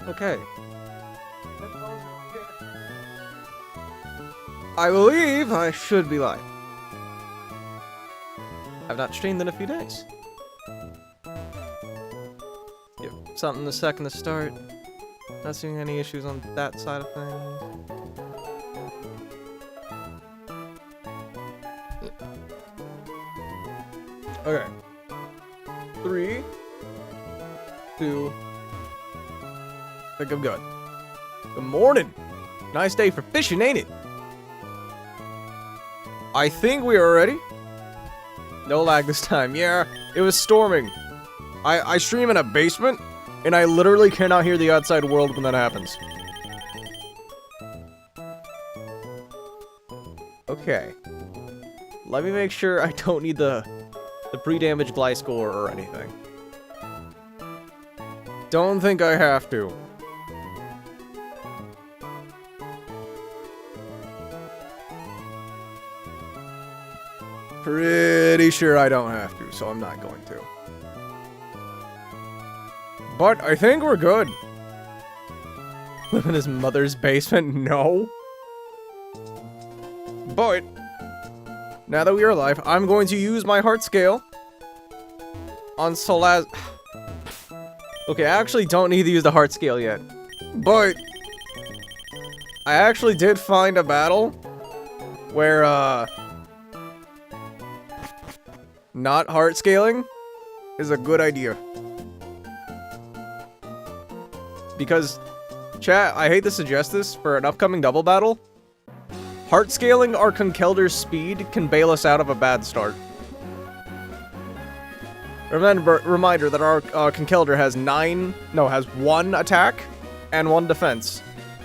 Okay. I believe I should be live. I've not streamed in a few days. Give something a second to start. Not seeing any issues on that side of things. Okay. 3, 2. I think I'm good. Good morning. Nice day for fishing, ain't it? I think we are ready. No lag this time. Yeah, it was storming. I stream in a basement, and I literally cannot hear the outside world when that happens. Okay. Let me make sure I don't need the pre-damage Gliscor or anything. Don't think I have to. Pretty sure I don't have to, so I'm not going to. But I think we're good. Live in his mother's basement? No. But now that we are alive, I'm going to use my heart scale on Solaz. Okay, I actually don't need to use the heart scale yet. But I actually did find a battle where not heart scaling is a good idea. Because, chat, I hate to suggest this for an upcoming double battle. Heart scaling our Conkeldur's speed can bail us out of a bad start. Reminder that our Conkeldurr has 1 attack and 1 defense.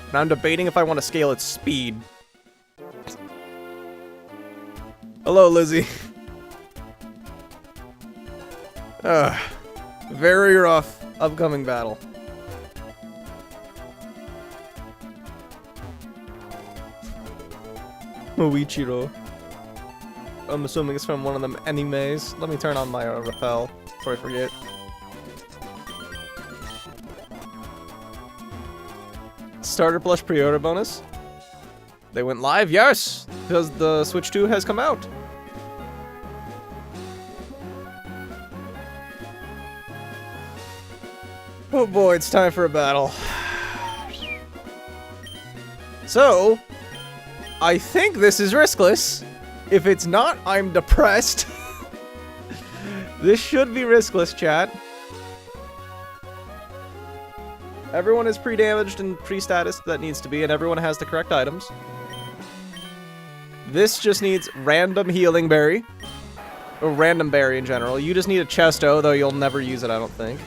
And I'm debating if I want to scale its speed. Hello, Lizzie. Very rough upcoming battle. Moichiro. I'm assuming it's from one of them animes. Let me turn on my repel before I forget. Starter Plush pre-order bonus. They went live, yes! Because the Switch 2 has come out. Oh boy, it's time for a battle. So, I think this is riskless. If it's not, I'm depressed. This should be riskless, chat. Everyone is pre-damaged and pre-status that needs to be, and everyone has the correct items. This just needs random healing berry. Or random berry in general. You just need a Chesto, though you'll never use it, I don't think.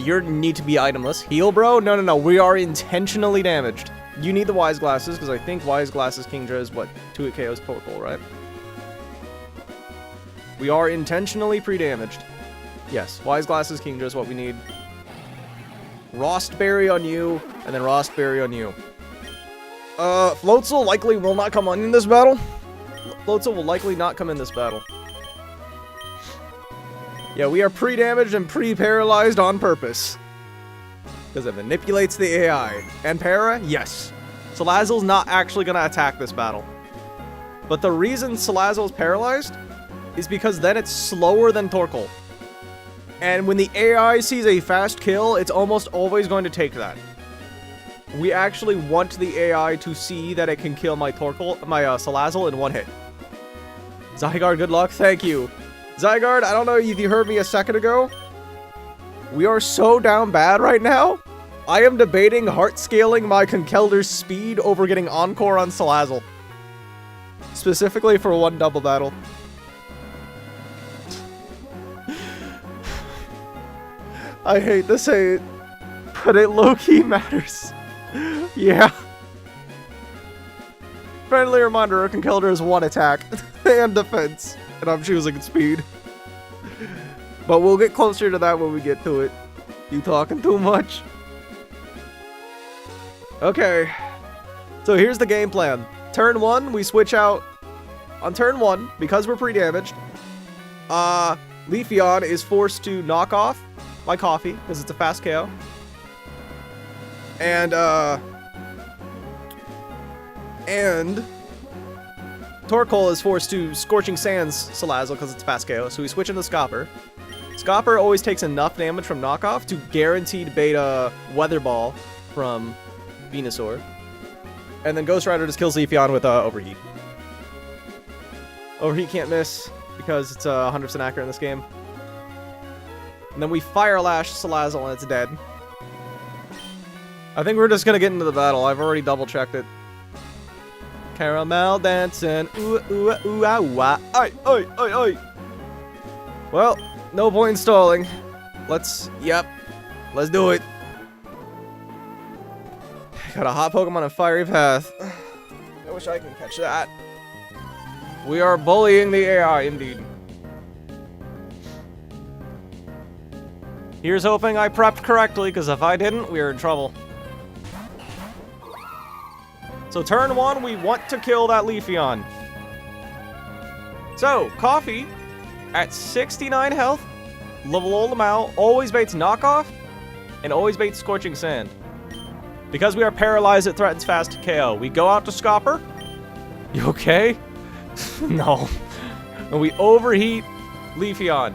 You need to be itemless. Heal, bro? No. We are intentionally damaged. You need the Wise Glasses, because I think Wise Glasses Kingdra is what 2-hit KOs Torkoal, right? We are intentionally pre-damaged. Yes, Wise Glasses Kingdra is what we need. Rostberry on you, and then Rostberry on you. Floatzel likely will not come on in this battle. Floatzel will likely not come in this battle. Yeah, we are pre-damaged and pre-paralyzed on purpose. Because it manipulates the AI. And para? Yes. Salazzle's not actually going to attack this battle. But the reason Salazzle's paralyzed is because then it's slower than Torkoal. And when the AI sees a fast kill, it's almost always going to take that. We actually want the AI to see that it can kill my Salazzle in 1 hit. Zygarde, good luck. Thank you. Zygarde, I don't know if you heard me a second ago. We are so down bad right now. I am debating heart scaling my Conkeldur's speed over getting Encore on Salazzle. Specifically for 1 double battle. I hate to say it, but it low-key matters. Yeah. Friendly reminder, our Conkeldurr has 1 attack and defense. And I'm choosing speed. But we'll get closer to that when we get to it. You talking too much? Okay. So here's the game plan. Turn 1, we switch out. On turn 1, because we're pre-damaged, Leafeon is forced to knock off my coffee, because it's a fast KO. And Torkoal is forced to Scorching Sands Salazzle because it's fast KO, so we switch into Scopper. Scopper always takes enough damage from knockoff to guaranteed beta Weather Ball from Venusaur. And then Ghost Rider just kills Leafeon with Overheat. Overheat can't miss because it's 100% accurate in this game. And then we Fire Lash Salazzle and it's dead. I think we're just gonna get into the battle. I've already double checked it. Caramel dancing, ooh ooh ooh ah wah, oi oi oi oi. Well, no point in stalling. Let's do it. Got a hot Pokemon and Fiery Path. I wish I can catch that. We are bullying the AI, indeed. Here's hoping I prepped correctly, because if I didn't, we are in trouble. So turn 1, we want to kill that Leafeon. So, Coffee, at 69 health, level them out, always baits knockoff, and always baits Scorching Sand. Because we are paralyzed, it threatens fast KO. We go out to Scopper. You okay? No. And we overheat Leafeon.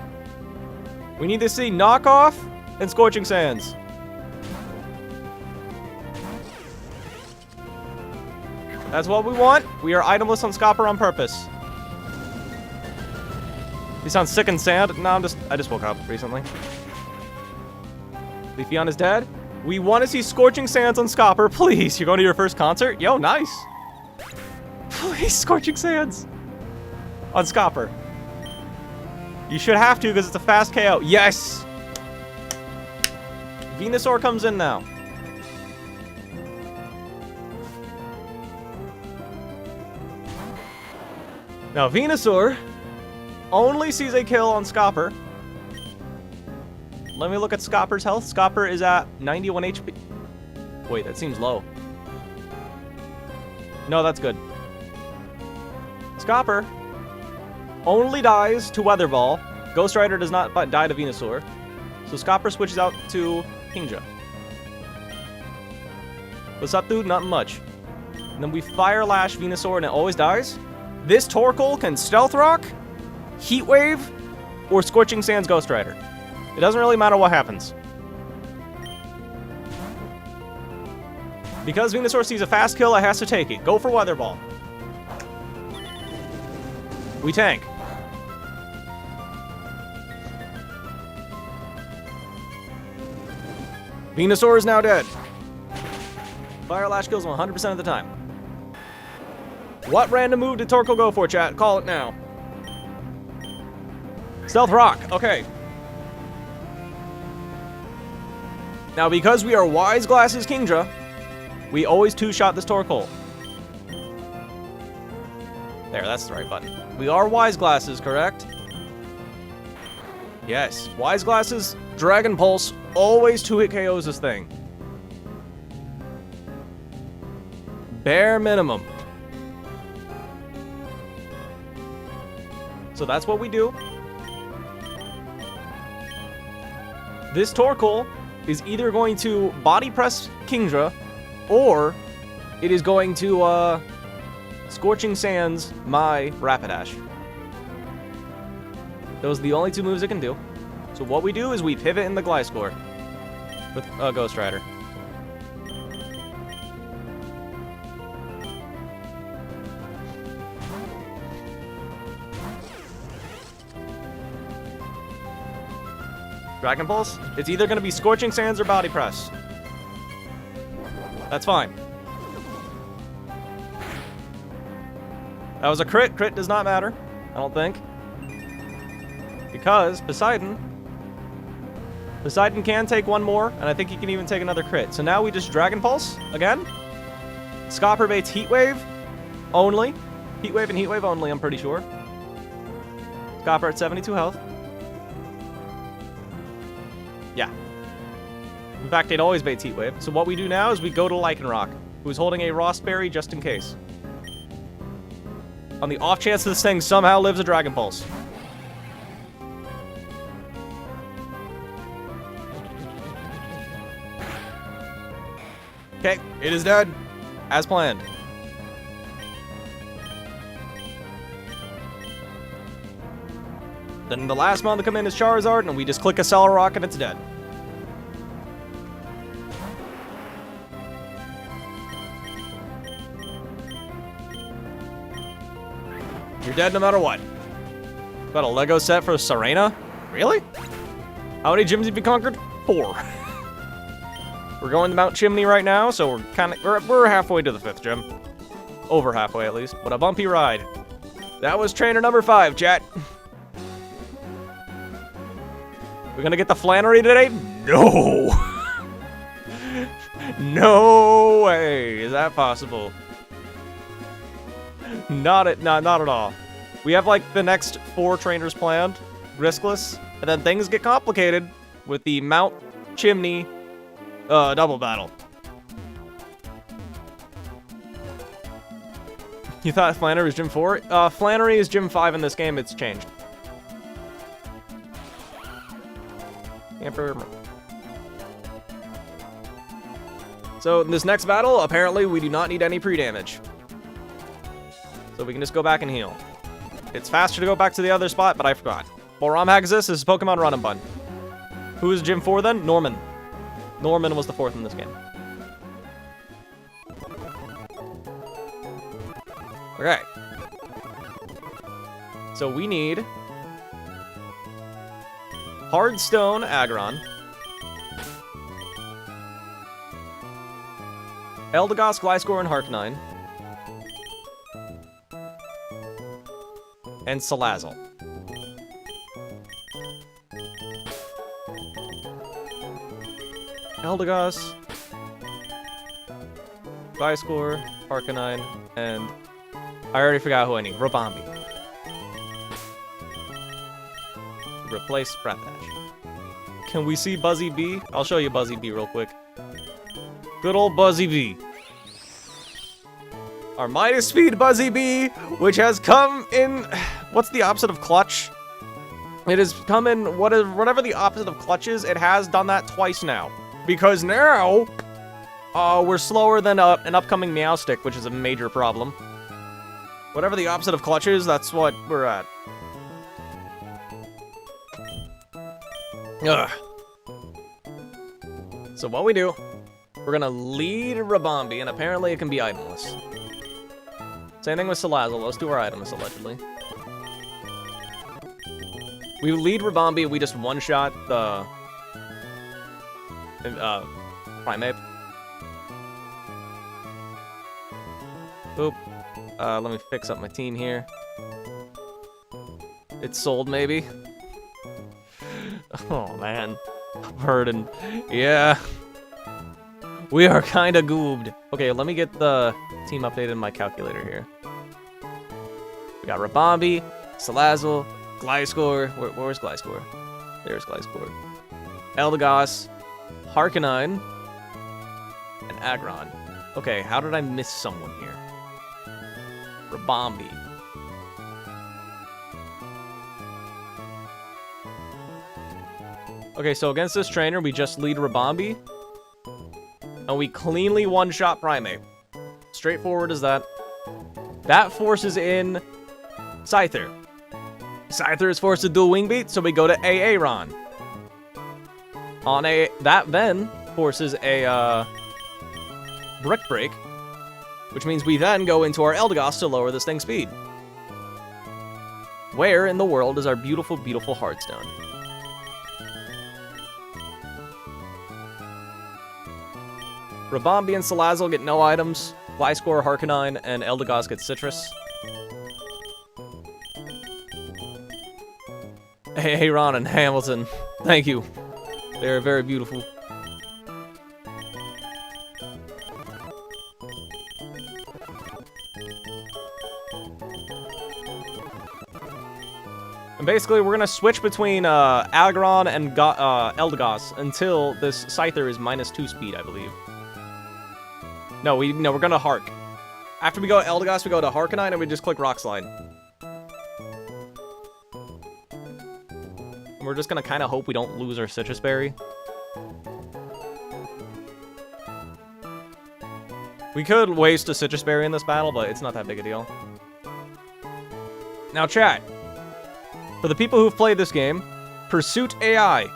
We need to see knockoff and Scorching Sands. That's what we want. We are itemless on Scopper on purpose. You sound sick and sad. No, I just woke up recently. Leafeon is dead. We want to see Scorching Sands on Scopper, please. You're going to your first concert? Yo, nice. Please, Scorching Sands on Scopper. You should have to because it's a fast KO. Yes! Venusaur comes in now. Now, Venusaur only sees a kill on Scopper. Let me look at Scopper's health. Scopper is at 91 HP. Wait, that seems low. No, that's good. Scopper only dies to Weather Ball. Ghost Rider does not die to Venusaur. So Scopper switches out to Kingdra. What's up, dude? Not much. And then we Fire Lash Venusaur and it always dies. This Torkoal can Stealth Rock, Heat Wave, or Scorching Sands Ghost Rider. It doesn't really matter what happens. Because Venusaur sees a fast kill, it has to take it. Go for Weather Ball. We tank. Venusaur is now dead. Fire Lash kills him 100% of the time. What random move did Torkoal go for, chat? Call it now. Stealth Rock. Okay. Now, because we are Wise Glasses Kingdra, we always two-shot this Torkoal. There, that's the right button. We are Wise Glasses, correct? Yes. Wise Glasses, Dragon Pulse, always 2-hit KOs this thing. Bare minimum. So that's what we do. This Torkoal is either going to Body Press Kingdra, or it is going to Scorching Sands my Rapidash. Those are the only two moves it can do. So what we do is we pivot in the Gliscor with Ghost Rider. Dragon Pulse? It's either going to be Scorching Sands or Body Press. That's fine. That was a crit. Crit does not matter, I don't think. Because Poseidon can take one more, and I think he can even take another crit. So now we just Dragon Pulse again. Scopper baits Heat Wave only. Heat Wave and Heat Wave only, I'm pretty sure. Scopper at 72 health. Yeah. In fact, it always baits Heat Wave. So what we do now is we go to Lycanroc, who's holding a Rossberry just in case. On the off chance this thing somehow lives a Dragon Pulse. Okay, it is dead. As planned. Then the last mon to come in is Charizard, and we just click a Solrock and it's dead. You're dead no matter what. Got a Lego set for Serena? Really? How many gyms have you conquered? 4. We're going to Mount Chimney right now, so we're halfway to the 5th gym. Over halfway at least. What a bumpy ride. That was trainer number 5, chat. We're gonna get the Flannery today? No! No way! Is that possible? Not at all. We have like the next 4 trainers planned, riskless, and then things get complicated with the Mount Chimney double battle. You thought Flannery was Gym 4? Flannery is Gym 5 in this game. It's changed. So in this next battle, apparently we do not need any pre-damage. So we can just go back and heal. It's faster to go back to the other spot, but I forgot. Well, ROM hacks this is Pokemon Run and Bun. Who is Gym 4 then? Norman. Norman was the 4th in this game. Okay. So we need Hardstone Aggron, Eldegoss, Gliscor, and Harknine, and Salazzle. Eldegoss, Gliscor, Harknine, and I already forgot who I need. Rabambi. Replace Breathash. Can we see Buzzy B? I'll show you Buzzy B real quick. Good old Buzzy B. Our minus speed Buzzy B, which has come in... What's the opposite of clutch? It has come in... Whatever the opposite of clutch is, it has done that twice now. Because now... we're slower than an upcoming Meowstic, which is a major problem. Whatever the opposite of clutch is, that's what we're at. Ugh. So what we do, we're gonna lead Rabambi, and apparently it can be itemless. Same thing with Salazzle, those 2 are items, allegedly. We lead Rabambi, we just one-shot the... Primeape. Boop. Let me fix up my team here. It's sold, maybe? Oh, man. Burden. Yeah. We are kinda goobed. Okay, let me get the team updated in my calculator here. We got Rabambi, Salazzle, Gliscor. Where's Gliscor? There's Gliscor. Eldegoss, Harknine, and Aggron. Okay, how did I miss someone here? Rabambi. Okay, so against this trainer, we just lead Rabambi. And we cleanly one-shot Primeape. Straightforward as that. That forces in Scyther. Scyther is forced to dual Wing Beat, so we go to Aaron. On that then forces a Brick Break, which means we then go into our Eldegoss to lower this thing's speed. Where in the world is our beautiful, beautiful Hearthstone? Rabambi and Salazzle get no items. Gliscor, Harknine, and Eldegoss get Citrus. Hey, Ron and Hamilton. Thank you. They're very beautiful. And basically, we're gonna switch between Aggron and Eldegoss until this Scyther is -2 speed, I believe. No, we're gonna Hark. After we go to Eldegoss, we go to Harknine, and we just click Rock Slide. And we're just gonna kind of hope we don't lose our Citrus Berry. We could waste a Citrus Berry in this battle, but it's not that big a deal. Now, chat. For the people who've played this game, Pursuit AI.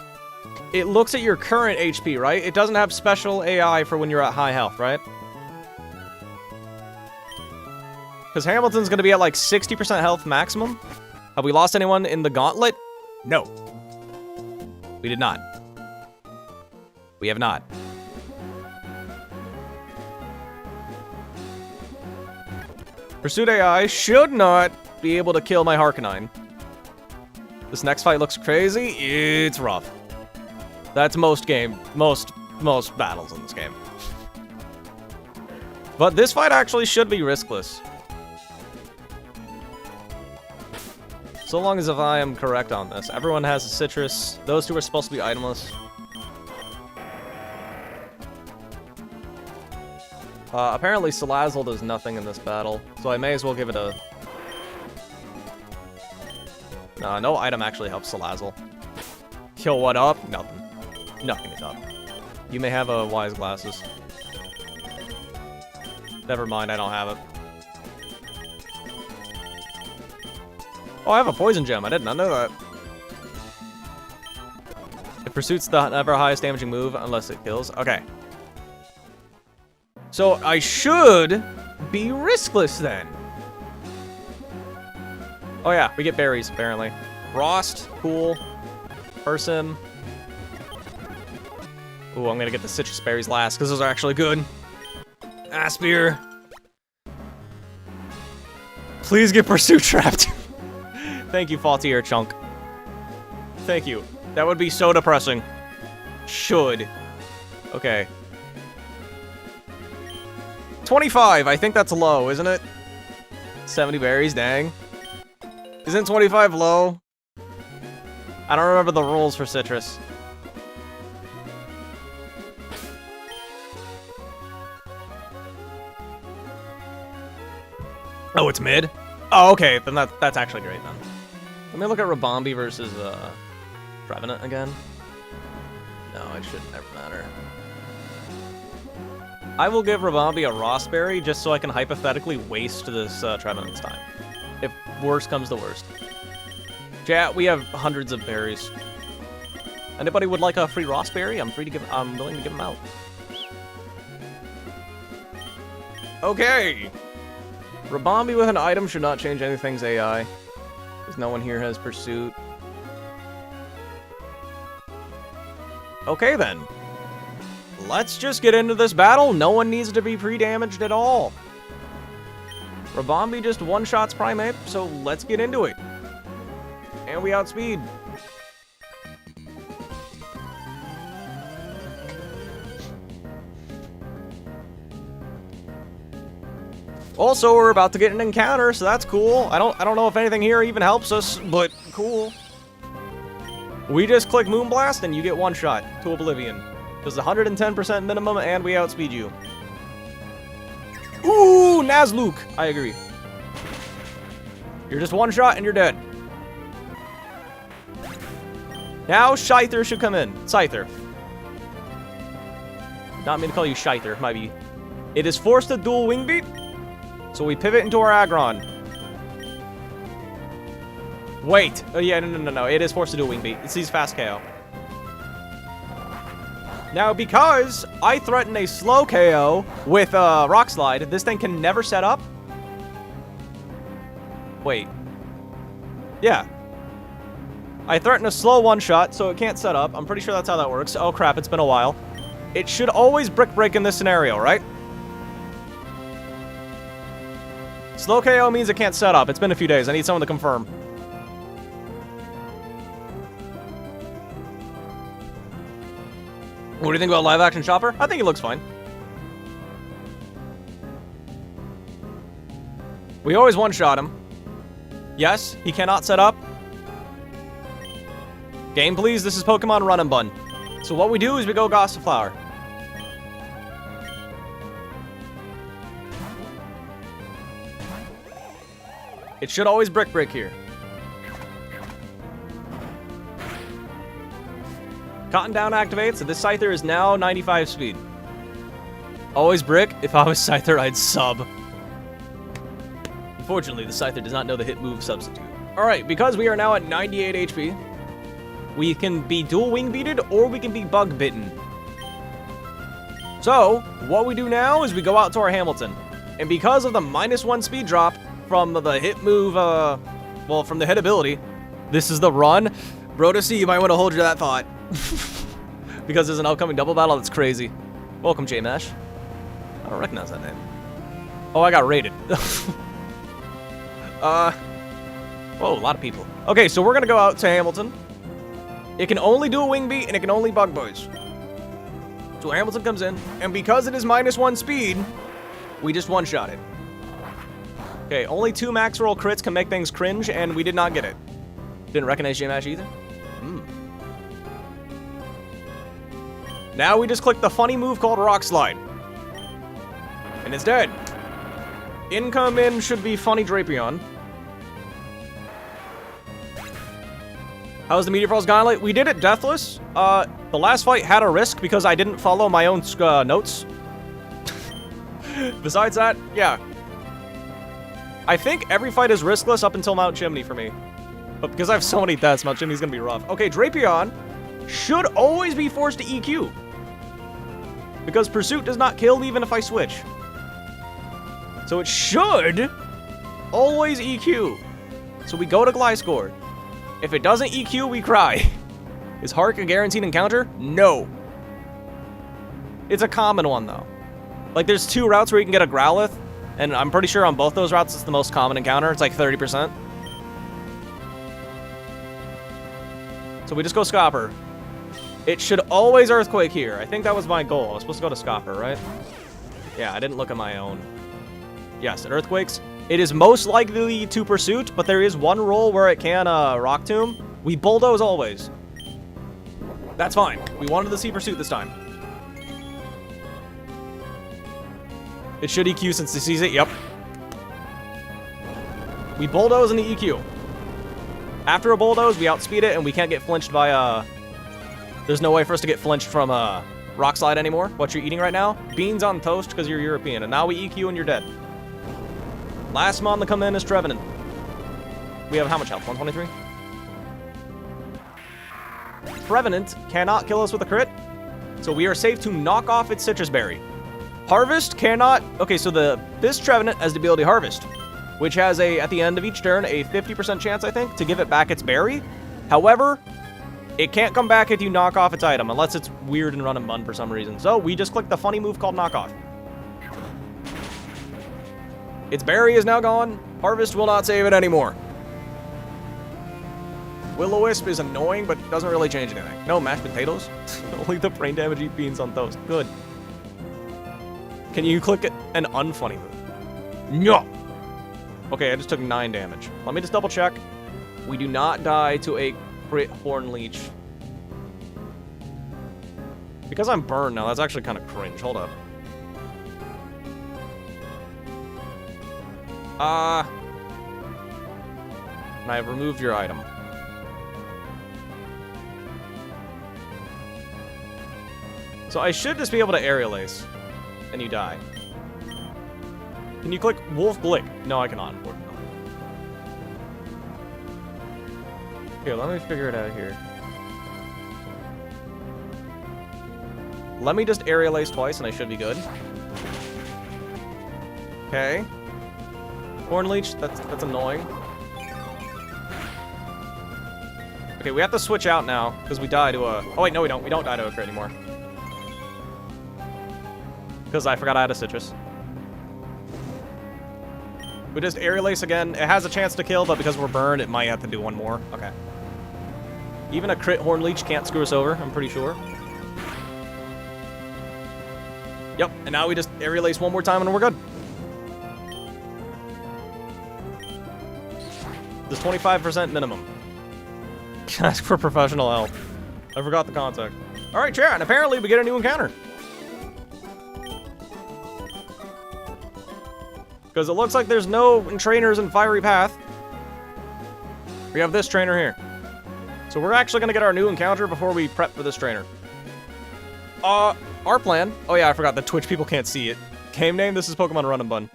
It looks at your current HP, right? It doesn't have special AI for when you're at high health, right? Because Hamilton's going to be at like 60% health maximum. Have we lost anyone in the gauntlet? No. We did not. We have not. Pursuit AI should not be able to kill my Harkonine. This next fight looks crazy. It's rough. That's most battles in this game. But this fight actually should be riskless. So long as if I am correct on this. Everyone has a citrus. Those two are supposed to be itemless. Apparently Salazzle does nothing in this battle, so I may as well give it a... no item actually helps Salazzle. Kill what up? Nothing. Nothing is up. You may have a Wise Glasses. Never mind, I don't have it. Oh, I have a Poison Gem. I did not know that. It pursues the ever highest damaging move unless it kills. Okay. So I should be riskless then. Oh yeah, we get berries apparently. Frost, cool. Person. Ooh, I'm gonna get the citrus berries last because those are actually good. Aspir. Please get Pursuit trapped. Thank you, Faulty Air Chunk. Thank you. That would be so depressing. Should. Okay. 25. I think that's low, isn't it? 70 berries, dang. Isn't 25 low? I don't remember the rules for citrus. Oh, it's mid? Oh, okay. Then that's actually great, then. Let me look at Rabombi versus Trevenant again. No, it shouldn't ever matter. I will give Rabombi a Rossberry just so I can hypothetically waste this Trevenant's time. If worst comes to worst. Chat, we have hundreds of berries. Anybody would like a free Rossberry? I'm willing to give them out. Okay. Rabombi with an item should not change anything's AI. Because no one here has Pursuit. Okay then. Let's just get into this battle. No one needs to be pre-damaged at all. Rabombi just one-shots Primeape, so let's get into it. And we outspeed. Also, we're about to get an encounter, so that's cool. I don't know if anything here even helps us, but cool. We just click Moonblast and you get one shot to Oblivion. Does 110% minimum and we outspeed you. Ooh, NUZLOCKE. I agree. You're just one shot and you're dead. Now Scyther should come in. Scyther. Not mean to call you Scyther, might be. It is forced to dual Wing Beat. So we pivot into our Aggron. Wait. Oh, yeah, no. It is forced to do a Wing Beat. It sees fast KO. Now, because I threaten a slow KO with Rock Slide, this thing can never set up. Wait. Yeah. I threaten a slow one-shot, so it can't set up. I'm pretty sure that's how that works. Oh, crap. It's been a while. It should always Brick Break in this scenario, right? Slow KO means it can't set up. It's been a few days. I need someone to confirm. What do you think about live action Chopper? I think he looks fine. We always one-shot him. Yes, he cannot set up. Game, please. This is Pokemon Run and Bun. So what we do is we go Gossiflower. It should always Brick Break here. Cotton Down activates, so this Scyther is now 95 speed. Always brick. If I was Scyther, I'd sub. Unfortunately, the Scyther does not know the hit move substitute. Alright, because we are now at 98 HP, we can be dual wing beated or we can be bug bitten. So, what we do now is we go out to our Hamilton. And because of the -1 speed drop from the hit move, well, from the hit ability, this is the run. Brodesy, you might want to hold your that thought. Because there's an upcoming double battle that's crazy. Welcome, J-Mash. I don't recognize that name. Oh, I got raided. Whoa, a lot of people. Okay, so we're gonna go out to Hamilton. It can only do a wing beat, and it can only bug boys. So Hamilton comes in, and because it is -1 speed, we just one-shot it. Okay, only 2 max roll crits can make things cringe, and we did not get it. Didn't recognize J-Mash either? Now we just click the funny move called Rock Slide. And it's dead. Income in should be funny Drapion. How's the Meteor Falls Gauntlet? We did it deathless. The last fight had a risk because I didn't follow my own notes. Besides that, yeah. I think every fight is riskless up until Mount Chimney for me. But because I have so many deaths, Mount Chimney's gonna be rough. Okay, Drapion should always be forced to EQ. Because Pursuit does not kill even if I switch. So it should always EQ. So we go to Gliscor. If it doesn't EQ, we cry. Is Hark a guaranteed encounter? No. It's a common one, though. Like, there's 2 routes where you can get a Growlithe, and I'm pretty sure on both those routes it's the most common encounter. It's like 30%. So we just go Scopper. It should always Earthquake here. I think that was my goal. I was supposed to go to Scopper, right? Yeah, I didn't look at my own. Yes, it Earthquakes. It is most likely to Pursuit, but there is one roll where it can Rock Tomb. We Bulldoze always. That's fine. We wanted to see Pursuit this time. It should EQ since it sees it. Yep. We Bulldoze in the EQ. After a Bulldoze, we outspeed it, and we can't get flinched by, There's no way for us to get flinched from, Rock Slide anymore. What you're eating right now? Beans on toast because you're European, and now we EQ and you're dead. Last mon to come in is Trevenant. We have how much health? 123? Trevenant cannot kill us with a crit, so we are safe to knock off its Citrus Berry. Harvest cannot... Okay, so this Trevenant has the ability Harvest, which has at the end of each turn, a 50% chance, I think, to give it back its berry. However, it can't come back if you knock off its item, unless it's weird and run and bun for some reason. So we just click the funny move called Knock Off. Its berry is now gone. Harvest will not save it anymore. Will-O-Wisp is annoying, but doesn't really change anything. No mashed potatoes? Only the brain damage eat beans on toast. Good. Can you click an unfunny move? No! Okay, I just took 9 damage. Let me just double check. We do not die to a crit Horn Leech. Because I'm burned now, that's actually kind of cringe. Hold up. And I have removed your item. So I should just be able to Aerial Ace. And you die. Can you click Wolf Blick? No, I cannot, unfortunately. Here, let me figure it out here. Let me just Aerial Ace twice and I should be good. Okay. Horn Leech, that's annoying. Okay, we have to switch out now, because we die to a... Oh wait, no we don't. We don't die to a crit anymore. Because I forgot I had a Citrus. We just Aerial Ace again. It has a chance to kill, but because we're burned, it might have to do one more. Okay. Even a crit Horn Leech can't screw us over, I'm pretty sure. Yep, and now we just Aerial Ace one more time and we're good. There's 25% minimum. Ask for professional help. I forgot the contact. Alright, chat, and apparently we get a new encounter. Because it looks like there's no trainers in Fiery Path. We have this trainer here. So we're actually going to get our new encounter before we prep for this trainer. our plan... Oh yeah, I forgot. The Twitch people can't see it. Game name, this is Pokemon Run and Bun.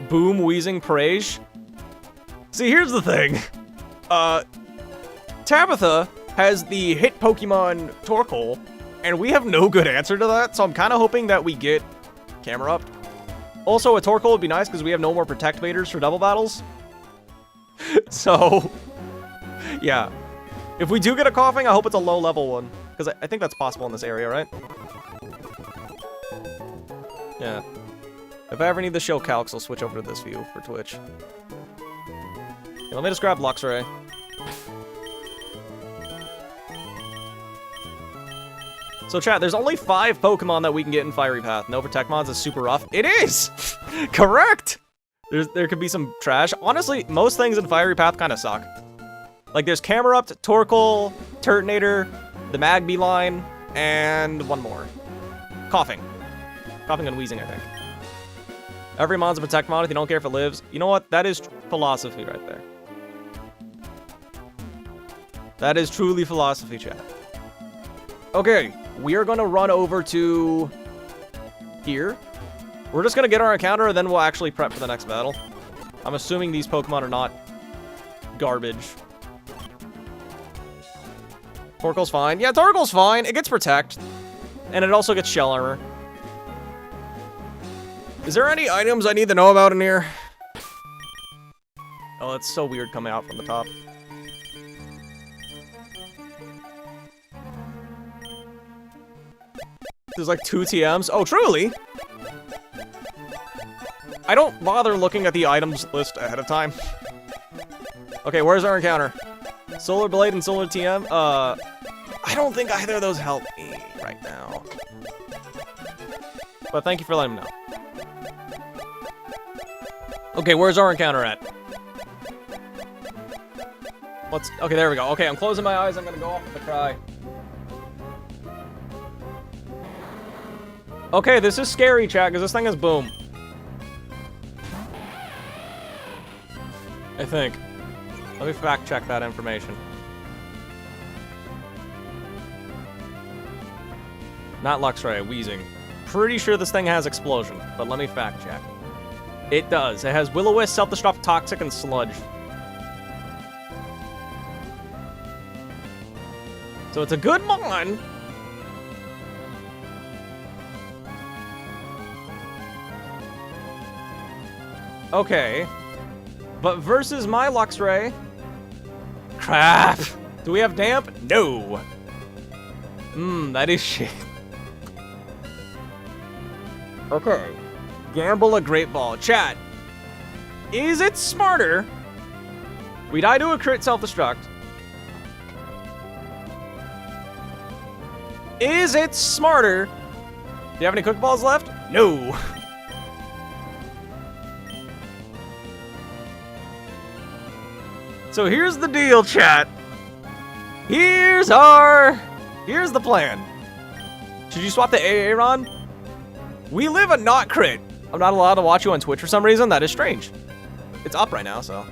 Boom, Weezing, Parage. See, here's the thing. Tabitha has the hit Pokemon Torkoal, and we have no good answer to that, so I'm kind of hoping that we get camera up. Also, a Torkoal would be nice because we have no more Protect Baiters for double battles. So, yeah. If we do get a Coughing, I hope it's a low-level one, because I think that's possible in this area, right? Yeah. If I ever need the show calcs, I'll switch over to this view for Twitch. Okay, let me just grab Luxray. So chat, there's only 5 Pokemon that we can get in Fiery Path. No Protectmons is super rough. It is! Correct! There could be some trash. Honestly, most things in Fiery Path kind of suck. Like, there's Camerupt, Torkoal, Turtonator, the Magby line, and one more. Coughing. Coughing and Weezing, I think. Every mon's a Protectmon if you don't care if it lives. You know what? That is philosophy right there. That is truly philosophy, chat. Okay, we are gonna run over to here. We're just gonna get our encounter, and then we'll actually prep for the next battle. I'm assuming these Pokemon are not garbage. Torkoal's fine. Yeah, Torkoal's fine. It gets Protect. And it also gets Shell Armor. Is there any items I need to know about in here? Oh, it's so weird coming out from the top. There's like 2 TMs. Oh, truly? I don't bother looking at the items list ahead of time. Okay, where's our encounter? Solar Blade and Solar TM? I don't think either of those help me right now. But thank you for letting me know. Okay, where's our encounter at? Okay, there we go. Okay, I'm closing my eyes. I'm gonna go off with a cry. Okay, this is scary, chat, because this thing is boom. I think. Let me fact check that information. Not Luxray, Weezing. Pretty sure this thing has Explosion, but let me fact check. It does. It has Will-O-Wisp, Self-Destruct, Toxic, and Sludge. So it's a good mon. Okay. But versus my Luxray... Crap! Do we have Damp? No! That is shit. Okay. Gamble a Great Ball. Chat. Is it smarter? We die to a crit self-destruct. Is it smarter? Do you have any Quick Balls left? No. So here's the deal, chat. Here's the plan. Should you swap the Aaron? We live a not crit. I'm not allowed to watch you on Twitch for some reason. That is strange. It's up right now, so.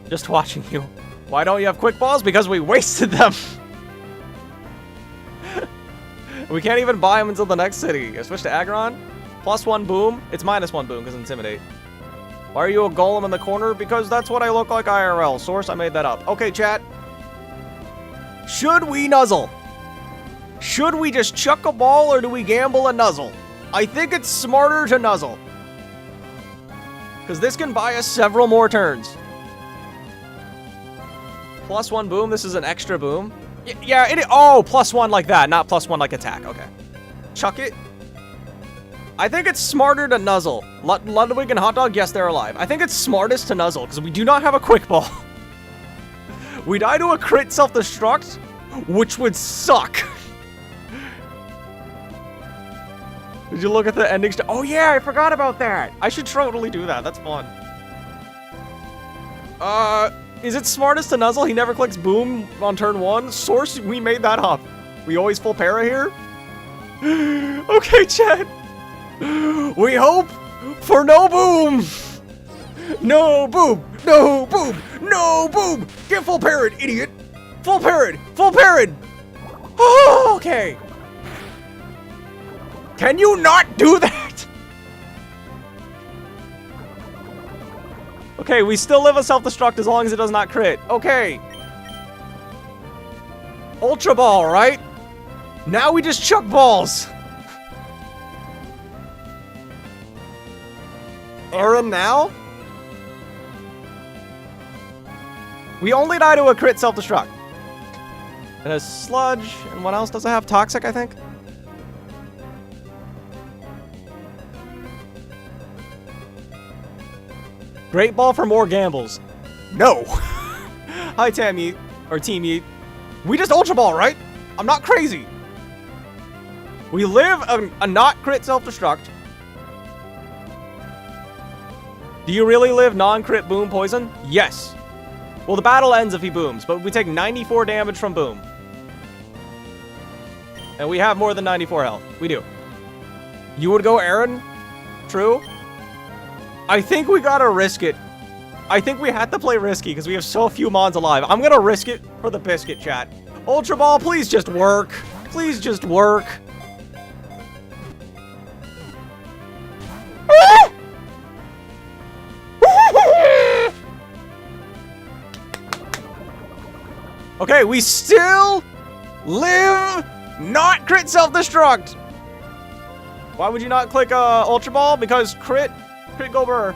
Just watching you. Why don't you have Quick Balls? Because we wasted them. We can't even buy them until the next city. I switch to Aggron. +1 boom. It's -1 boom because Intimidate. Why are you a golem in the corner? Because that's what I look like IRL. Source, I made that up. Okay, chat. Should we nuzzle? Should we just chuck a ball or do we gamble a nuzzle? I think it's smarter to nuzzle. Because this can buy us several more turns. +1 boom. This is an extra boom. Yeah, oh, +1 like that, not +1 like attack. Okay. Chuck it. I think it's smarter to nuzzle. Ludwig and Hot Dog, yes, they're alive. I think it's smartest to nuzzle, because we do not have a Quick Ball. We die to a crit self-destruct, which would suck. Did you look at the ending? Oh, yeah, I forgot about that. I should totally do that. That's fun. Is it smartest to nuzzle? He never clicks boom on turn 1. Source, we made that up. We always full para here? Okay, chat. We hope for no boom. No boom. No boom. No boom. Get full parried, idiot. Full parried. Full parried. Oh, okay. Can you not do that? Okay, we still live a self-destruct as long as it does not crit. Okay. Ultra Ball, right? Now we just chuck balls. Aaron now? We only die to a crit self-destruct. And a sludge, and what else does it have? Toxic, I think? Great Ball for more gambles. No. Hi, Tam Yeet, or Team Yeet. We just Ultra Ball, right? I'm not crazy. We live a not crit self-destruct. Do you really live non-crit boom poison? Yes. Well, the battle ends if he booms, but we take 94 damage from boom. And we have more than 94 health. We do. You would go Aaron? True? I think we gotta risk it. I think we had to play risky because we have so few mons alive. I'm gonna risk it for the biscuit, chat. Ultra Ball, please just work. Please just work. Okay, we still live not crit self-destruct. Why would you not click Ultra Ball? Because crit go burr.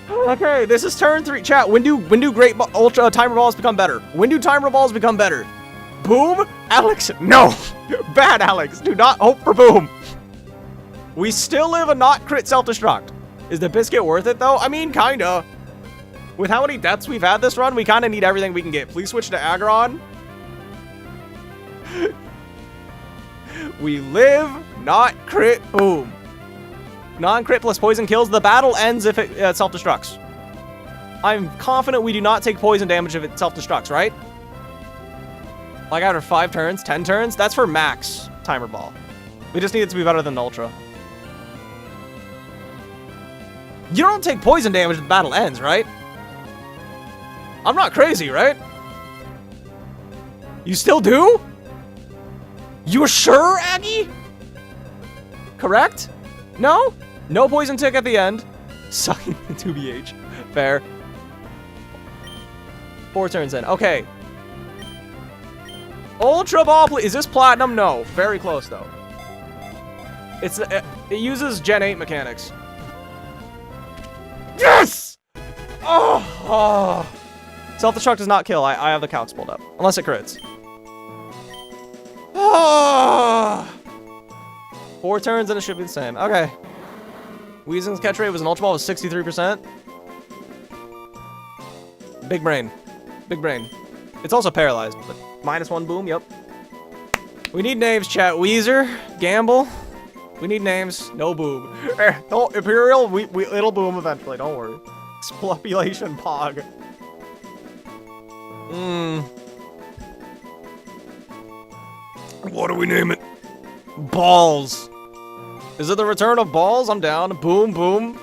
Okay, this is turn 3. Chat, when do great ultra timer balls become better? When do timer balls become better? Boom? Alex, no. Bad Alex, do not hope for boom. We still live a not crit self-destruct. Is the biscuit worth it though? I mean, kinda. With how many deaths we've had this run, we kind of need everything we can get. Please switch to Aggron. We live, not crit, boom. Non-crit plus poison kills. The battle ends if it self-destructs. I'm confident we do not take poison damage if it self-destructs, right? Like after 5 turns, 10 turns? That's for max timer ball. We just need it to be better than Ultra. You don't take poison damage if the battle ends, right? I'm not crazy, right? You still do? You're sure, Aggie? Correct? No? No poison tick at the end. Sucking the 2BH. Fair. 4 turns in. Okay. Ultra Ball, please. Is this platinum? No. Very close, though. It uses Gen 8 mechanics. Yes! Oh! Self-destruct does not kill. I have the calcs pulled up. Unless it crits. Oh! 4 turns and it should be the same. Okay. Weezing's catch rate was an Ultra Ball with 63%. Big brain. Big brain. It's also paralyzed, but -1 boom, yep. We need names, chat. Weezer, Gamble. We need names. No boom. No, Imperial, it'll boom eventually, don't worry. Explopulation Pog. What do we name it? Balls. Is it the return of balls? I'm down. Boom, boom.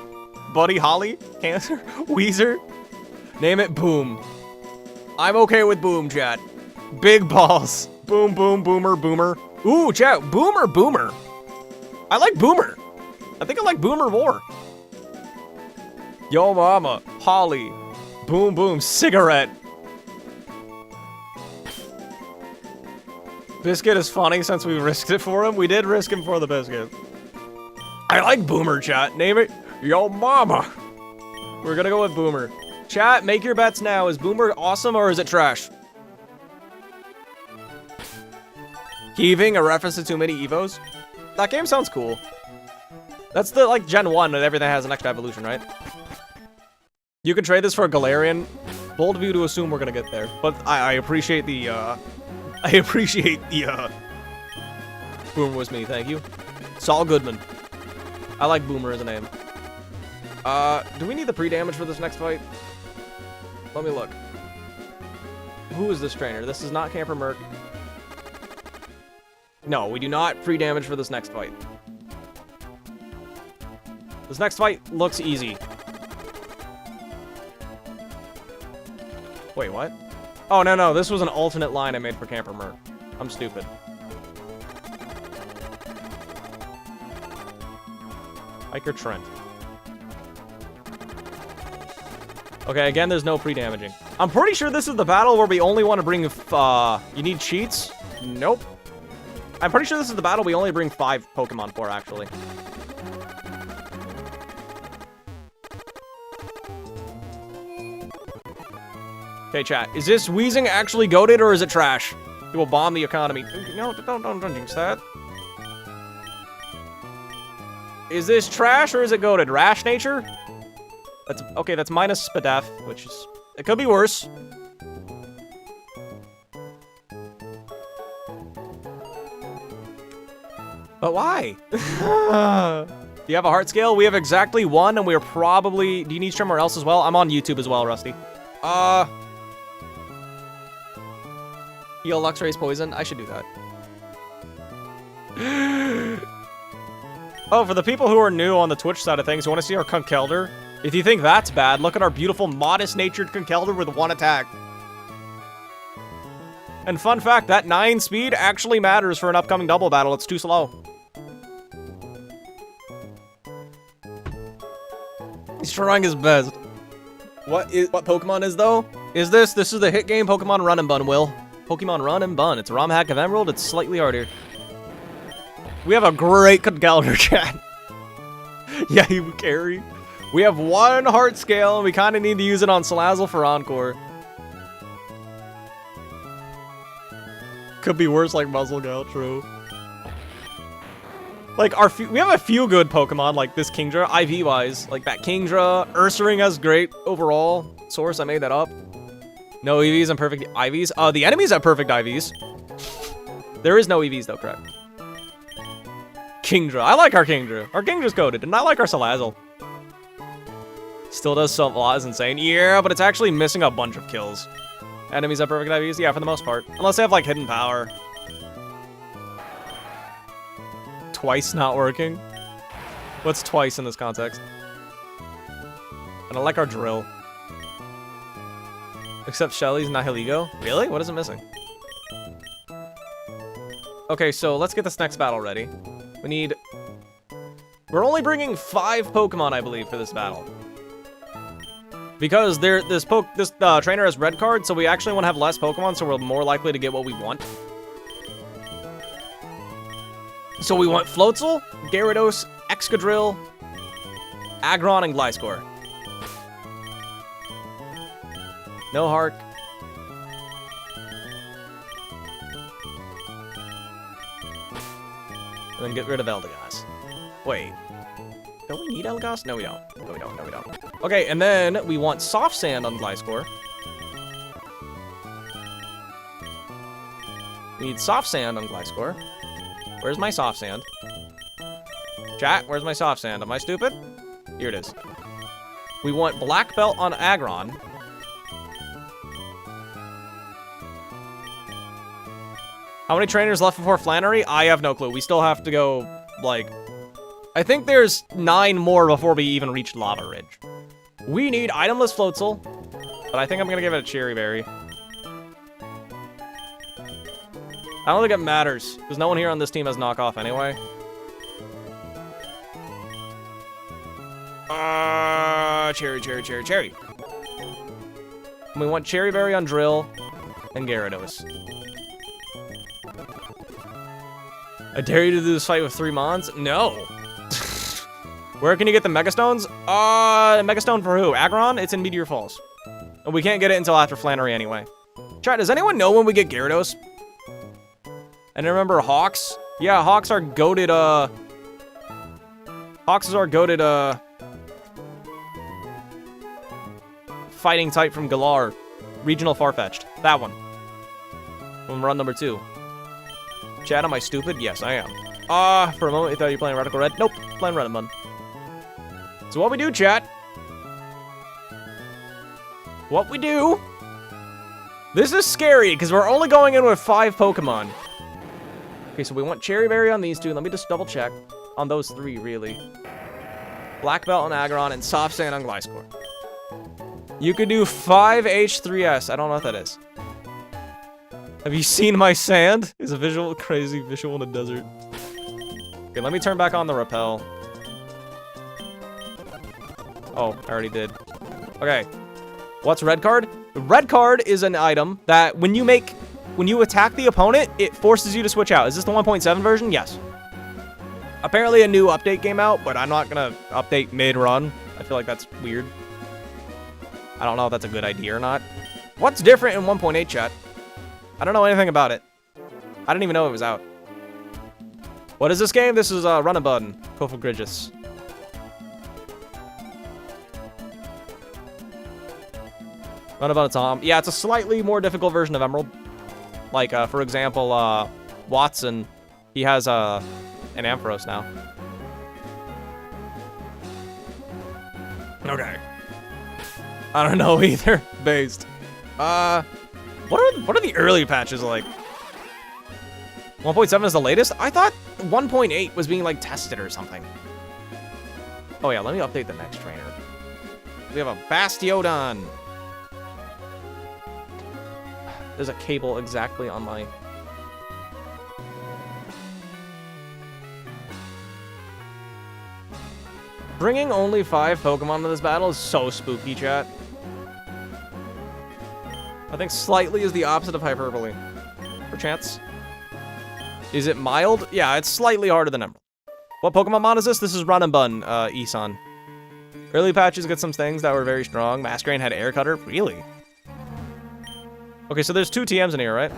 Buddy Holly. Cancer. Weezer. Name it Boom. I'm okay with boom, chat. Big balls. Boom, boom, boomer, boomer. Ooh, chat. Boomer, boomer. I like boomer. I think I like boomer more. Yo mama. Holly. Boom, boom. Cigarette. Biscuit is funny since we risked it for him. We did risk him for the biscuit. I like boomer, chat. Name it Yo Mama. We're gonna go with boomer. Chat, make your bets now. Is boomer awesome or is it trash? Heaving, a reference to too many Evos. That game sounds cool. That's the, like, Gen 1 that everything has an extra evolution, right? You can trade this for a Galarian. Bold of you to assume we're gonna get there. But I appreciate the, Boomer was me, thank you. Saul Goodman. I like Boomer as a name. Do we need the pre-damage for this next fight? Let me look. Who is this trainer? This is not Camper Merc. No, we do not pre-damage for this next fight. This next fight looks easy. Wait, what? Oh, no, this was an alternate line I made for Camper Merc. I'm stupid. Hiker Trent. Okay, again, there's no pre-damaging. I'm pretty sure this is the battle where we only want to bring, you need cheats? Nope. I'm pretty sure this is the battle we only bring 5 Pokemon for, actually. Okay, chat. Is this Weezing actually goated or is it trash? It will bomb the economy. No, don't jinx that. Is this trash or is it goated? Rash nature? That's okay, that's minus Spadef, which is... It could be worse. But why? Do you have a heart scale? We have exactly 1, and we're probably... Do you need somewhere else as well? I'm on YouTube as well, Rusty. Heal Luxray's poison? I should do that. Oh, for the people who are new on the Twitch side of things, you want to see our Conkeldurr? If you think that's bad, look at our beautiful, modest-natured Conkeldurr with 1 attack. And fun fact, that 9 speed actually matters for an upcoming double battle. It's too slow. He's trying his best. What Pokemon is, though? Is this? This is the hit game Pokemon Run and Bun, Will. Pokemon Run and Bun. It's a ROM hack of Emerald. It's slightly harder. We have a great Conkeldurr, chat. Yeah, he would carry. We have 1 heart scale, and we kind of need to use it on Salazzle for Encore. Could be worse like Muzzlegal, true. Like, we have a few good Pokemon, like this Kingdra, IV-wise. Like that Kingdra. Ursaring has great overall. Source, I made that up. No EVs and perfect IVs. The enemies have perfect IVs. There is no EVs, though, correct? Kingdra. I like our Kingdra. Our Kingdra's coded, and I like our Salazzle. Still does a lot, is insane. Yeah, but it's actually missing a bunch of kills. Enemies have perfect IVs? Yeah, for the most part. Unless they have, like, hidden power. Twice not working? What's twice in this context? And I like our drill. Except Shelly's Nihiligo? Really? What is it missing? Okay, so let's get this next battle ready. We need... We're only bringing 5 Pokemon, I believe, for this battle. Because this trainer has red card, so we actually want to have less Pokemon, so we're more likely to get what we want. So we want Floatzel, Gyarados, Excadrill, Aggron, and Gliscor. No Hark. And then get rid of Eldegoss. Wait. Don't we need Eldegoss? No, we don't. No, we don't. No, we don't. Okay, and then we want Soft Sand on Gliscor. We need Soft Sand on Gliscor. Where's my Soft Sand? Chat, where's my Soft Sand? Am I stupid? Here it is. We want Black Belt on Aggron. How many trainers left before Flannery? I have no clue. We still have to go, like... I think there's 9 more before we even reach Lava Ridge. We need itemless Floatzel, but I think I'm gonna give it a Cherry Berry. I don't think it matters, because no one here on this team has knockoff anyway. Cherry. And we want Cherry Berry on Drill and Gyarados. I dare you to do this fight with 3 Mons? No. Where can you get the Megastones? Megastone for who? Aggron? It's in Meteor Falls. And we can't get it until after Flannery anyway. Chat, does anyone know when we get Gyarados? And remember Hawks? Yeah, Hawks are goated, Hawks is our goated, fighting type from Galar. Regional Farfetch'd. That one. From run number 2. Chat, am I stupid? Yes, I am. For a moment, you thought you were playing Radical Red. Nope, playing Red and Bun. So what we do, chat? What we do? This is scary, because we're only going in with 5 Pokemon. Okay, so we want Cherry Berry on these 2. Let me just double check. On those 3, really. Black Belt on Aggron and Soft Sand on Gliscor. You could do 5H3S. I don't know what that is. Have you seen my sand? It's a crazy visual in a desert. Okay, let me turn back on the Repel. Oh, I already did. Okay. What's red card? Red card is an item that when you attack the opponent, it forces you to switch out. Is this the 1.7 version? Yes. Apparently a new update came out, but I'm not gonna update mid-run. I feel like that's weird. I don't know if that's a good idea or not. What's different in 1.8, chat? I don't know anything about it. I didn't even know it was out. What is this game? This is Run a Button. Koful Grigis. Run a Button Tom. Yeah, it's a slightly more difficult version of Emerald. Like, for example, Watson, he has an Ampharos now. Okay. I don't know either. Based. What are the early patches like? 1.7 is the latest? I thought 1.8 was being like tested or something. Oh yeah, let me update the next trainer. We have a Bastiodon. There's a cable exactly on my... Bringing only 5 Pokemon to this battle is so spooky, chat. I think slightly is the opposite of hyperbole. Perchance. Is it mild? Yeah, it's slightly harder than Emerald. What Pokemon mod is this? This is Run and Bun, Isan. Early patches get some things that were very strong. Masquerain had Air Cutter. Really? Okay, so there's 2 TMs in here, right?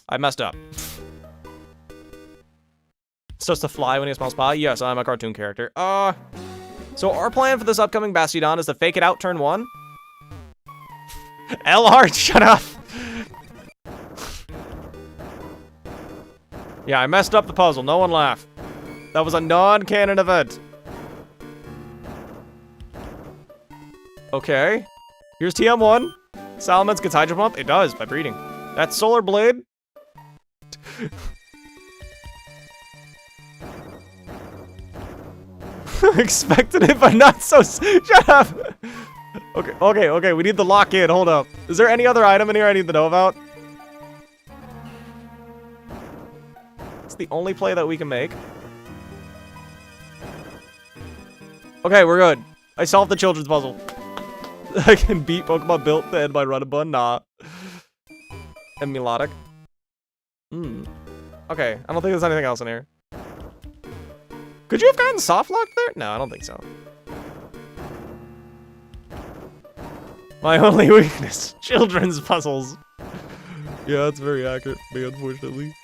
I messed up. It's supposed to fly when he smells pie? Yes, I'm a cartoon character. So our plan for this upcoming Bastiodon is to fake it out turn 1. L-Hard, shut up! Yeah, I messed up the puzzle. No one laugh. That was a non-canon event. Okay. Here's TM1. Salamence gets Hydro Pump. It does, by breeding. That's Solar Blade. Expected it, but not so... Shut up! Okay, we need the lock in. Hold up. Is there any other item in here I need to know about? It's the only play that we can make. Okay, we're good. I solved the children's puzzle. I can beat Pokemon built to end by Run and Bun? Nah. And Melodic. Okay, I don't think there's anything else in here. Could you have gotten soft locked there? No, I don't think so. My only weakness. Children's puzzles. Yeah, that's very accurate for me, unfortunately.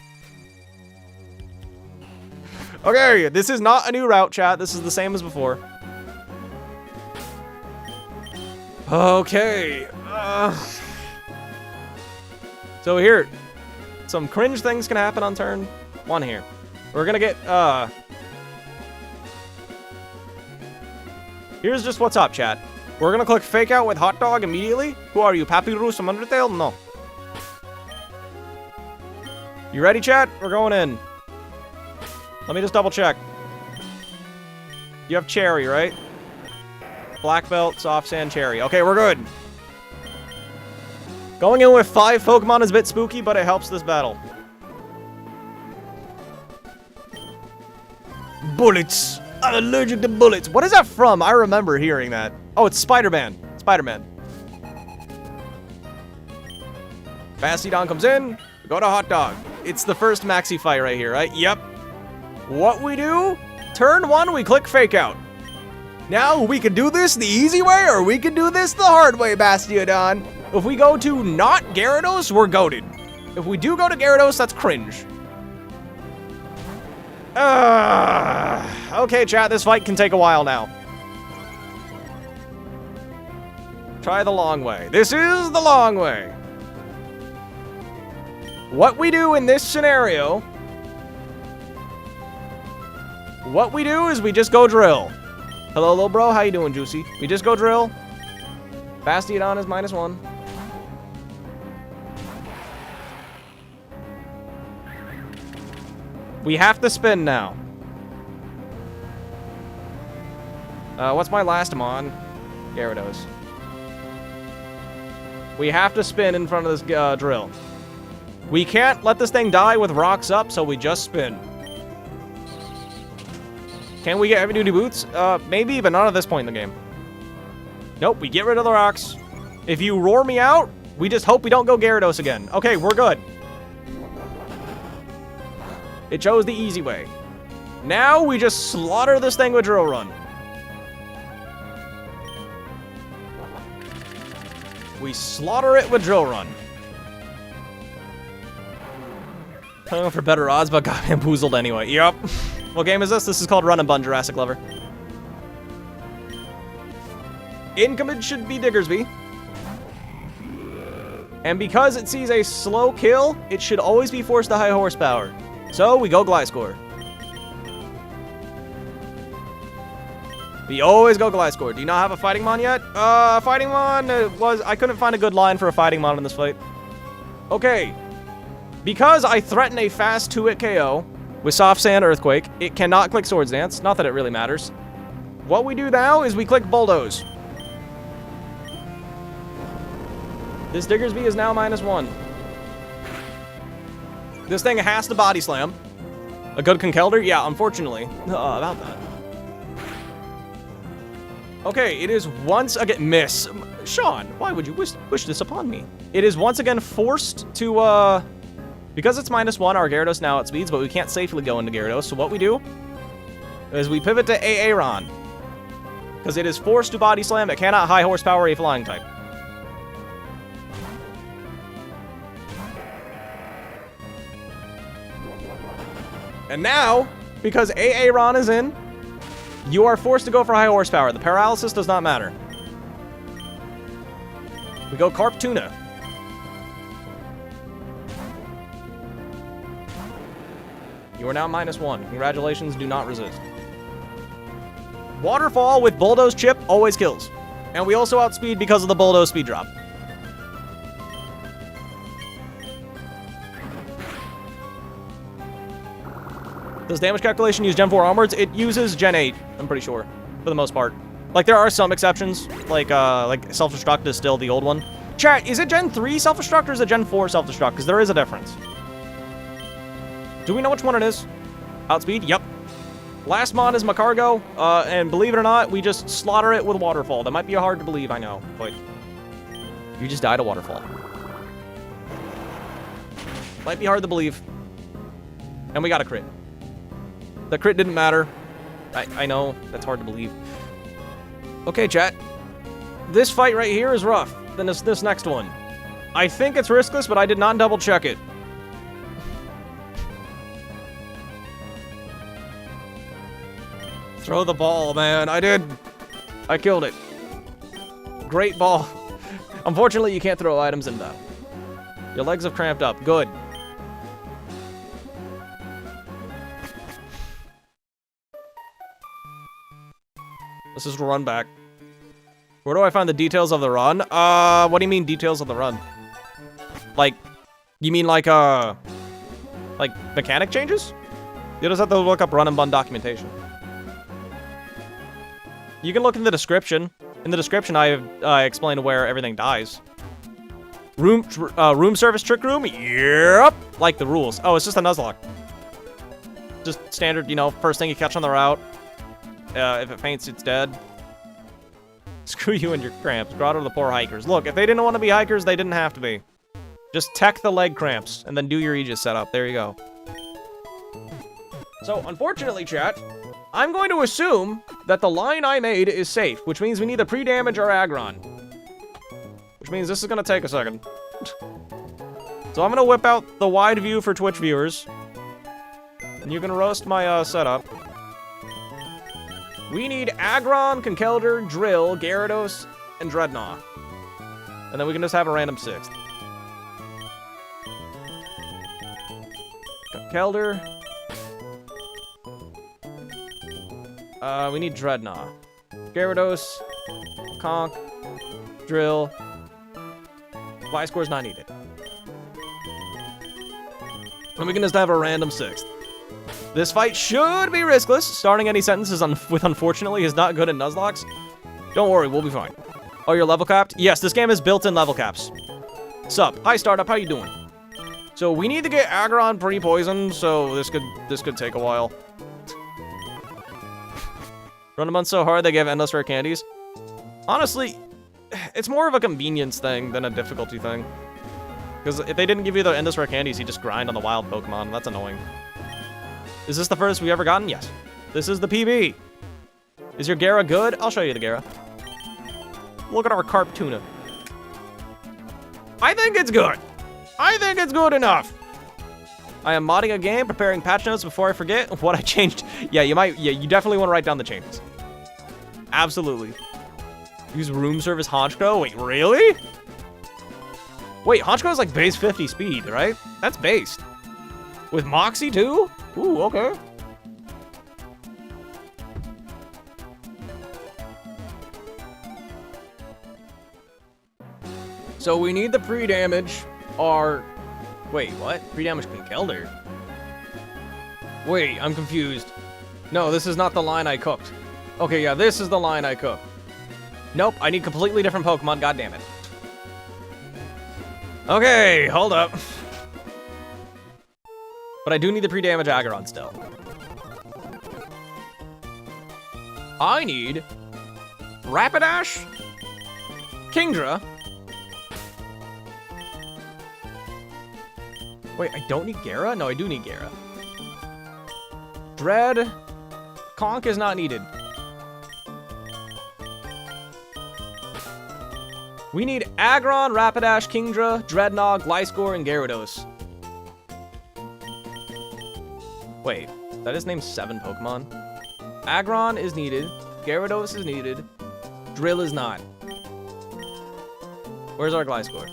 Okay, this is not a new route, chat. This is the same as before. Okay. So here, some cringe things can happen on turn 1 here. We're gonna get, here's just what's up, chat. We're gonna click Fake Out with Hot Dog immediately. Who are you, Papyrus from Undertale? No. You ready, chat? We're going in. Let me just double check. You have Cherry, right? Black Belt, Soft Sand, Cherry. Okay, we're good. Going in with 5 Pokemon is a bit spooky, but it helps this battle. Bullets. I'm allergic to bullets. What is that from? I remember hearing that. Oh, it's Spider-Man. Spider-Man. Bastiodon comes in. We go to Hot Dog. It's the first maxi fight right here, right? Yep. What we do? Turn 1, we click Fake Out. Now, we can do this the easy way, or we can do this the hard way, Bastiodon. If we go to not Gyarados, we're goated. If we do go to Gyarados, that's cringe. Okay, chat, this fight can take a while now. Try the long way. This is the long way. What we do in this scenario... What we do is we just go drill. Hello, little bro. How you doing, Juicy? We just go drill. Bastiodon is -1. We have to spin now. What's my last Mon? Gyarados. We have to spin in front of this drill. We can't let this thing die with rocks up, so we just spin. Can we get heavy-duty boots? Maybe, but not at this point in the game. Nope, we get rid of the rocks. If you roar me out, we just hope we don't go Gyarados again. Okay, we're good. It chose the easy way. Now we just slaughter this thing with Drill Run. We slaughter it with Drill Run. Going for better odds, but got bamboozled anyway. Yup. What game is this? This is called Run and Bun, Jurassic Lover. Incoming should be Diggersby. And because it sees a slow kill, it should always be forced to high horsepower. So we go Gliscor. We always go Gliscor. Do you not have a Fighting Mon yet? Fighting Mon I couldn't find a good line for a Fighting Mon in this fight. Okay. Because I threaten a fast 2-hit KO with Soft Sand Earthquake, it cannot click Swords Dance. Not that it really matters. What we do now is we click Bulldoze. This Diggersby is now -1. This thing has to Body Slam. A good Conkeldurr? Yeah, unfortunately. About that. Okay, it is once again... Miss. Sean, why would you wish this upon me? It is once again forced to, because it's -1, our Gyarados now outspeeds, but we can't safely go into Gyarados, so what we do is we pivot to Aaron. Because it is forced to Body Slam, it cannot high horsepower a flying type. And now, because Aaron is in, you are forced to go for high horsepower. The paralysis does not matter. We go Carptuna. You are now -1. Congratulations, do not resist. Waterfall with Bulldoze Chip always kills. And we also outspeed because of the Bulldoze speed drop. Does damage calculation use Gen 4 onwards? It uses Gen 8, I'm pretty sure, for the most part. Like, there are some exceptions, like Self-Destruct is still the old one. Chat, is it Gen 3 Self-Destruct or is it Gen 4 Self-Destruct? Because there is a difference. Do we know which one it is? Outspeed? Yep. Last mod is Lucario, and believe it or not, we just slaughter it with Waterfall. That might be hard to believe, I know, but you just died a Waterfall. Might be hard to believe. And we got a crit. The crit didn't matter. I know, that's hard to believe. Okay, chat. This fight right here is rough. Then this next one. I think it's riskless, but I did not double check it. Throw the ball, man. I did. I killed it. Great ball. Unfortunately, you can't throw items in that. Your legs have cramped up. Good. Let's just run back. Where do I find the details of the run? What do you mean details of the run? Like, you mean like mechanic changes? You just have to look up Run and Bun documentation. You can look in the description. In the description, I explained where everything dies. Room service trick room? Yep! Like the rules. Oh, it's just a Nuzlocke. Just standard, you know, first thing you catch on the route. If it faints, it's dead. Screw you and your cramps. Grotto to the poor hikers. Look, if they didn't want to be hikers, they didn't have to be. Just tech the leg cramps, and then do your Aegis setup. There you go. So, unfortunately, chat, I'm going to assume that the line I made is safe, which means we need to pre-damage our Aggron. Which means this is going to take a second. So I'm going to whip out the wide view for Twitch viewers. And you can roast my setup. We need Aggron, Conkeldurr, Drill, Gyarados, and Dreadnought. And then we can just have a random 6th. Conkeldurr. We need Dreadnought. Gyarados, Conk, Drill. Gliscor's not needed. And we can just have a random 6th. This fight should be riskless. Starting any sentences with unfortunately is not good in Nuzlocks. Don't worry, we'll be fine. Oh, you're level capped? Yes, this game has built-in level caps. Sup? Hi, Startup. How you doing? So we need to get Aggron pre-poisoned, so this could take a while. Run them on so hard they give endless rare candies. Honestly, it's more of a convenience thing than a difficulty thing. Because if they didn't give you the endless rare candies, you just grind on the wild Pokemon. That's annoying. Is this the furthest we've ever gotten? Yes. This is the PB. Is your Gara good? I'll show you the Gara. Look at our Carp Tuna. I think it's good. I think it's good enough. I am modding a game, preparing patch notes before I forget what I changed. Yeah, you definitely want to write down the changes. Absolutely. Use room service Honchko? Wait, really? Wait, Honchko is like base 50 speed, right? That's based. With Moxie too? Ooh, okay. So we need the pre-damage or... Wait, what? Pre-damage Conkeldurr? Wait, I'm confused. No, this is not the line I cooked. Okay, yeah, this is the line I cooked. Nope, I need completely different Pokemon, goddammit. Okay, hold up. But I do need the pre-damage Aggron still. I need Rapidash, Kingdra. Wait, I don't need Gara? No, I do need Gara. Dread. Conk is not needed. We need Aggron, Rapidash, Kingdra, Dreadnought, Gliscor, and Gyarados. Wait, that is named 7 Pokemon. Aggron is needed. Gyarados is needed. Drill is not. Where's our Gliscor?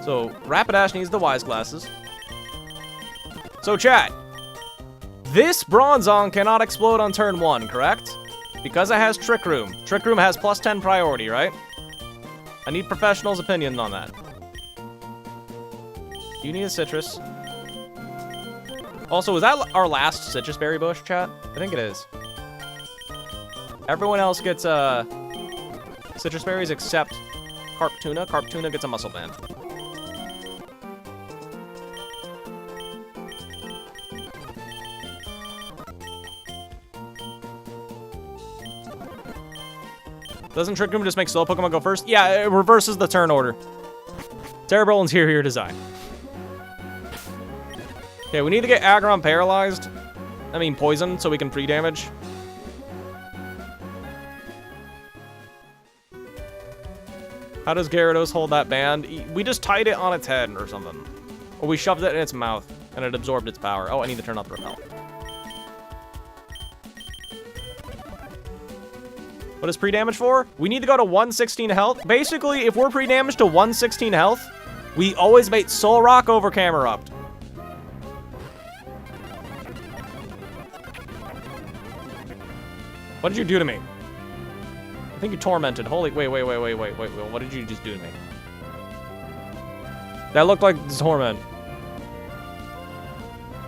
So, Rapidash needs the Wise Glasses. So, chat. This Bronzong cannot explode on turn 1, correct? Because it has Trick Room. Trick Room has plus 10 priority, right? I need professionals' opinion on that. You need a Citrus. Also, is that our last Citrus Berry bush, chat? I think it is. Everyone else gets Citrus Berries except Carp Tuna. Carp Tuna gets a Muscle Band. Doesn't Trick Room just make slow Pokemon go first? Yeah, it reverses the turn order. Terrible interior design. Okay, we need to get Aggron paralyzed. I mean, poisoned, so we can pre-damage. How does Gyarados hold that band? We just tied it on its head or something. Or we shoved it in its mouth, and it absorbed its power. Oh, I need to turn off the repel. What is pre-damage for? We need to go to 116 health. Basically, if we're pre-damaged to 116 health, we always bait Solrock over Camerupt. What did you do to me? I think you tormented. Holy, wait. What did you just do to me? That looked like torment.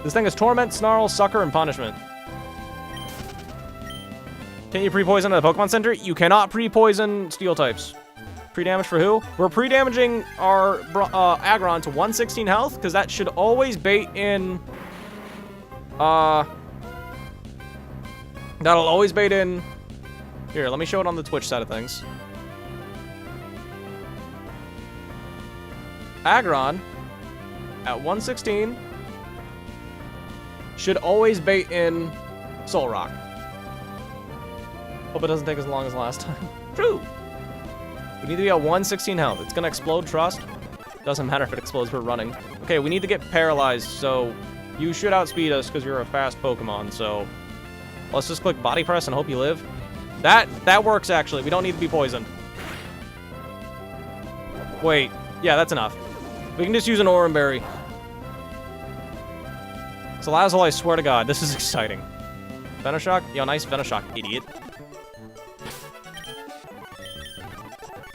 This thing is torment, snarl, sucker, and punishment. Can you pre-poison at the Pokemon Center? You cannot pre-poison steel types. Pre-damage for who? We're pre-damaging our Aggron to 116 health, because that should always bait in... That'll always bait in... Here, let me show it on the Twitch side of things. Aggron, at 116, should always bait in Solrock. Hope it doesn't take as long as last time. True! We need to be at 116 health. It's gonna explode, trust. Doesn't matter if it explodes, we're running. Okay, we need to get paralyzed, so you should outspeed us because you're a fast Pokemon, so let's just click body press and hope you live. That works, actually. We don't need to be poisoned. Wait. Yeah, that's enough. We can just use an Oran Berry. Salazzle, I swear to God, this is exciting. Venoshock? Yo, nice Venoshock, idiot.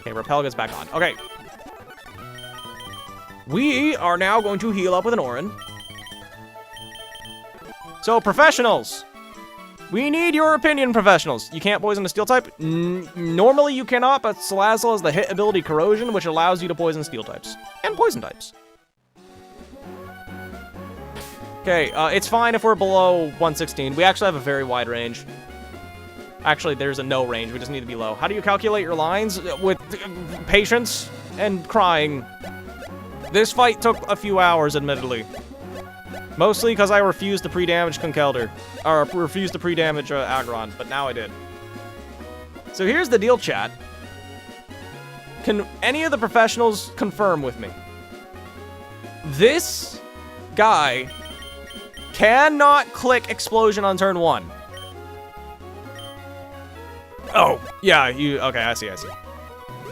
Okay, Repel gets back on. Okay. We are now going to heal up with an Oran. So, professionals! We need your opinion, professionals. You can't poison a steel type? Normally you cannot, but Salazzle has the hit ability Corrosion, which allows you to poison steel types. And poison types. Okay, it's fine if we're below 116. We actually have a very wide range. Actually, there's a no range. We just need to be low. How do you calculate your lines? With patience and crying. This fight took a few hours, admittedly. Mostly because I refused to pre-damage Conkeldurr. Or refused to pre-damage Aggron, but now I did. So here's the deal, chat. Can any of the professionals confirm with me? This guy cannot click Explosion on turn 1. Oh, yeah, okay, I see.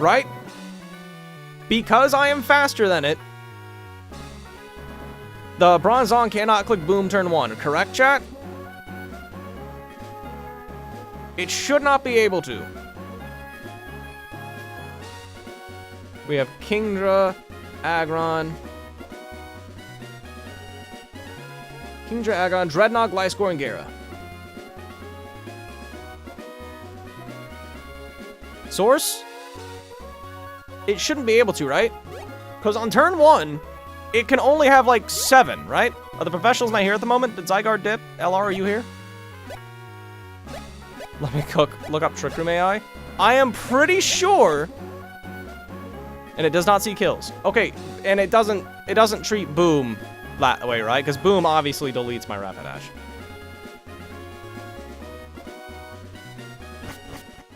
Right? Because I am faster than it, the Bronzong cannot click Boom turn 1, correct, chat? It should not be able to. We have Kingdra, Aggron. Kingdra, Aggron, Dreadnought, Gliscor, and Gera. Source? It shouldn't be able to, right? Because on turn 1, it can only have, like, 7, right? Are the professionals not here at the moment? Did Zygarde dip? LR, are you here? Let me look up Trick Room AI. I am pretty sure... And it does not see kills. Okay, and it doesn't treat Boom that way, right? Because Boom obviously deletes my Rapidash.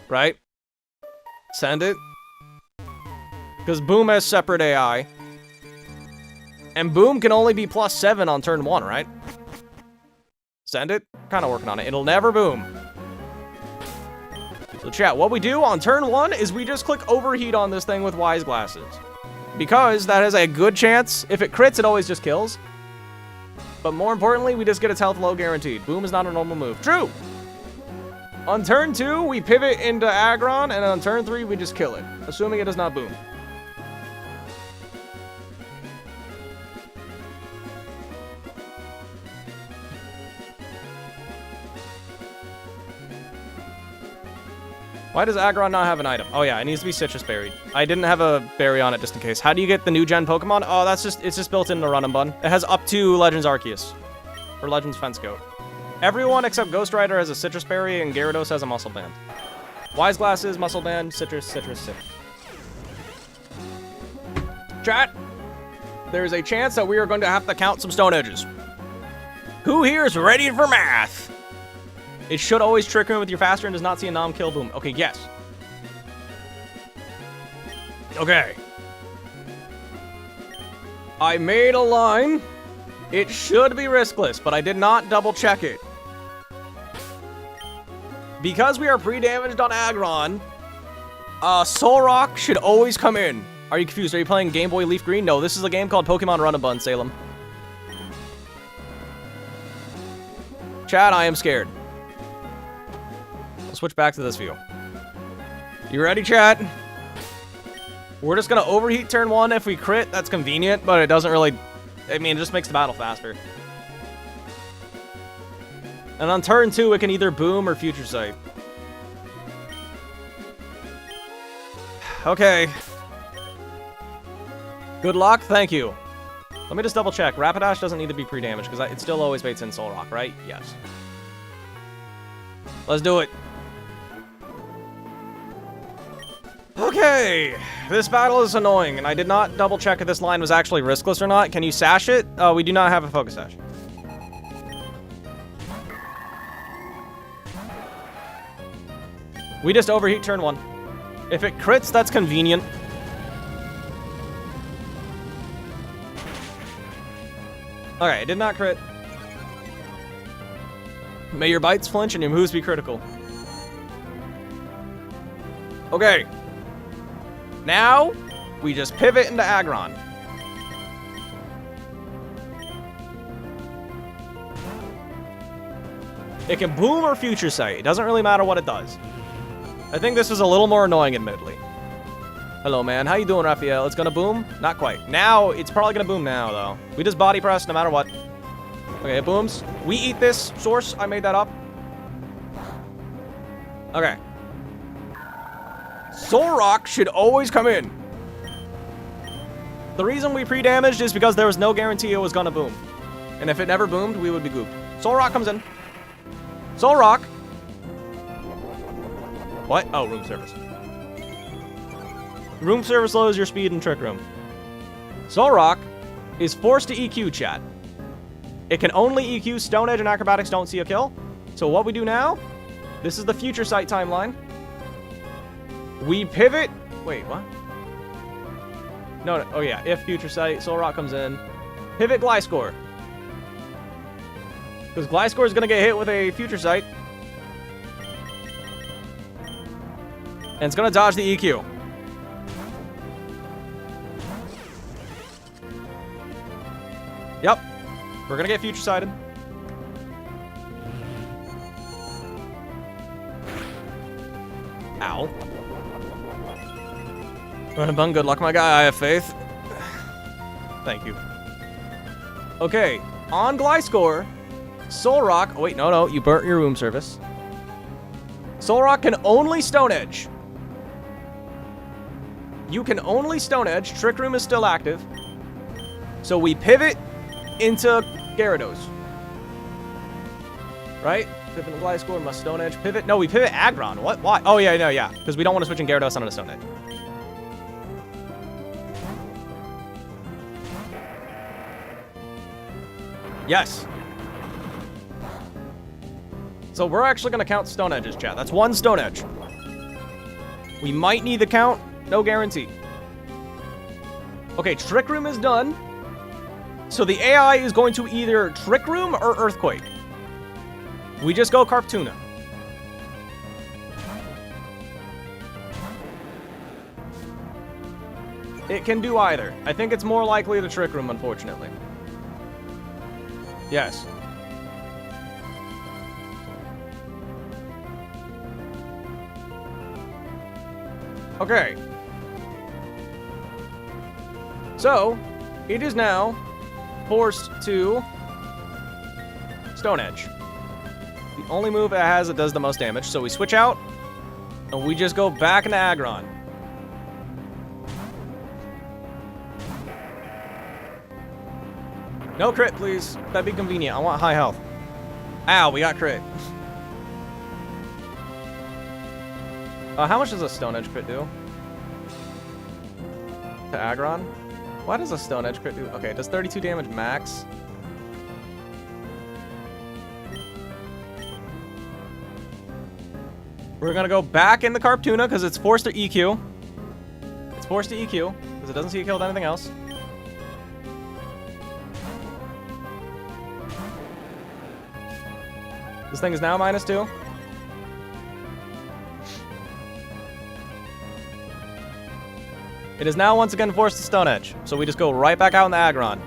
Right? Send it. Because Boom has separate AI. And Boom can only be +7 on turn 1, right? Send it. Kind of working on it. It'll never Boom. So chat, what we do on turn 1 is we just click Overheat on this thing with Wise Glasses. Because that has a good chance. If it crits, it always just kills. But more importantly, we just get its health low guaranteed. Boom is not a normal move. True! On turn 2, we pivot into Aggron, and on turn 3, we just kill it. Assuming it does not Boom. Why does Aggron not have an item? Oh yeah, it needs to be Citrus Berried. I didn't have a berry on it just in case. How do you get the new gen Pokemon? Oh, it's just built into Run and Bun. It has up to Legends Arceus. Or Legends Fence Goat. Everyone except Ghost Rider has a Citrus Berry and Gyarados has a Muscle Band. Wise Glasses, Muscle Band, Citrus. Chat, there's a chance that we are going to have to count some Stone Edges. Who here is ready for math? It should always Trick Room with your faster and does not see a nom-kill Boom. Okay, yes. Okay. I made a line. It should be riskless, but I did not double check it. Because we are pre-damaged on Aggron, Solrock should always come in. Are you confused? Are you playing Game Boy Leaf Green? No, this is a game called Pokemon Run and Bun, Salem. Chat, I am scared. I'll switch back to this view. You ready, chat? We're just gonna overheat turn 1. If we crit, that's convenient, but it doesn't really... I mean, it just makes the battle faster. And on turn 2, it can either Boom or Future Sight. Okay. Good luck, thank you. Let me just double check. Rapidash doesn't need to be pre-damaged, because it still always baits in Solrock, right? Yes. Let's do it. Okay, this battle is annoying, and I did not double check if this line was actually riskless or not. Can you sash it? We do not have a focus sash. We just overheat turn 1. If it crits, that's convenient. Okay, it did not crit. May your bites flinch and your moves be critical. Okay. Now, we just pivot into Aggron. It can Boom or Future Sight. It doesn't really matter what it does. I think this is a little more annoying, admittedly. Hello, man. How you doing, Raphael? It's gonna Boom? Not quite. Now, it's probably gonna Boom now, though. We just body press no matter what. Okay, it booms. We eat this. Source, I made that up. Okay. Solrock should always come in. The reason we pre-damaged is because there was no guarantee it was gonna boom. And if it never boomed, we would be gooped. Solrock comes in. Solrock. What? Oh, room service. Room service lowers your speed in Trick Room. Solrock is forced to EQ, chat. It can only EQ. Stone Edge and Acrobatics don't see a kill. So what we do now, this is the future sight timeline. We pivot. Wait, what? No. Oh, yeah. If future sight, Solrock comes in. Pivot Gliscor. Because Gliscor is going to get hit with a future sight. And it's going to dodge the EQ. Yep. We're going to get future sighted. Ow. Bun, good luck, my guy. I have faith. Thank you. Okay. On Gliscor, Solrock... Oh, wait, no. You burnt your room service. Solrock can only Stone Edge. You can only Stone Edge. Trick Room is still active. So we pivot into Gyarados. Right? Pivot to Gliscor, must Stone Edge. Pivot. No, we pivot Aggron. What? Why? Oh, yeah, no, yeah. Because we don't want to switch in Gyarados onto Stone Edge. Yes. So we're actually going to count Stone Edges, chat. That's one Stone Edge. We might need the count. No guarantee. Okay, Trick Room is done. So the AI is going to either Trick Room or Earthquake. We just go Carptuna. It can do either. I think it's more likely the Trick Room, unfortunately. Yes. Okay. So, it is now forced to Stone Edge. The only move it has that does the most damage. So we switch out, and we just go back into Aggron. No crit, please. That'd be convenient. I want high health. Ow, we got crit. How much does a Stone Edge crit do? To Aggron? Why does a Stone Edge crit do? Okay, it does 32 damage max. We're gonna go back in the Carptuna because it's forced to EQ. It's forced to EQ because it doesn't see a kill with anything else. This thing is now -2. It is now once again forced to Stone Edge, so we just go right back out in the Aggron.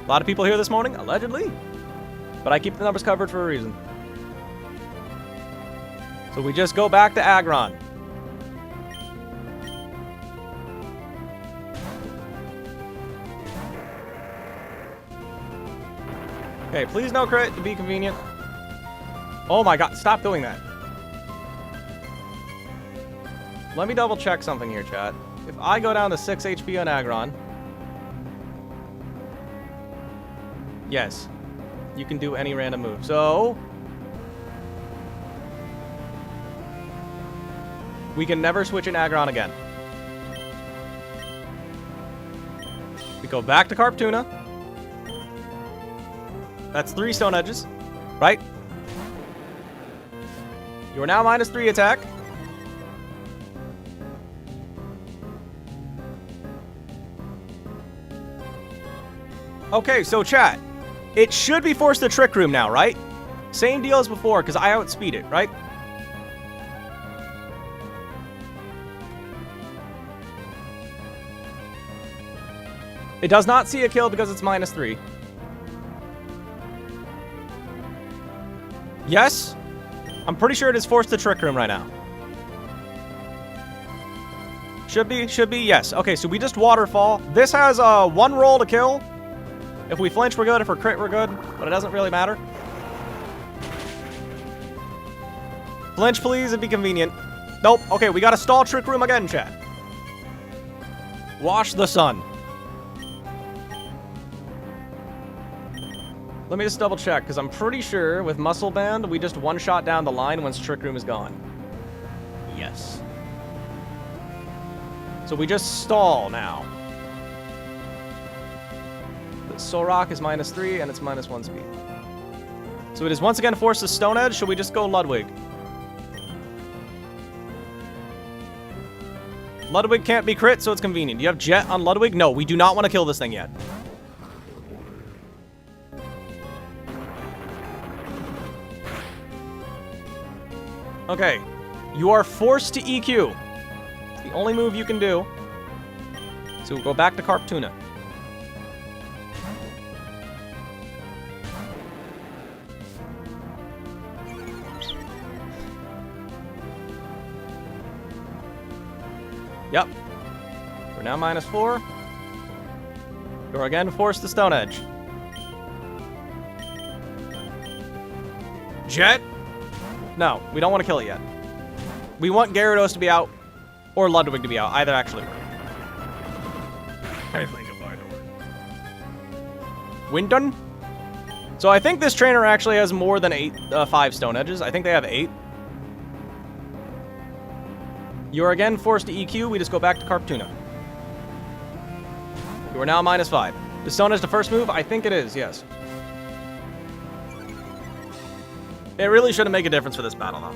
A lot of people here this morning, allegedly. But I keep the numbers covered for a reason. So we just go back to Aggron. Okay, please no crit to be convenient. Oh my god, stop doing that. Let me double check something here, chat. If I go down to 6 HP on Aggron... Yes. You can do any random move. So... we can never switch in Aggron again. We go back to Carptuna. That's 3 Stone Edges. Right? You are now -3 attack. Okay, so chat. It should be forced to Trick Room now, right? Same deal as before, because I outspeed it, right? It does not see a kill because it's -3. Yes? I'm pretty sure it is forced to Trick Room right now. Should be, yes. Okay, so we just Waterfall. This has 1 roll to kill. If we flinch, we're good. If we're crit, we're good. But it doesn't really matter. Flinch, please. It'd be convenient. Nope. Okay, we gotta stall Trick Room again, chat. Wash the sun. Let me just double check, because I'm pretty sure with Muscle Band, we just one-shot down the line once Trick Room is gone. Yes. So we just stall now. The Solrock is -3, and it's -1 speed. So it is once again forced to Stone Edge. Should we just go Ludwig? Ludwig can't be crit, so it's convenient. Do you have Jet on Ludwig? No, we do not want to kill this thing yet. Okay. You are forced to EQ. It's the only move you can do. So we'll go back to Carp Tuna. Yep. We're now -4. You're again forced to Stone Edge. Jet? No, we don't want to kill it yet. We want Gyarados to be out, or Ludwig to be out. Either actually work. I think it might work. Windun? So I think this trainer actually has more than 5 Stone Edges. I think they have 8. You are again forced to EQ. We just go back to Carp Tuna. You are now -5. The Stone Edge the first move? I think it is, yes. It really shouldn't make a difference for this battle, though.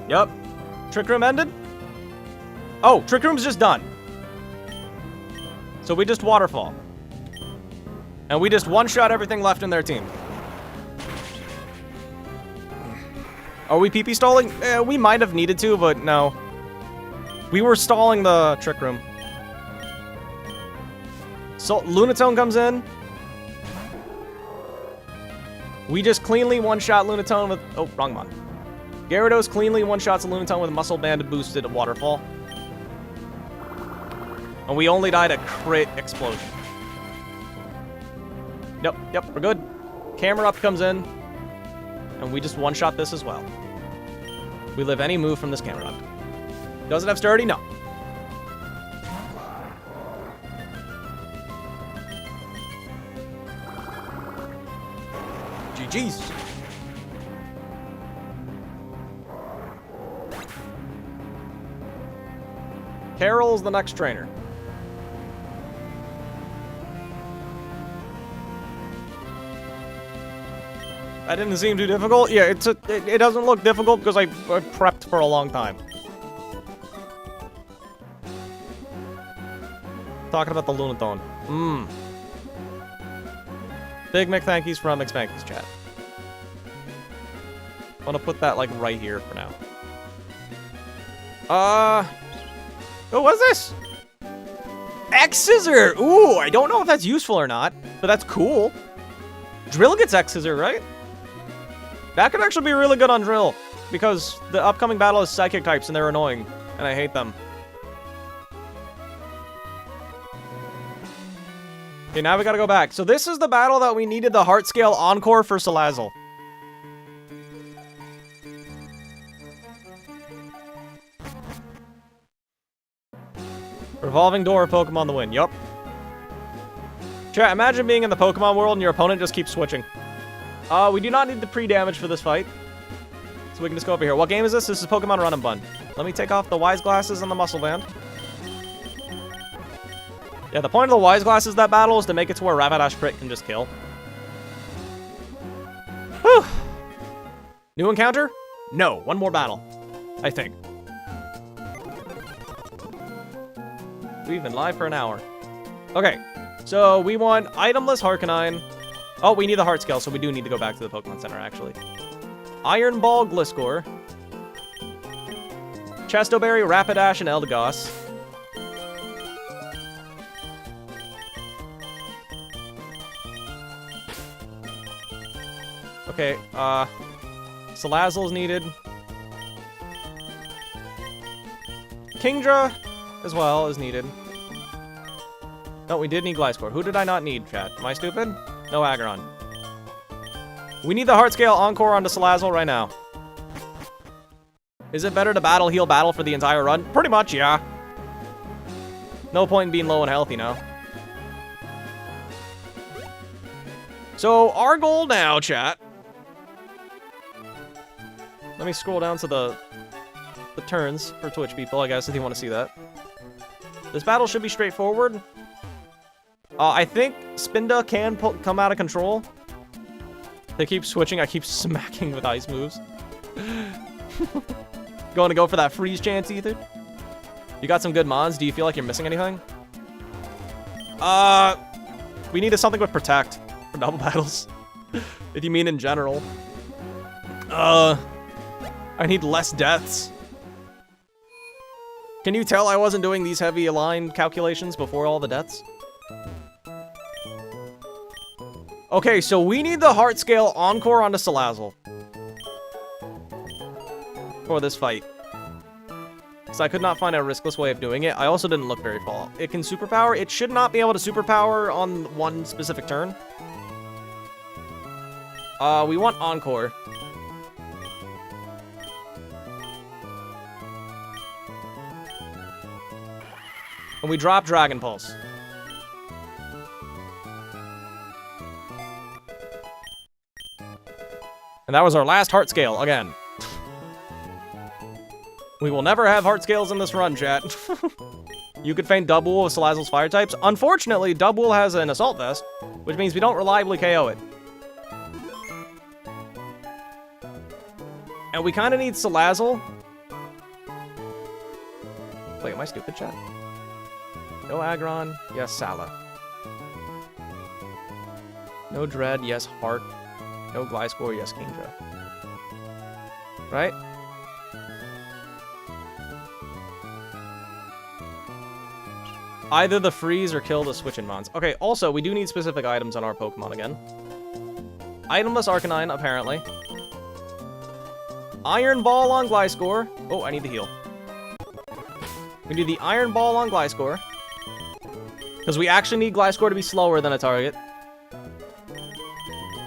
Yup. Trick Room ended? Oh, Trick Room's just done. So we just Waterfall. And we just one-shot everything left in their team. Are we PP stalling? We might have needed to, but no. We were stalling the Trick Room. So Lunatone comes in. We just cleanly one-shot Lunatone with... Oh, wrong one. Gyarados cleanly one-shots Lunatone with a Muscle Band boosted Waterfall. And we only died a crit explosion. Yep, we're good. Camera Up comes in. And we just one-shot this as well. We live any move from this Camera Up. Does it have Sturdy? No. GG's. Carol's the next trainer. That didn't seem too difficult. Yeah, it doesn't look difficult because I prepped for a long time. Talking about the Lunatone. Big McThankies from McSpankies chat. I want to put that, like, right here for now. Oh, what's this? X-Scissor! Ooh, I don't know if that's useful or not, but that's cool. Drill gets X-Scissor, right? That could actually be really good on Drill, because the upcoming battle is Psychic types, and they're annoying, and I hate them. Okay, now we gotta go back. So this is the battle that we needed the Heart Scale Encore for Salazzle. Revolving Door, Pokemon the win. Yup. Chat, imagine being in the Pokemon world and your opponent just keeps switching. We do not need the pre-damage for this fight. So we can just go over here. What game is this? This is Pokemon Run and Bun. Let me take off the Wise Glasses and the Muscle Band. Yeah, the point of the Wise Glasses that battle is to make it to where Rapidash Crit can just kill. Whew. New encounter? No, one more battle. I think. We've been live for an hour. Okay, so we want itemless Harkonine. Oh, we need the Heart Scale, so we do need to go back to the Pokemon Center, actually. Iron Ball, Gliscor. Chestoberry, Rapidash, and Eldegoss. Okay, Salazzle is needed. Kingdra as well is needed. No, we did need Gliscor. Who did I not need, chat? Am I stupid? No Aggron. We need the Heart Scale Encore onto Salazzle right now. Is it better to battle, heal, battle for the entire run? Pretty much, yeah. No point in being low and healthy now. So, our goal now, chat. Let me scroll down to the turns for Twitch people, I guess, if you want to see that. This battle should be straightforward. I think Spinda can come out of control. They keep switching. I keep smacking with ice moves. Going to go for that freeze chance, Ether? You got some good mods. Do you feel like you're missing anything? We needed something with Protect for double battles. If you mean in general. I need less deaths. Can you tell I wasn't doing these heavy align calculations before all the deaths? Okay, so we need the heart scale Encore onto Salazzle for this fight. So I could not find a riskless way of doing it. I also didn't look very far. It can superpower. It should not be able to superpower on one specific turn. We want Encore. And we drop Dragon Pulse. And that was our last heart scale, again. We will never have heart scales in this run, chat. You could feign Double with Salazzle's fire types. Unfortunately, Double has an Assault Vest, which means we don't reliably KO it. And we kind of need Salazzle. Wait, am I stupid, chat? No Aggron, yes, Sala. No Dread, yes, Heart. No Gliscor, yes, Kingdra. Right? Either the freeze or kill the switching mons. Okay, also, we do need specific items on our Pokemon again. Itemless Arcanine, apparently. Iron Ball on Gliscor. Oh, I need the heal. We do the Iron Ball on Gliscor. Because we actually need Gliscor to be slower than a target.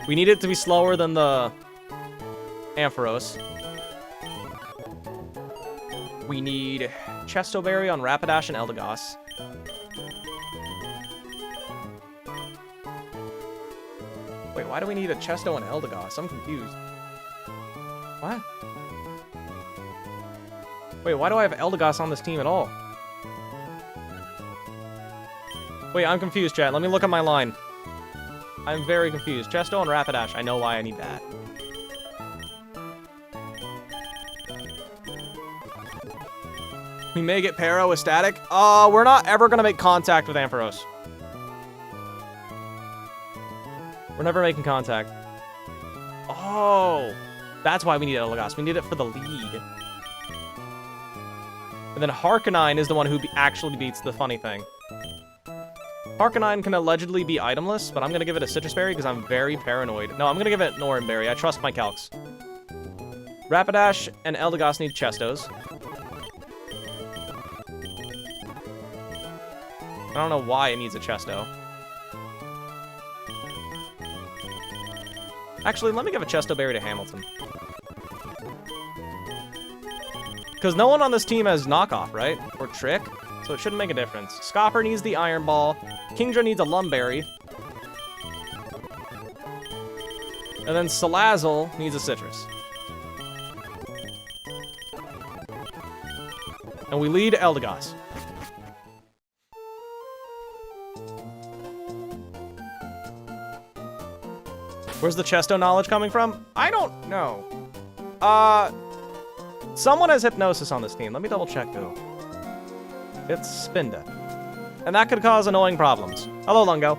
We need it to be slower than the Ampharos. We need Chesto Berry on Rapidash and Eldegoss. Wait, why do we need a Chesto and Eldegoss? I'm confused. What? Wait, why do I have Eldegoss on this team at all? Wait, I'm confused, chat. Let me look at my line. I'm very confused. Chesto and Rapidash. I know why I need that. We may get Pero with Static. We're not ever going to make contact with Ampharos. We're never making contact. Oh, that's why we need Eldegoss. We need it for the lead. And then Harkonine is the one who actually beats the funny thing. Harkonine can allegedly be itemless, but I'm going to give it a Citrus Berry because I'm very paranoid. No, I'm going to give it Norin Berry. I trust my calcs. Rapidash and Eldegoss need Chestos. I don't know why it needs a Chesto. Actually, let me give a Chesto Berry to Hamilton. Because no one on this team has Knockoff, right? Or Trick. So it shouldn't make a difference. Scopper needs the Iron Ball. Kingdra needs a Lumberry. And then Salazzle needs a Citrus. And we lead Eldegoss. Where's the Chesto knowledge coming from? I don't know. Someone has Hypnosis on this team. Let me double check who. It's Spinda. And that could cause annoying problems. Hello, Lungo.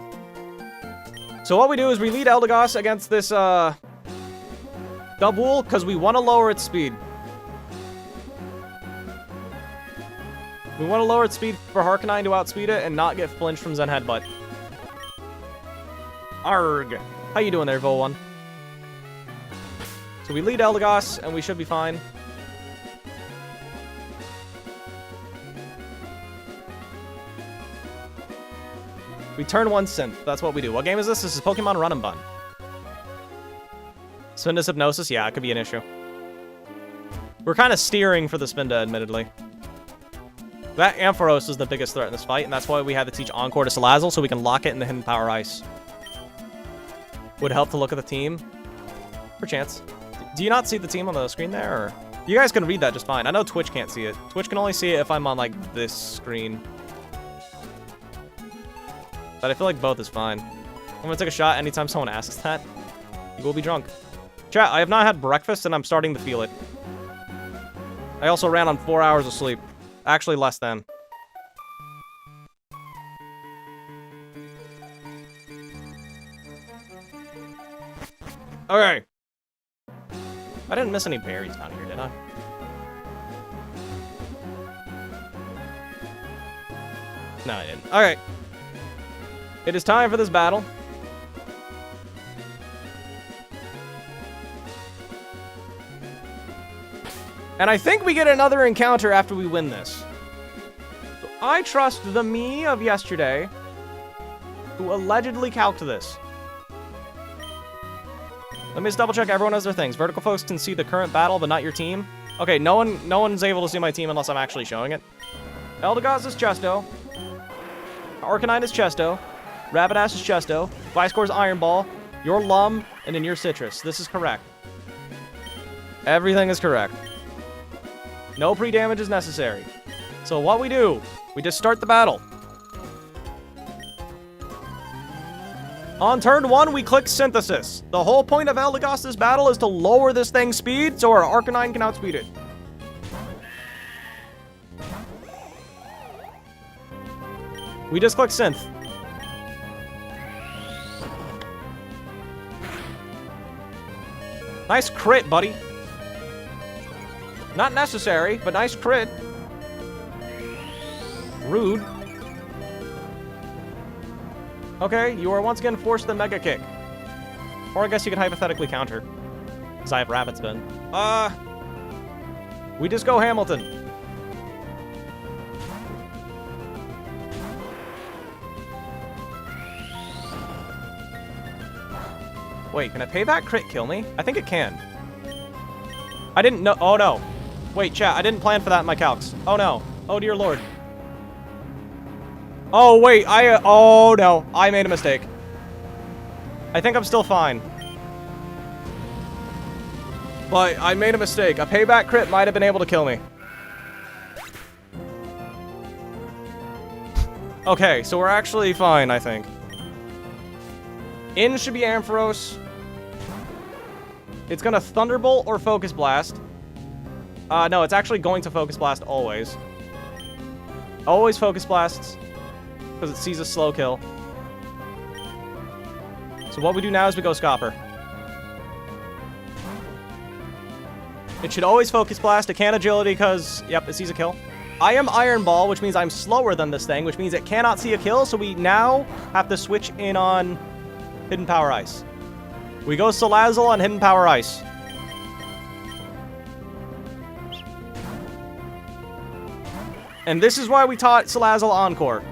So what we do is we lead Eldegoss against this, Double, because we want to lower its speed. We want to lower its speed for Harkonine to outspeed it and not get flinched from Zen Headbutt. Arg. How you doing there, Vol1? So we lead Eldegoss, and we should be fine. We turn one synth. That's what we do. What game is this? This is Pokemon Run and Bun. Spinda's Hypnosis? Yeah, it could be an issue. We're kind of steering for the Spinda, admittedly. That Ampharos is the biggest threat in this fight, and that's why we had to teach Encore to Salazzle so we can lock it in the Hidden Power Ice. Would help to look at the team. Perchance. Do you not see the team on the screen there, or? You guys can read that just fine. I know Twitch can't see it. Twitch can only see it if I'm on, like, this screen. But I feel like both is fine. I'm gonna take a shot anytime someone asks that. You will be drunk. Chat, I have not had breakfast, and I'm starting to feel it. I also ran on 4 hours of sleep. Actually, less than. Okay. I didn't miss any berries down here, did I? No, I didn't. Alright. It is time for this battle. And I think we get another encounter after we win this. So I trust the me of yesterday who allegedly calced this. Let me just double check everyone has their things. Vertical folks can see the current battle, but not your team. Okay, no one's able to see my team unless I'm actually showing it. Eldegoss is Chesto. Arcanine is Chesto. Rapidash is Chesto. Viscore is Iron Ball. Your Lum, and then your Citrus. This is correct. Everything is correct. No pre-damage is necessary. So what we do, we just start the battle. On turn 1, we click Synthesis. The whole point of Eldegoss' battle is to lower this thing's speed so our Arcanine can outspeed it. We just click Synth. Nice crit, buddy. Not necessary, but nice crit. Rude. Okay, you are once again forced to Mega Kick. Or I guess you could hypothetically counter. Because I have Rapid Spin. We just go Hamilton. Wait, can a payback crit kill me? I think it can. I didn't know. Oh, no. Wait, chat, I didn't plan for that in my calcs. Oh, no. Oh, dear lord. Oh, wait, oh, no. I made a mistake. I think I'm still fine. But I made a mistake. A payback crit might have been able to kill me. Okay, so we're actually fine, I think. In should be Ampharos. It's gonna Thunderbolt or Focus Blast. No, it's actually going to Focus Blast always. Always Focus Blasts. Because it sees a slow kill. So what we do now is we go Scopper. It should always Focus Blast. It can't Agility because, yep, it sees a kill. I am Iron Ball, which means I'm slower than this thing, which means it cannot see a kill, so we now have to switch in on Hidden Power Ice. We go Salazzle on Hidden Power Ice. And this is why we taught Salazzle Encore.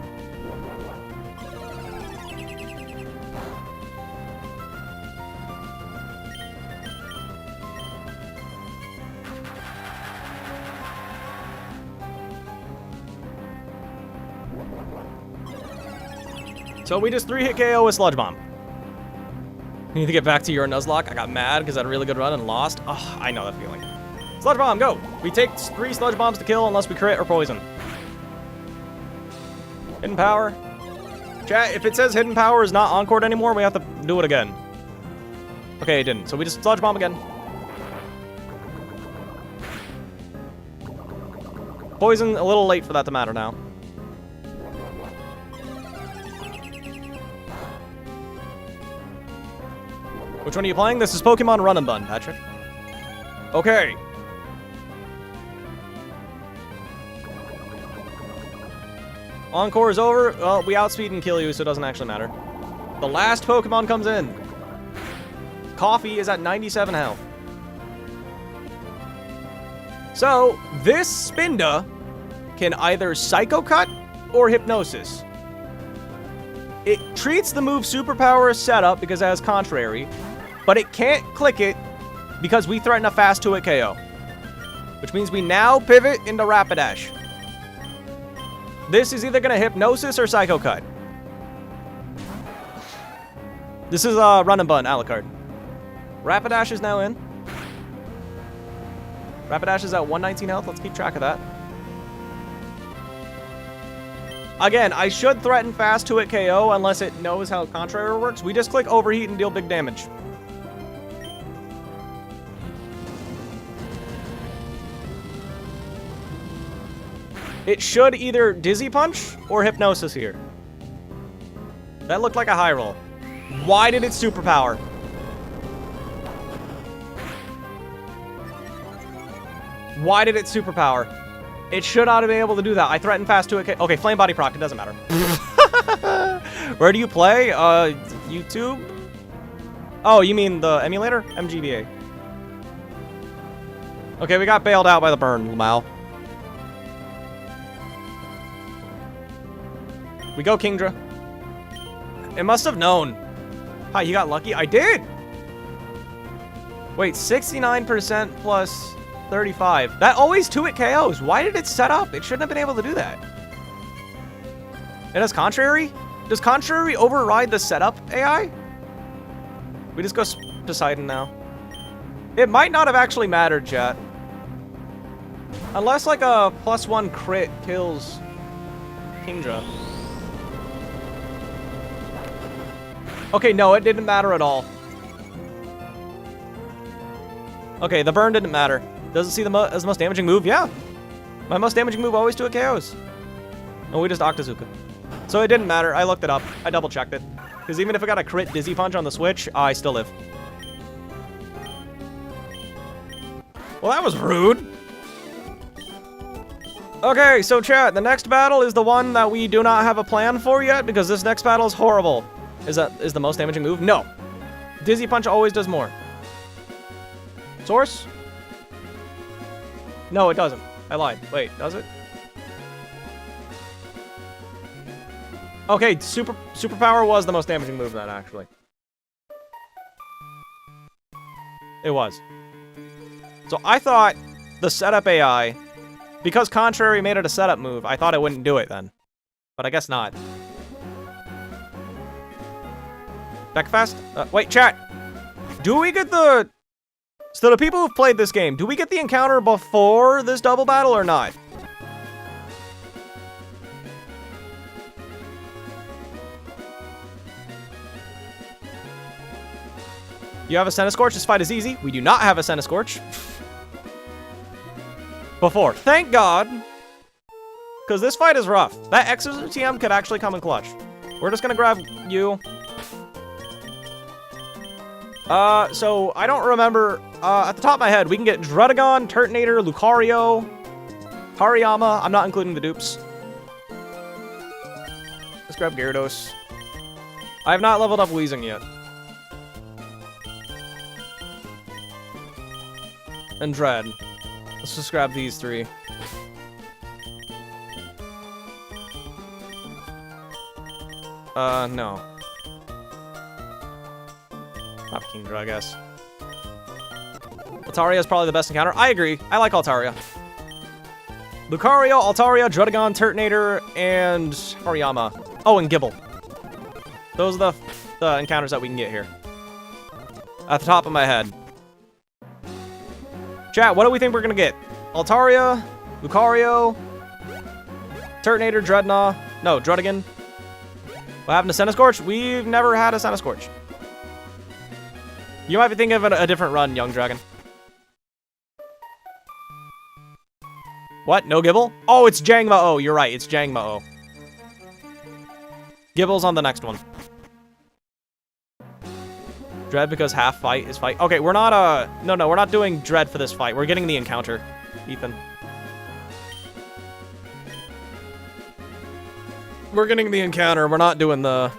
So we just 3-hit KO with Sludge Bomb. You need to get back to your Nuzlocke. I got mad because I had a really good run and lost. Oh, I know that feeling. Sludge Bomb, go! We take 3 Sludge Bombs to kill unless we crit or poison. Hidden Power. Chat, if it says Hidden Power is not Encored anymore, we have to do it again. Okay, it didn't. So we just Sludge Bomb again. Poison, a little late for that to matter now. Which one are you playing? This is Pokemon Run and Bun, Patrick. Okay. Encore is over. Well, we outspeed and kill you, so it doesn't actually matter. The last Pokemon comes in. Coffee is at 97 health. So, this Spinda can either Psycho Cut or Hypnosis. It treats the move Superpower as setup because it has Contrary, but it can't click it because we threaten a fast 2-hit KO. which means we now pivot into Rapidash. This is either going to Hypnosis or Psycho Cut. This is a Run and Bun, Alucard. Rapidash is now in. Rapidash is at 119 health. Let's keep track of that. Again, I should threaten fast 2-hit KO unless it knows how Contrary works. We just click Overheat and deal big damage. It should either Dizzy Punch or Hypnosis here. That looked like a high roll. Why did it Superpower? Why did it Superpower? It should not have been able to do that. I threatened fast to it. Okay, Flame Body proc. It doesn't matter. Where do you play? YouTube? Oh, you mean the emulator? MGBA. Okay, we got bailed out by the burn, Lamau. We go Kingdra. It must have known. Hi, you got lucky? I did! Wait, 69% plus 35. That always 2-hit KOs. Why did it set up? It shouldn't have been able to do that. It has Contrary? Does Contrary override the setup AI? We just go Poseidon now. It might not have actually mattered, chat. Unless like a +1 crit kills Kingdra. Okay, no, it didn't matter at all. Okay, the burn didn't matter. Does it see as the most damaging move? Yeah. My most damaging move always 2-hit KOs. And we just Octazooka. So it didn't matter. I looked it up. I double checked it. Because even if I got a crit Dizzy Punch on the Switch, I still live. Well, that was rude. Okay, so chat, the next battle is the one that we do not have a plan for yet because this next battle is horrible. Is the most damaging move? No. Dizzy Punch always does more. Source? No, it doesn't. I lied. Wait, does it? Okay, Superpower was the most damaging move then, actually. It was. So I thought the setup AI, because Contrary made it a setup move, I thought it wouldn't do it then. But I guess not. Back fast? Wait, chat. Do we get the... So the people who've played this game, do we get the encounter before this double battle or not? You have a Centiskorch? This fight is easy. We do not have a Centiskorch. Before. Thank God. Because this fight is rough. That Exorcism TM could actually come in clutch. We're just going to grab you. So I don't remember, at the top of my head, we can get Druddigon, Turtonator, Lucario, Hariyama. I'm not including the dupes. Let's grab Gyarados. I have not leveled up Weezing yet. And Dread. Let's just grab these three. No. Not Kingdra, I guess. Altaria is probably the best encounter. I agree. I like Altaria. Lucario, Altaria, Druddigon, Turtonator, and Hariyama. Oh, and Gible. Those are the encounters that we can get here. At the top of my head. Chat, what do we think we're gonna get? Altaria, Lucario, Turtonator, Dreadnought. No, Druddigon. What happened to Centiskorch? We've never had a Centiskorch. You might be thinking of a different run, young dragon. What? No Gible? Oh, it's Jangmo-O. You're right. It's Jangmo-O. Gible's on the next one. Dread because half fight is fight. Okay, we're not, no, we're not doing Dread for this fight. We're getting the encounter, Ethan. We're getting the encounter. We're not doing the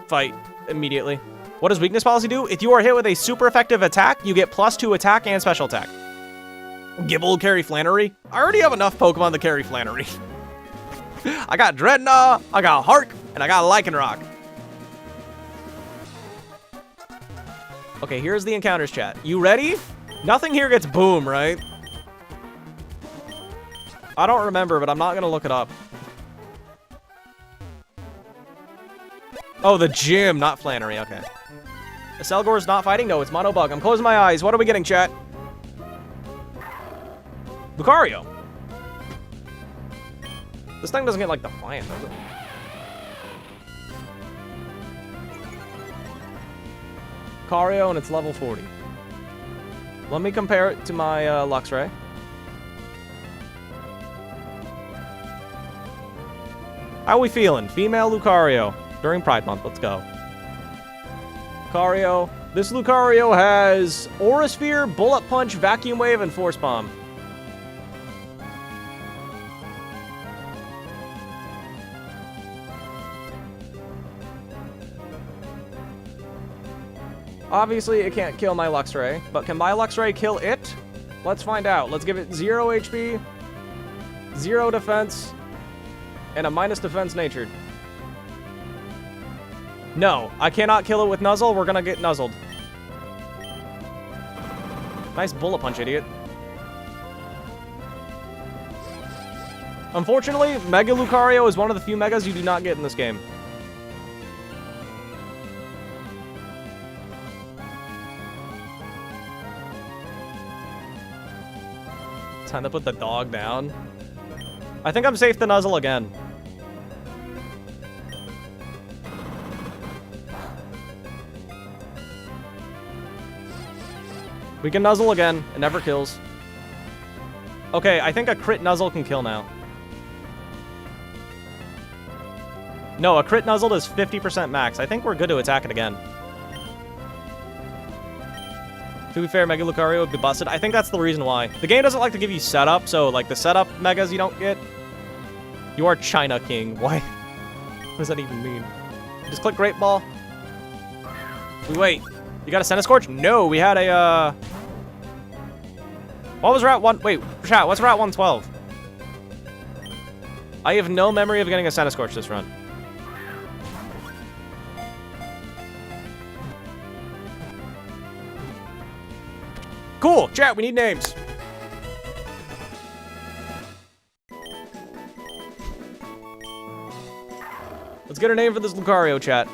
fight immediately. What does weakness policy do? If you are hit with a super effective attack, you get +2 attack and special attack. Gible will carry Flannery. I already have enough Pokemon to carry Flannery. I got Dreadnought, I got Hark, and I got Lycanroc. Okay, here's the encounters, chat. You ready? Nothing here gets boom, right? I don't remember, but I'm not gonna look it up. Oh, the gym, not Flannery. Okay. Selgor's not fighting? No, it's Monobug. I'm closing my eyes. What are we getting, chat? Lucario. This thing doesn't get, like, Defiant, does it? Lucario, and it's level 40. Let me compare it to my Luxray. How are we feeling? Female Lucario during Pride Month. Let's go. Lucario. This Lucario has Aura Sphere, Bullet Punch, Vacuum Wave, and Force Bomb. Obviously, it can't kill my Luxray, but can my Luxray kill it? Let's find out. Let's give it 0 HP, 0 defense, and a minus defense natured. No, I cannot kill it with Nuzzle. We're gonna get nuzzled. Nice Bullet Punch, idiot. Unfortunately, Mega Lucario is one of the few Megas you do not get in this game. Time to put the dog down. I think I'm safe to Nuzzle again. We can Nuzzle again. It never kills. Okay, I think a crit Nuzzle can kill now. No, a crit Nuzzle is 50% max. I think we're good to attack it again. To be fair, Mega Lucario would be busted. I think that's the reason why. The game doesn't like to give you setup, so like the setup Megas you don't get. You are China King. Why? What does that even mean? Just click Great Ball. We wait. You got a Centiskorch? No, we had a, What was Route 1? Wait, chat, what's Route 112? I have no memory of getting a Centiskorch this run. Cool, chat, we need names. Let's get a name for this Lucario, chat.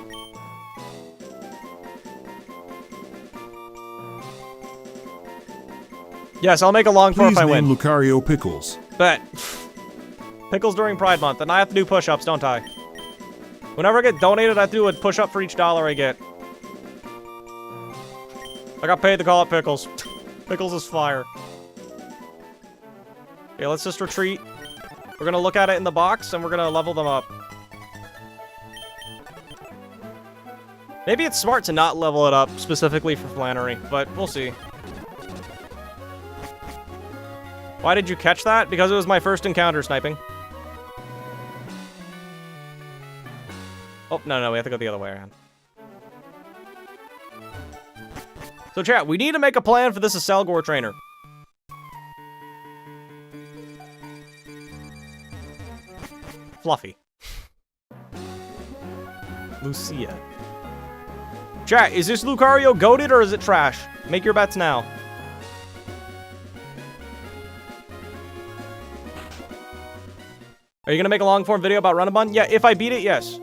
Yes, I'll make a long form if I win. Please name Lucario Pickles. Bet. Pickles during Pride Month, and I have to do push-ups, don't I? Whenever I get donated, I do a push-up for each dollar I get. I got paid to call it Pickles. Pickles is fire. Okay, let's just retreat. We're gonna look at it in the box, and we're gonna level them up. Maybe it's smart to not level it up specifically for Flannery, but we'll see. Why did you catch that? Because it was my first encounter sniping. Oh, no, we have to go the other way around. So, chat, we need to make a plan for this Selgor trainer. Fluffy. Lucia. Chat, is this Lucario goated or is it trash? Make your bets now. Are you gonna make a long form video about Run-a-Bun? Yeah, if I beat it, yes.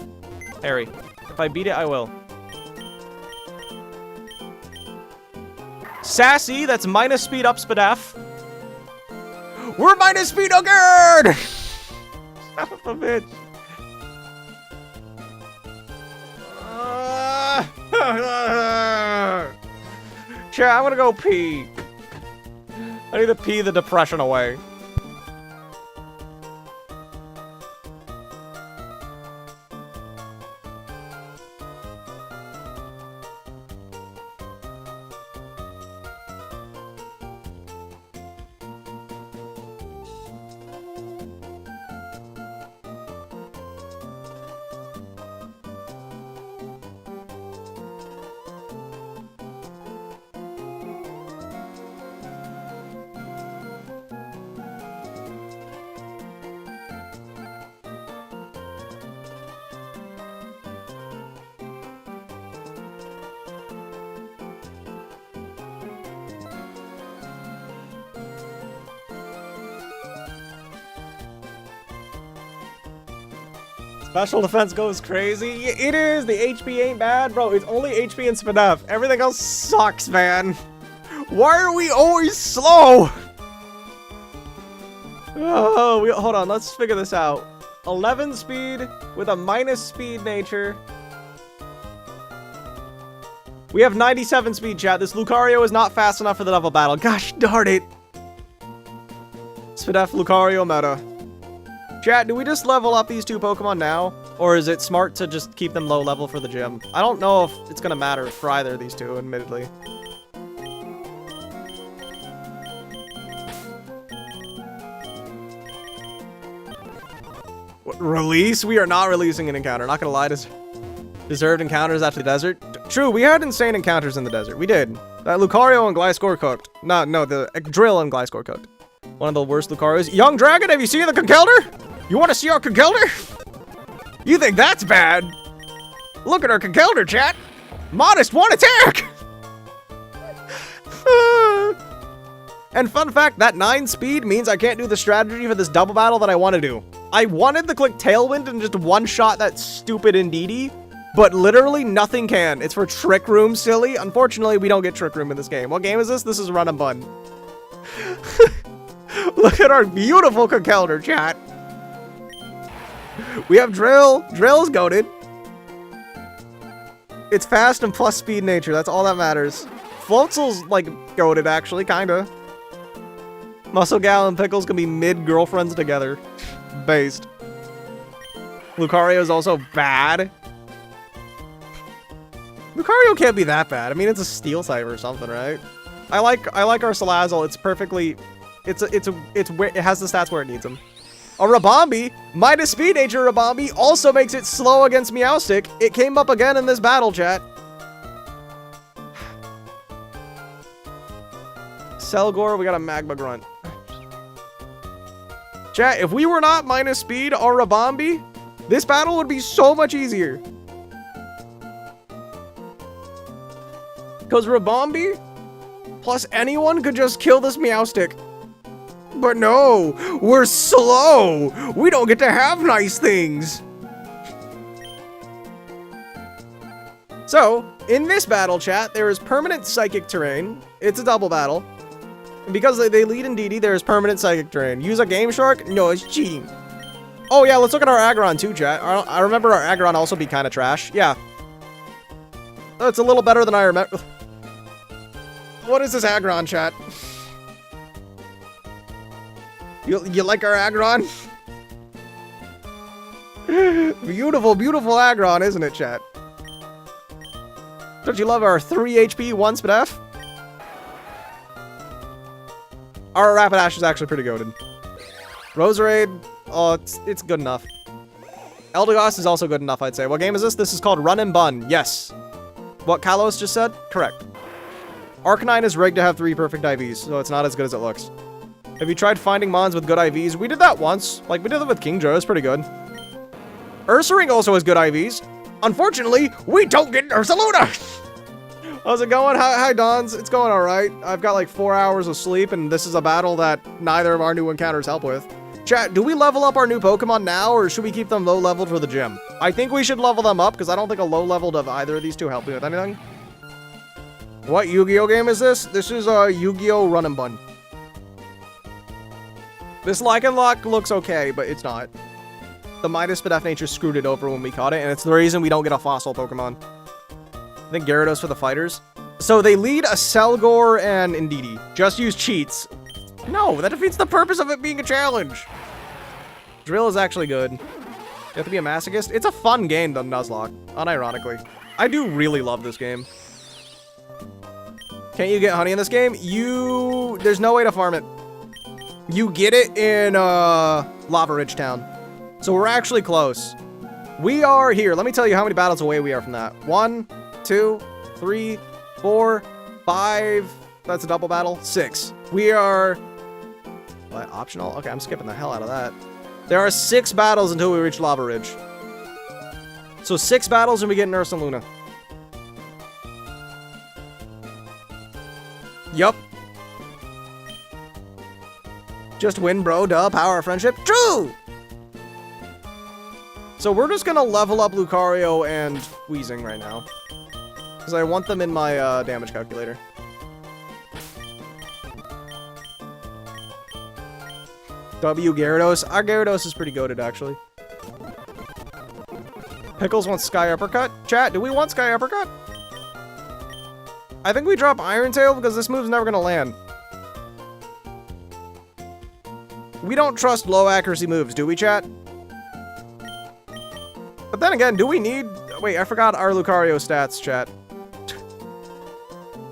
Harry, if I beat it, I will. Sassy, that's minus speed up Spadaf. We're minus speed again! Son of a bitch. Chat, I'm gonna go pee. I need to pee the depression away. Special defense goes crazy. It is. The HP ain't bad, bro. It's only HP and SPDF. Everything else sucks, man. Why are we always slow? Oh, hold on. Let's figure this out. 11 speed with a minus speed nature. We have 97 speed, chat. This Lucario is not fast enough for the double battle. Gosh darn it. SPDF Lucario meta. Chat, do we just level up these two Pokemon now? Or is it smart to just keep them low level for the gym? I don't know if it's gonna matter for either of these two, admittedly. What, release? We are not releasing an encounter. Not gonna lie, deserved encounters after the desert. True, we had insane encounters in the desert. We did. That Lucario and Gliscor cooked. No, the Drill and Gliscor cooked. One of the worst Lucarios. Young Dragon, have you seen the Conkeldurr? You want to see our Conkeldurr? You think that's bad? Look at our Conkeldurr, chat. Modest one attack. And fun fact, that 9 speed means I can't do the strategy for this double battle that I want to do. I wanted to click Tailwind and just one-shot that stupid Indeedi, but literally nothing can. It's for Trick Room, silly. Unfortunately, we don't get Trick Room in this game. What game is this? This is Run and Bun. Look at our beautiful Conkeldurr, chat. We have Drill. Drill's goated. It's fast and plus speed nature. That's all that matters. Floatzel's, like, goated, actually, kinda. Muscle Gal and Pickles can be mid-girlfriends together. Based. Lucario's also bad. Lucario can't be that bad. I mean, it's a steel type or something, right? I like our Salazzle. It's perfectly... it has the stats where it needs them. A Rabombi, minus speed nature Rabombi, also makes it slow against Meowstic. It came up again in this battle, chat. Selgor, we got a Magma Grunt. Chat, if we were not minus speed or Rabombi, this battle would be so much easier. Because Rabombi plus anyone could just kill this Meowstic. But no, we're slow. We don't get to have nice things. So, in this battle, chat, there is permanent psychic terrain. It's a double battle. And because they lead Indeedi, there is permanent psychic terrain. Use a Game Shark? No, it's cheating. Oh yeah, let's look at our Aggron too, chat. I remember our Aggron also be kind of trash. Yeah. It's a little better than I remember. What is this Aggron, chat? You like our Aggron? Beautiful, beautiful Aggron, isn't it, chat? Don't you love our 3 HP, 1 SPDF? Our Rapidash is actually pretty goated. Roserade, oh, it's good enough. Eldegoss is also good enough, I'd say. What game is this? This is called Run and Bun. Yes. What Kalos just said? Correct. Arcanine is rigged to have 3 perfect IVs, so it's not as good as it looks. Have you tried finding mons with good IVs? We did that once. Like, we did that with Kingdra. It's pretty good. Ursaring also has good IVs. Unfortunately, we don't get Ursaluna! How's it going? Hi, Dons. It's going alright. I've got like 4 hours of sleep, and this is a battle that neither of our new encounters help with. Chat, do we level up our new Pokemon now, or should we keep them low-leveled for the gym? I think we should level them up, because I don't think a low-leveled of either of these two help me with anything. What Yu-Gi-Oh game is this? This is a Yu-Gi-Oh Run and Bun. This Lycanroc looks okay, but it's not. The minus SPDF nature screwed it over when we caught it, and it's the reason we don't get a fossil Pokemon. I think Gyarados for the fighters. So they lead a Selgor and Indeedi. Just use cheats. No, that defeats the purpose of it being a challenge. Drill is actually good. You have to be a masochist. It's a fun game, the Nuzlocke, unironically. I do really love this game. Can't you get honey in this game? There's no way to farm it. You get it in Lava Ridge Town. So we're actually close. We are here. Let me tell you how many battles away we are from that. 1, 2, 3, 4, 5. That's a double battle. 6. We are... What, optional? Okay, I'm skipping the hell out of that. There are 6 battles until we reach Lava Ridge. So 6 battles and we get Nurse and Luna. Yup. Just win, bro. Duh. Power of friendship. True! So we're just gonna level up Lucario and Weezing right now. Because I want them in my damage calculator. W Gyarados. Our Gyarados is pretty goated, actually. Pickles wants Sky Uppercut. Chat, do we want Sky Uppercut? I think we drop Iron Tail because this move's never gonna land. We don't trust low accuracy moves, do we, chat? But then again, do we need... Wait, I forgot our Lucario stats, chat.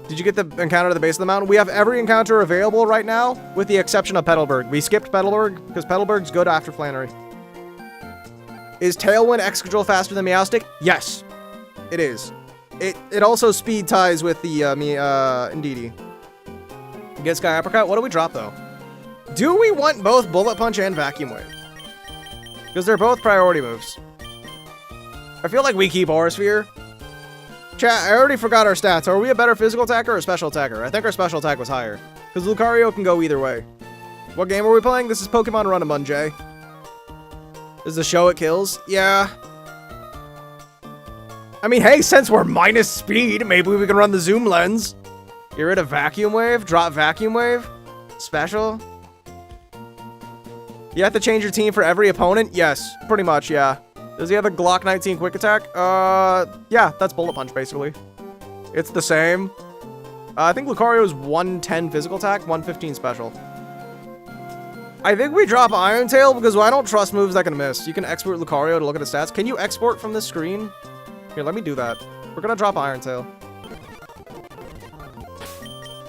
Did you get the encounter at the base of the mountain? We have every encounter available right now, with the exception of Petalburg. We skipped Petalburg, because Petalburg's good after Flannery. Is Tailwind X-Control faster than Meowstic? Yes, it is. It also speed ties with the Indeedi. Get Sky Uppercut. What do we drop, though? Do we want both Bullet Punch and Vacuum Wave? Because they're both priority moves. I feel like we keep Aura Sphere. Chat, I already forgot our stats. Are we a better physical attacker or special attacker? I think our special attack was higher. Because Lucario can go either way. What game are we playing? This is Pokemon Run and Jay. Is the show it kills? Yeah. I mean, hey, since we're minus speed, maybe we can run the zoom lens. Get rid of Vacuum Wave. Drop Vacuum Wave. Special. You have to change your team for every opponent? Yes, pretty much, yeah. Does he have a Glock 19 quick attack? Yeah, that's Bullet Punch, basically. It's the same. I think Lucario's 110 physical attack, 115 special. I think we drop Iron Tail because I don't trust moves that can miss. You can export Lucario to look at the stats. Can you export from this screen? Here, let me do that. We're gonna drop Iron Tail.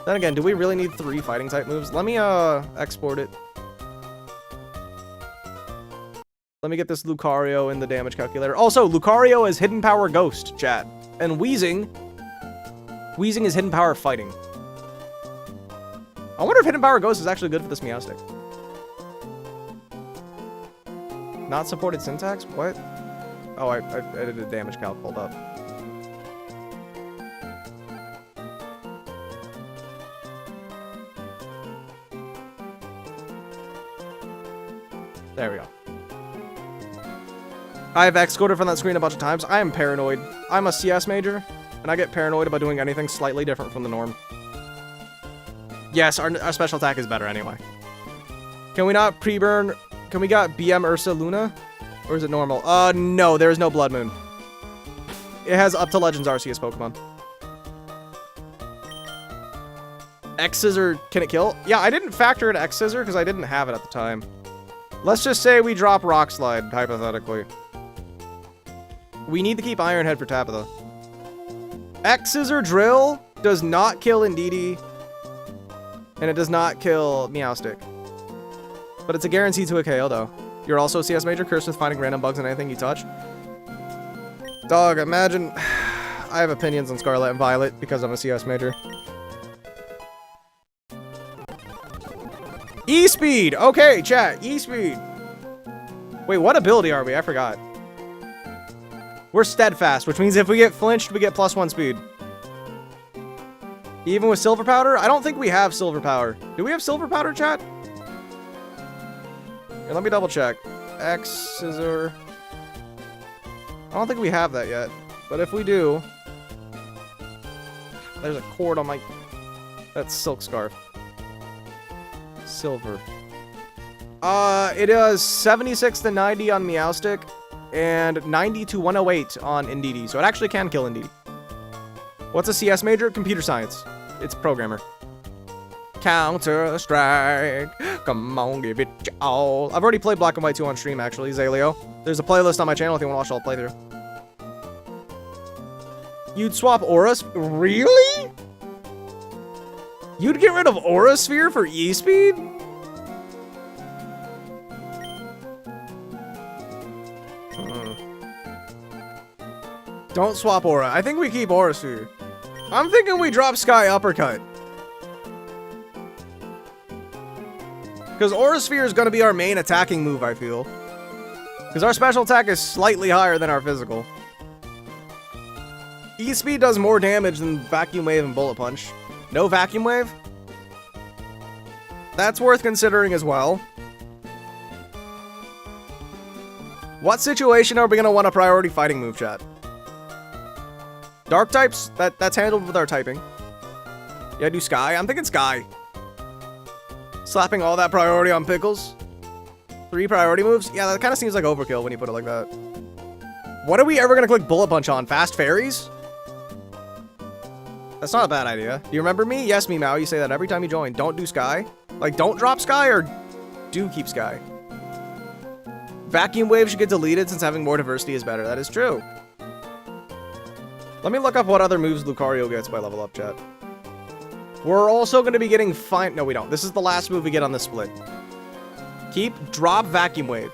Then again, do we really need 3 fighting type moves? Let me export it. Let me get this Lucario in the damage calculator. Also, Lucario is Hidden Power Ghost, chat. And Weezing is Hidden Power Fighting. I wonder if Hidden Power Ghost is actually good for this Meowstic. Not supported syntax? What? Oh, I did a damage calc. Hold up. There we go. I have X-coded from that screen a bunch of times. I am paranoid. I'm a CS major, and I get paranoid about doing anything slightly different from the norm. Yes, our special attack is better anyway. Can we not pre-burn? Can we got BM Ursa Luna? Or is it normal? No, there is no Blood Moon. It has up to Legends Arceus Pokemon. X-Scissor, can it kill? Yeah, I didn't factor in X-Scissor because I didn't have it at the time. Let's just say we drop Rock Slide, hypothetically. We need to keep Iron Head for Tabitha. X-Scissor Drill does not kill Indeedi. And it does not kill Meowstic. But it's a guarantee to a KO, though. You're also a CS major, cursed with finding random bugs in anything you touch. Dog, imagine... I have opinions on Scarlet and Violet because I'm a CS major. E-Speed! Okay, chat, E-Speed. Wait, what ability are we? I forgot. We're Steadfast, which means if we get flinched, we get +1 speed. Even with Silver Powder? I don't think we have Silver Power. Do we have Silver Powder, chat? Here, let me double check. X-Scissor. I don't think we have that yet. But if we do... There's a cord on my... That's Silk Scarf. Silver. It does 76 to 90 on Meowstic and 90 to 108 on Indeedi. So it actually can kill Indeedi. What's a CS major? Computer science. It's programmer. Counter-Strike. Come on, give it all. I've already played Black and White 2 on stream, actually, Zaleo. There's a playlist on my channel if you want to watch the whole playthrough. You'd swap Aura Sphere? Really? You'd get rid of Aura Sphere for E-Speed? Don't swap Aura. I think we keep Aura Sphere. I'm thinking we drop Sky Uppercut. Because Aura Sphere is going to be our main attacking move, I feel. Because our special attack is slightly higher than our physical. E-Speed does more damage than Vacuum Wave and Bullet Punch. No Vacuum Wave? That's worth considering as well. What situation are we gonna want a priority fighting move, chat? Dark types, that's handled with our typing. Yeah, do Sky. I'm thinking Sky. Slapping all that priority on Pickles. 3 priority moves? Yeah, that kind of seems like overkill when you put it like that. What are we ever gonna click Bullet Punch on? Fast Fairies? That's not a bad idea. Do you remember me? Yes, Meow. You say that every time you join. Don't do Sky. Like, don't drop Sky or do keep Sky. Vacuum Wave should get deleted since having more diversity is better. That is true. Let me look up what other moves Lucario gets by level up, chat. We're also going to be getting fine. No, we don't. This is the last move we get on this split. Keep, drop, Vacuum Wave.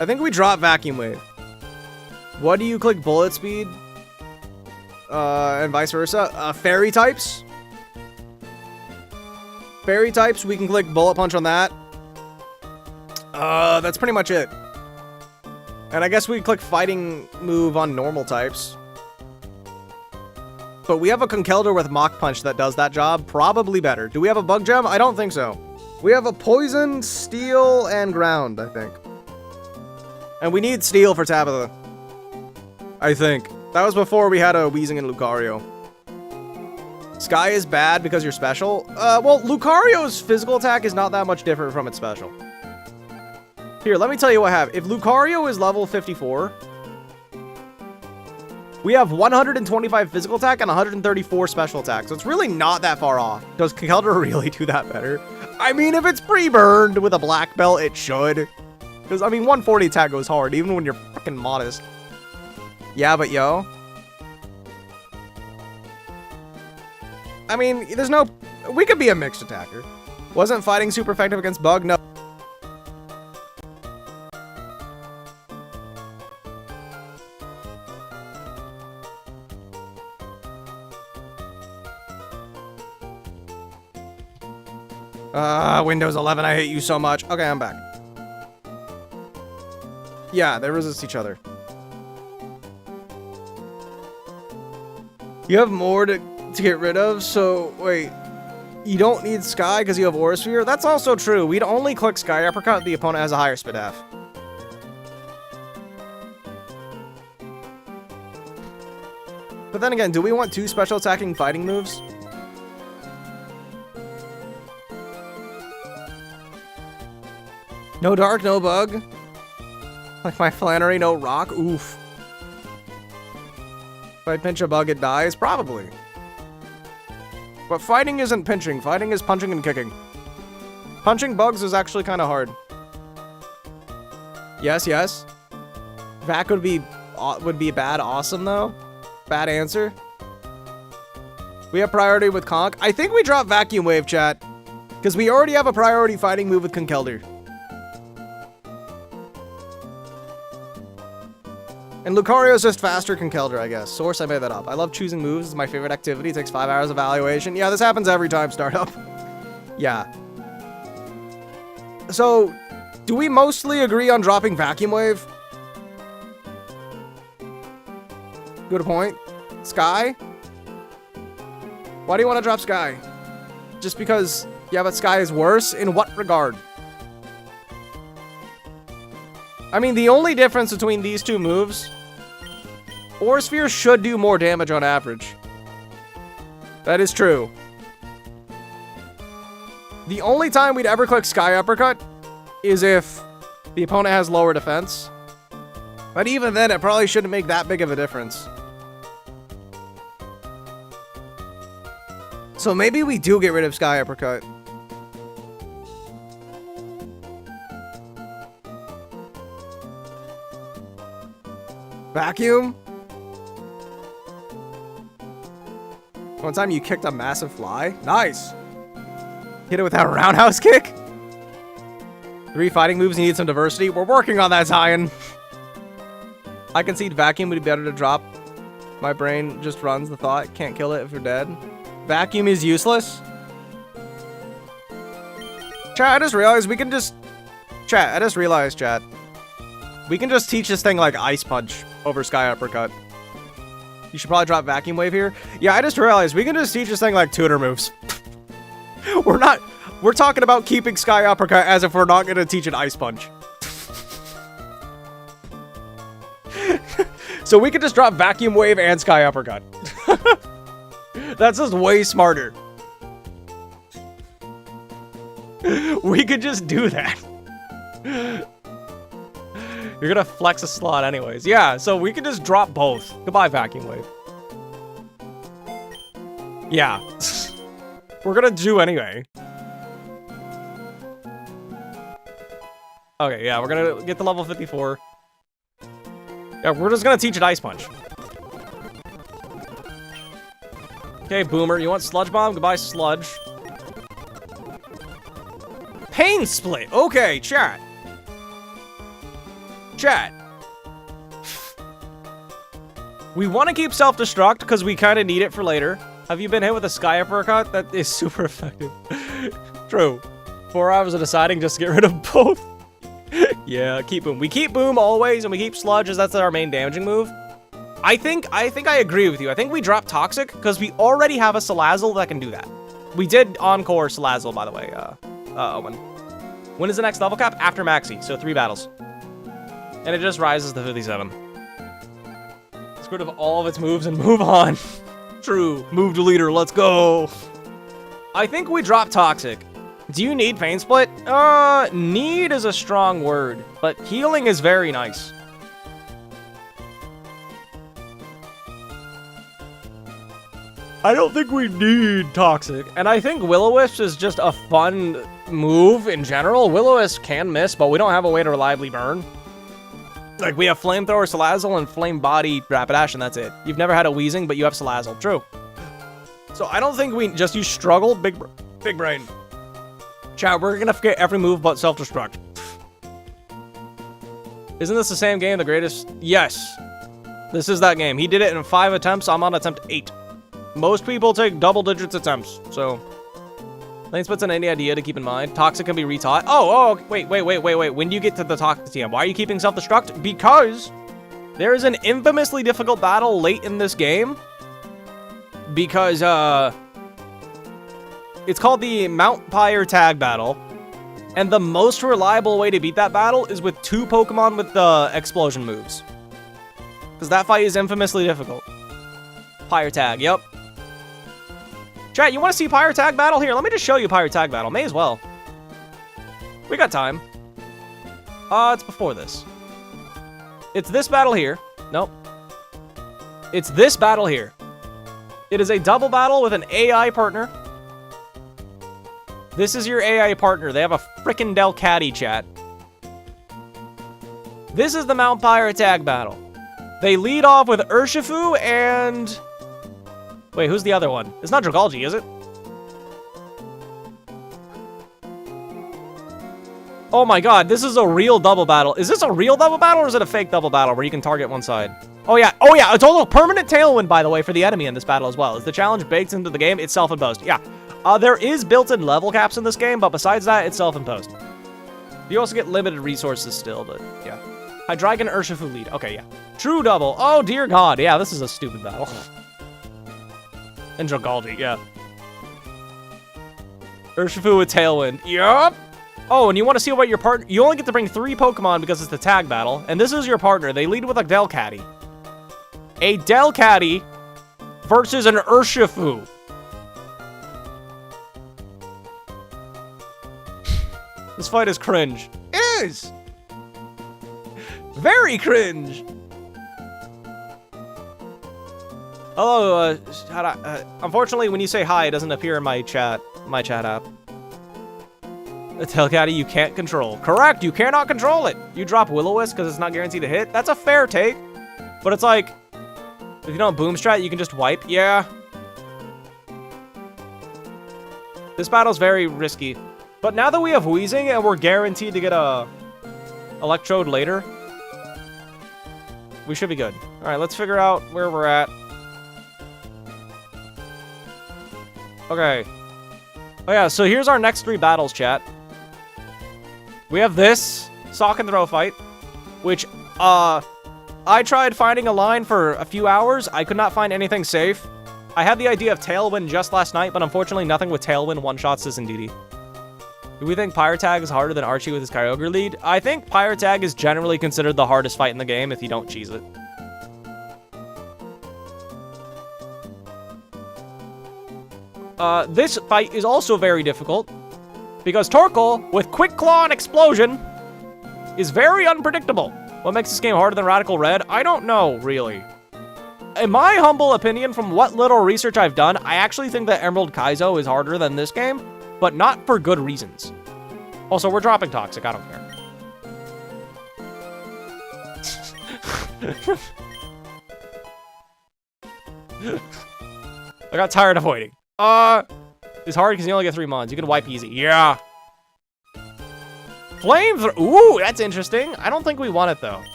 I think we drop Vacuum Wave. What do you click Bullet Speed? And vice versa. Fairy types. Fairy types, we can click Bullet Punch on that. That's pretty much it. And I guess we click Fighting move on normal types. But we have a Conkeldurr with Mach Punch that does that job. Probably better. Do we have a Bug Gem? I don't think so. We have a Poison, Steel, and Ground, I think. And we need Steel for Tabitha. I think. That was before we had a Weezing and Lucario. Sky is bad because you're special? Well, Lucario's physical attack is not that much different from its special. Here, let me tell you what I have. If Lucario is level 54, we have 125 physical attack and 134 special attack. So it's really not that far off. Does Conkeldurr really do that better? I mean, if it's pre-burned with a black belt, it should. Because, I mean, 140 attack goes hard, even when you're freaking modest. Yeah, but yo. I mean, there's no... We could be a mixed attacker. Wasn't fighting super effective against Bug? No. Windows 11, I hate you so much. Okay, I'm back. Yeah, they resist each other. You have more to get rid of, so wait. You don't need Sky because you have Aura Sphere? That's also true. We'd only click Sky Uppercut if the opponent has a higher Spidaf. But then again, do we want 2 special attacking fighting moves? No Dark, no Bug. Like my Flannery, no Rock. Oof. If I pinch a Bug, it dies? Probably. But fighting isn't pinching. Fighting is punching and kicking. Punching bugs is actually kind of hard. Yes, yes. Vac would be bad awesome, though. Bad answer. We have priority with Conk. I think we drop Vacuum Wave, chat. Because we already have a priority fighting move with Conkeldurr. And Lucario's just faster Conkeldurr, I guess. Source, I made that up. I love choosing moves. It's my favorite activity. It takes 5 hours of evaluation. Yeah, this happens every time startup. Yeah. So, do we mostly agree on dropping Vacuum Wave? Good point. Sky? Why do you want to drop Sky? Just because, yeah, but Sky is worse? In what regard? I mean, the only difference between these two moves, Aura Sphere should do more damage on average. That is true. The only time we'd ever click Sky Uppercut is if the opponent has lower defense. But even then, it probably shouldn't make that big of a difference. So maybe we do get rid of Sky Uppercut. Vacuum? One time you kicked a massive fly? Nice! Hit it with that roundhouse kick? 3 fighting moves, you need some diversity. We're working on that, Zion. I concede Vacuum would be better to drop. My brain just runs the thought. Can't kill it if you're dead. Vacuum is useless? Chat, I just realized we can just... Chat, I just realized, chat. We can just teach this thing like Ice Punch over Sky Uppercut. You should probably drop Vacuum Wave here. Yeah, I just realized we can just teach this thing like tutor moves. We're not... We're talking about keeping Sky Uppercut as if we're not going to teach an Ice Punch. So we could just drop Vacuum Wave and Sky Uppercut. That's just way smarter. We could just do that. You're gonna flex a slot anyways. Yeah, so we could just drop both. Goodbye, Vacuum Wave. Yeah. We're gonna do anyway. Okay, yeah, we're gonna get to level 54. Yeah, we're just gonna teach it Ice Punch. Okay, Boomer, you want Sludge Bomb? Goodbye, Sludge. Pain Split! Okay, chat. Chat. We want to keep Self-Destruct because we kind of need it for later. Have you been hit with a Sky Uppercut? That is super effective. True. 4 hours of deciding just to get rid of both. Yeah, keep Boom. We keep Boom always, and we keep Sludge as that's our main damaging move. I think I agree with you. I think we drop Toxic because we already have a Salazzle that can do that. We did Encore Salazzle, by the way. Owen. When is the next level cap? After Maxi, so 3 battles. And it just rises to 57. Let's get rid of all of its moves and move on. True. Move to leader, let's go. I think we drop Toxic. Do you need Pain Split? Need is a strong word, but healing is very nice. I don't think we need Toxic. And I think Will-O-Wisp is just a fun move in general. Will-O-Wisp can miss, but we don't have a way to reliably burn. Like, we have Flamethrower, Salazzle, and Flame Body, Rapidash, and that's it. You've never had a Weezing, but you have Salazzle. True. So I don't think we just use Struggle. Big brain. Chat, we're gonna forget every move but Self-Destruct. Isn't this the same game, the greatest? Yes. This is that game. He did it in 5 attempts. I'm on attempt 8. Most people take double digits attempts, so... Lane Split's an any idea to keep in mind. Toxic can be retaught. Oh, wait. When do you get to the Toxic TM? Why are you keeping Self-Destruct? Because there is an infamously difficult battle late in this game. Because, it's called the Mount Pyre Tag Battle. And the most reliable way to beat that battle is with 2 Pokemon with the explosion moves. Because that fight is infamously difficult. Pyre Tag, yep. Chat, you want to see Pyre Tag Battle? Here, let me just show you Pyre Tag Battle. May as well. We got time. It's before this. It's this battle here. Nope. It's this battle here. It is a double battle with an AI partner. This is your AI partner. They have a frickin' Delcatty, chat. This is the Mount Pyre Tag Battle. They lead off with Urshifu and... Wait, who's the other one? It's not Dragalge, is it? Oh my god, this is a real double battle. Is this a real double battle or is it a fake double battle where you can target one side? Oh yeah, it's also a permanent tailwind, by the way, for the enemy in this battle as well. Is the challenge baked into the game? It's self-imposed. Yeah. There is built-in level caps in this game, but besides that, it's self-imposed. You also get limited resources still, but yeah. Hydreigon, Urshifu lead. Okay, yeah. True double. Oh, dear god. Yeah, this is a stupid battle. And Dragalge, yeah. Urshifu with Tailwind. Yup. Oh, and you want to see what your partner... You only get to bring 3 Pokemon because it's the tag battle. And this is your partner. They lead with a Delcatty. A Delcatty versus an Urshifu. This fight is cringe. It is! Very cringe! Hello, unfortunately, when you say hi, it doesn't appear in my chat app. The Delcatty you can't control. Correct, you cannot control it! You drop Will-O-Wisp because it's not guaranteed to hit. That's a fair take. But it's like, if you don't boom strat, you can just wipe. Yeah. This battle's very risky. But now that we have Weezing and we're guaranteed to get a Electrode later, we should be good. Alright, let's figure out where we're at. Okay. Oh yeah, so here's our next 3 battles, chat. We have this Sock and Throw fight, which, I tried finding a line for a few hours. I could not find anything safe. I had the idea of Tailwind just last night, but unfortunately nothing with Tailwind one-shots this Indeedi. Do we think Pyrotag is harder than Archie with his Kyogre lead? I think Pyrotag is generally considered the hardest fight in the game if you don't cheese it. This fight is also very difficult because Torkoal with Quick Claw and Explosion is very unpredictable. What makes this game harder than Radical Red? I don't know, really. In my humble opinion, from what little research I've done, I actually think that Emerald Kaizo is harder than this game, but not for good reasons. Also, we're dropping Toxic, I don't care. I got tired of waiting. It's hard because you only get 3 mons. You can wipe easy. Yeah. Flamethrower. Ooh, that's interesting. I don't think we want it, though.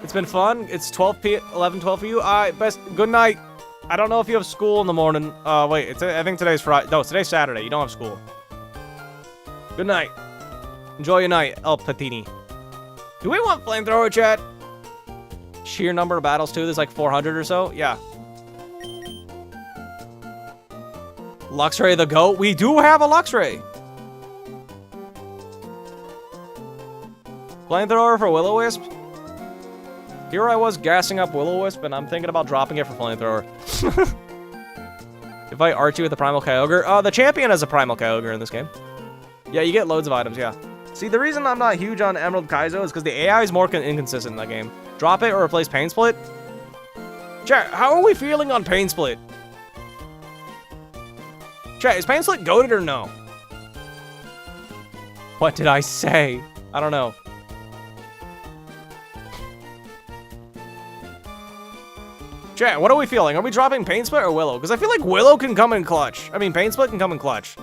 It's been fun. It's 11, 12 for you. Good night. I don't know if you have school in the morning. Wait, I think today's Friday. No, today's Saturday. You don't have school. Good night. Enjoy your night, El Patini. Do we want Flamethrower, chat? Sheer number of battles, too. There's like 400 or so. Yeah. Luxray the GOAT. We do have a Luxray. Flamethrower for Will-O-Wisp. Here I was gassing up Will-O-Wisp, and I'm thinking about dropping it for Flamethrower. If I Archie with the Primal Kyogre. The champion has a Primal Kyogre in this game. Yeah, you get loads of items, yeah. See, the reason I'm not huge on Emerald Kaizo is because the AI is more inconsistent in that game. Drop it or replace Pain Split. Chat, how are we feeling on Pain Split? Chat, is Pain Split goated or no? What did I say? I don't know. Chat, what are we feeling? Are we dropping Pain Split or Willow? Because I feel like Willow can come in clutch. I mean, Pain Split can come in clutch.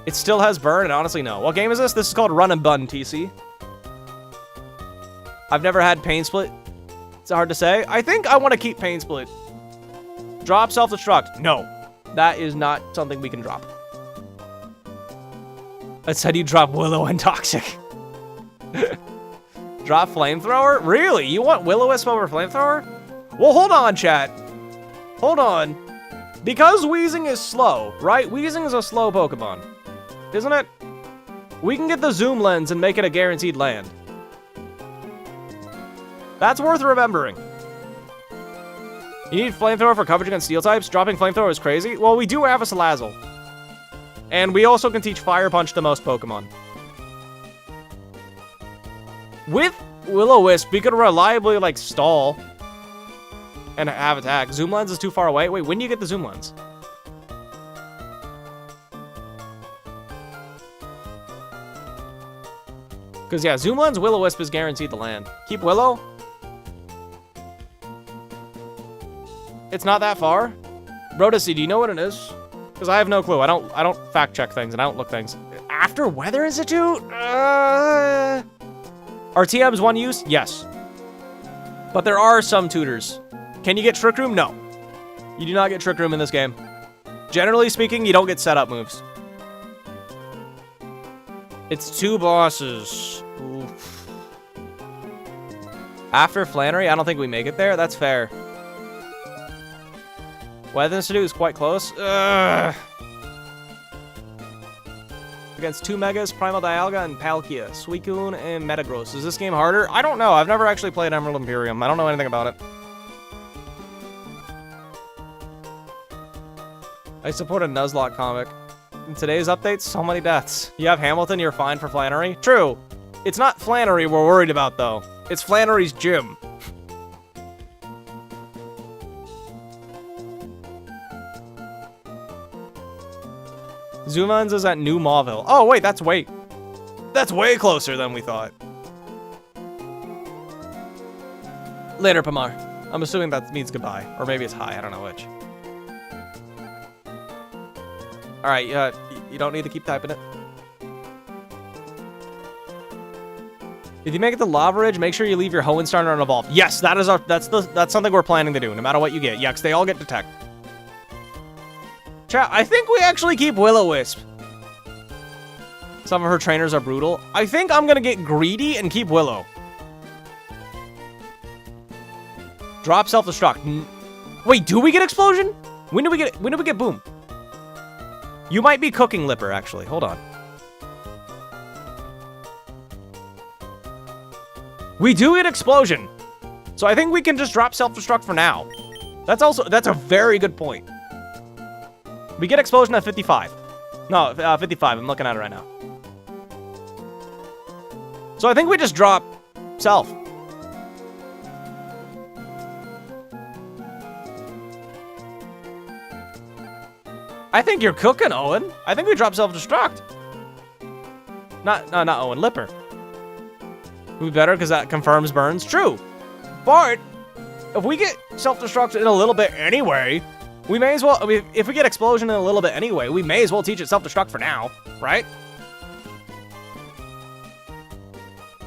It still has burn, and honestly, no. What game is this? This is called Run and Bun, TC. I've never had Pain Split. It's hard to say. I think I want to keep Pain Split. Drop Self-Destruct. No. That is not something we can drop. I said you drop Willow and Toxic. Drop Flamethrower? Really? You want Will-O-Wisp over Flamethrower? Well, hold on, chat. Hold on. Because Weezing is slow, right? Weezing is a slow Pokemon, isn't it? We can get the zoom lens and make it a guaranteed land. That's worth remembering. You need Flamethrower for coverage against Steel types? Dropping Flamethrower is crazy? Well, we do have a Salazzle. And we also can teach Fire Punch to most Pokemon. With Will-O-Wisp, we could reliably, like, stall and have attack. Zoom lens is too far away. Wait, when do you get the zoom lens? Because, yeah, zoom lens, Will-O-Wisp is guaranteed to land. Keep Willow. It's not that far. Brodacy, do you know what it is? Because I have no clue. I don't fact check things and I don't look things. After Weather Institute? Are TMs one use? Yes. But there are some tutors. Can you get Trick Room? No. You do not get Trick Room in this game. Generally speaking, you don't get setup moves. It's 2 bosses. Oof. After Flannery, I don't think we make it there. That's fair. Weather Institute is quite close. Against 2 Megas, Primal Dialga, and Palkia, Suicune, and Metagross. Is this game harder? I don't know. I've never actually played Emerald Imperium. I don't know anything about it. I support a Nuzlocke comic. In today's update, so many deaths. You have Hamilton, you're fine for Flannery? True. It's not Flannery we're worried about, though. It's Flannery's gym. Zoomans is at New Mauville. Oh, wait, that's way closer than we thought. Later, Pamar. I'm assuming that means goodbye. Or maybe it's hi, I don't know which. Alright, you don't need to keep typing it. If you make it to Lava Ridge, make sure you leave your Hoenn Starter unevolved. Yes, that's something we're planning to do, no matter what you get. Yeah, 'cause they all get Detect. Chat, I think we actually keep Will-O-Wisp. Some of her trainers are brutal. I think I'm gonna get greedy and keep Willow. Drop Self-Destruct. Wait, do we get Explosion? When do we get Boom? You might be cooking Lipper, actually. Hold on. We do get Explosion. So I think we can just drop Self-Destruct for now. That's a very good point. We get Explosion at 55. No, 55. I'm looking at it right now. So I think we just drop Self. I think you're cooking, Owen. I think we drop Self-Destruct. Not Owen, Lipper. Would be better because that confirms burns. True. But if we get Self-Destruct in a little bit anyway, we may as well, if we get Explosion in a little bit anyway, we may as well teach it Self-Destruct for now, right?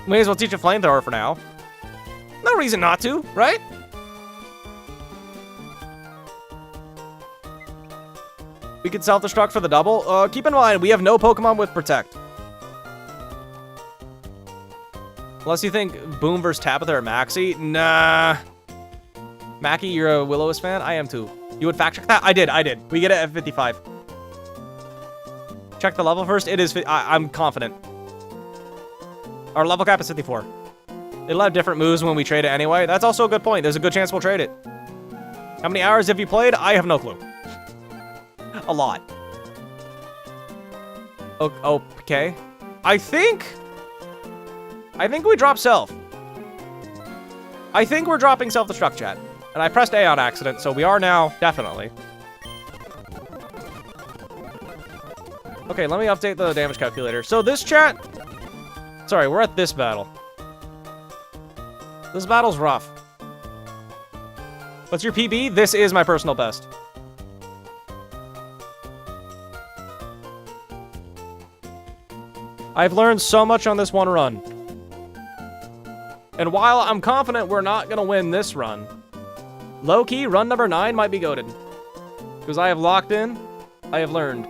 May as well teach it Flamethrower for now. No reason not to, right? We could Self-Destruct for the double. Keep in mind, we have no Pokemon with Protect. Unless you think Boom versus Tabitha or Maxie. Nah. Mackie, you're a Will-O-Wisp fan? I am too. You would fact check that? I did. We get it at 55. Check the level first. It is, I'm confident. Our level cap is 54. It'll have different moves when we trade it anyway. That's also a good point. There's a good chance we'll trade it. How many hours have you played? I have no clue. A lot. Okay. I think we drop Self. I think we're dropping Self-Destruct, chat. And I pressed A on accident, so we are now, definitely. Okay, let me update the damage calculator. So this chat... Sorry, we're at this battle. This battle's rough. What's your PB? This is my personal best. I've learned so much on this one run. And while I'm confident we're not going to win this run, low-key, run number 9 might be goated. Because I have locked in, I have learned.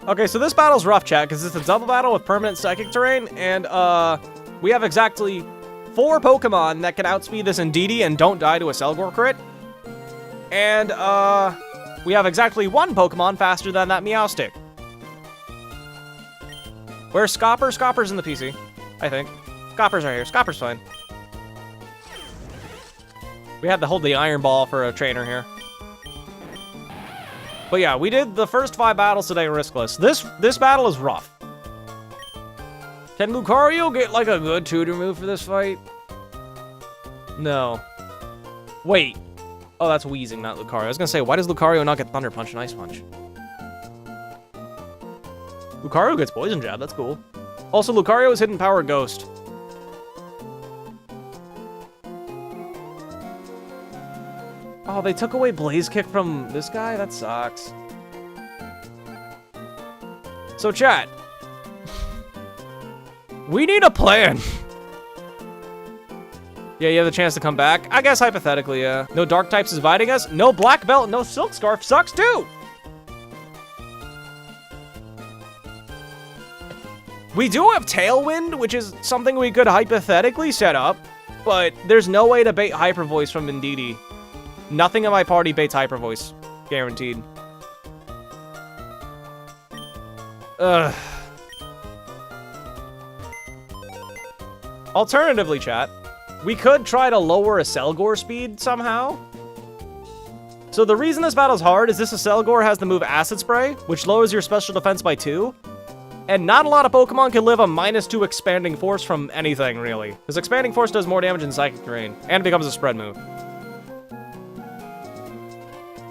Okay, so this battle's rough, chat, because it's a double battle with permanent psychic terrain, and we have exactly 4 Pokemon that can outspeed this Indeedi and don't die to a Selgor crit. And, we have exactly 1 Pokemon faster than that Meowstic. Where's Scopper? Scopper's in the PC, I think. Scopper's right here. Scopper's fine. We had to hold the Iron Ball for a trainer here. But yeah, we did the first 5 battles today riskless. This battle is rough. Can Lucario get like a good tutor move for this fight? No. Wait. Oh, that's Weezing, not Lucario. I was gonna say, why does Lucario not get Thunder Punch and Ice Punch? Lucario gets Poison Jab, that's cool. Also, Lucario is Hidden Power Ghost. Oh, they took away Blaze Kick from this guy? That sucks. So, chat. We need a plan. Yeah, you have the chance to come back. I guess hypothetically, yeah. No Dark types is biting us. No Black Belt, no Silk Scarf sucks too. We do have Tailwind, which is something we could hypothetically set up, but there's no way to bait Hyper Voice from Indeedi. Nothing in my party baits Hyper Voice. Guaranteed. Ugh. Alternatively, chat, we could try to lower a Selgor speed somehow. So the reason this battle's hard is this Selgor has the move Acid Spray, which lowers your special defense by 2. And not a lot of Pokemon can live a -2 Expanding Force from anything, really. Because Expanding Force does more damage in Psychic Terrain, and it becomes a spread move.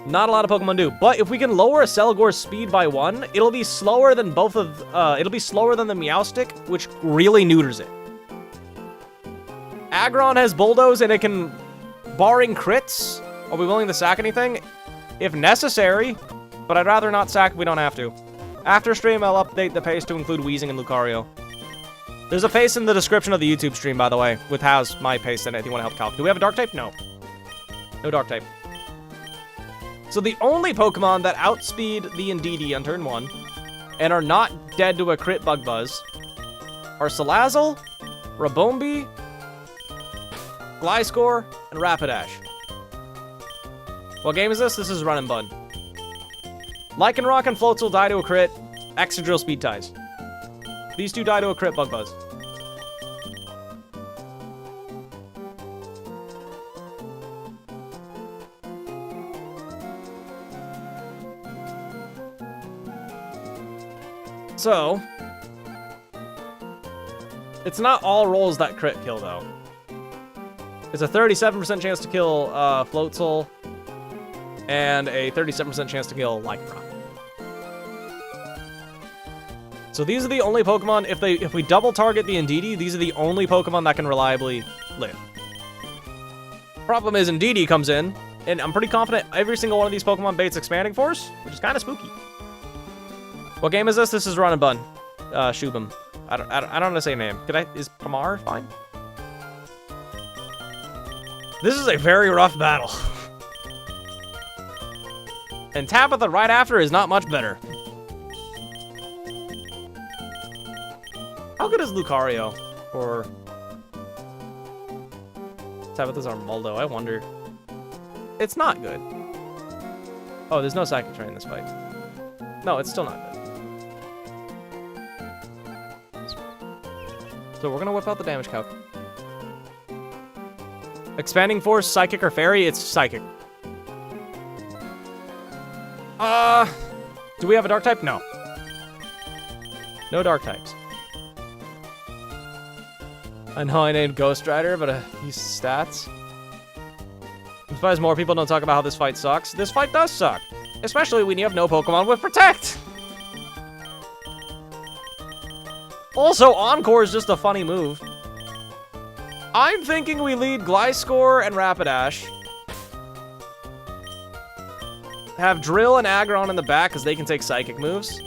Not a lot of Pokemon do. But if we can lower a Selgor's speed by 1, it'll be slower than it'll be slower than the Meowstic, which really neuters it. Aggron has Bulldoze, and it can, barring crits, are we willing to sack anything? If necessary, but I'd rather not sack if we don't have to. After stream, I'll update the pace to include Weezing and Lucario. There's a pace in the description of the YouTube stream, by the way, with how's my pace in it if you want to help calc. Do we have a Dark type? No. No Dark type. So the only Pokemon that outspeed the Indeedi on turn 1 and are not dead to a crit Bug Buzz are Salazzle, Rabombi, Gliscor, and Rapidash. What game is this? This is Run and Bun. Lycanroc and Floatzel die to a crit. Excadrill Speed Ties. These two die to a crit Bug Buzz. So, it's not all rolls that crit kill, though. It's a 37% chance to kill Floatzel, and a 37% chance to kill Lycanroc. So these are the only Pokemon, if we double target the Indeedi, these are the only Pokemon that can reliably live. Problem is Indeedi comes in, and I'm pretty confident every single one of these Pokemon baits Expanding Force, which is kind of spooky. What game is this? This is Run and Bun. Shubham. I don't know how to say your name. Is Pamar fine? This is a very rough battle. And Tabitha right after is not much better. How good is Lucario? Or Tabitha's Armaldo, I wonder. It's not good. Oh, there's no Psychic Train in this fight. No, it's still not good. So we're gonna whip out the damage calc. Expanding Force, Psychic, or Fairy? It's Psychic. Do we have a Dark type? No. No Dark types. I know I named Ghost Rider, but he's stats. I'm surprised more people don't talk about how this fight sucks. This fight does suck. Especially when you have no Pokemon with Protect. Also, Encore is just a funny move. I'm thinking we lead Gliscor and Rapidash. Have Drill and Aggron in the back because they can take Psychic moves.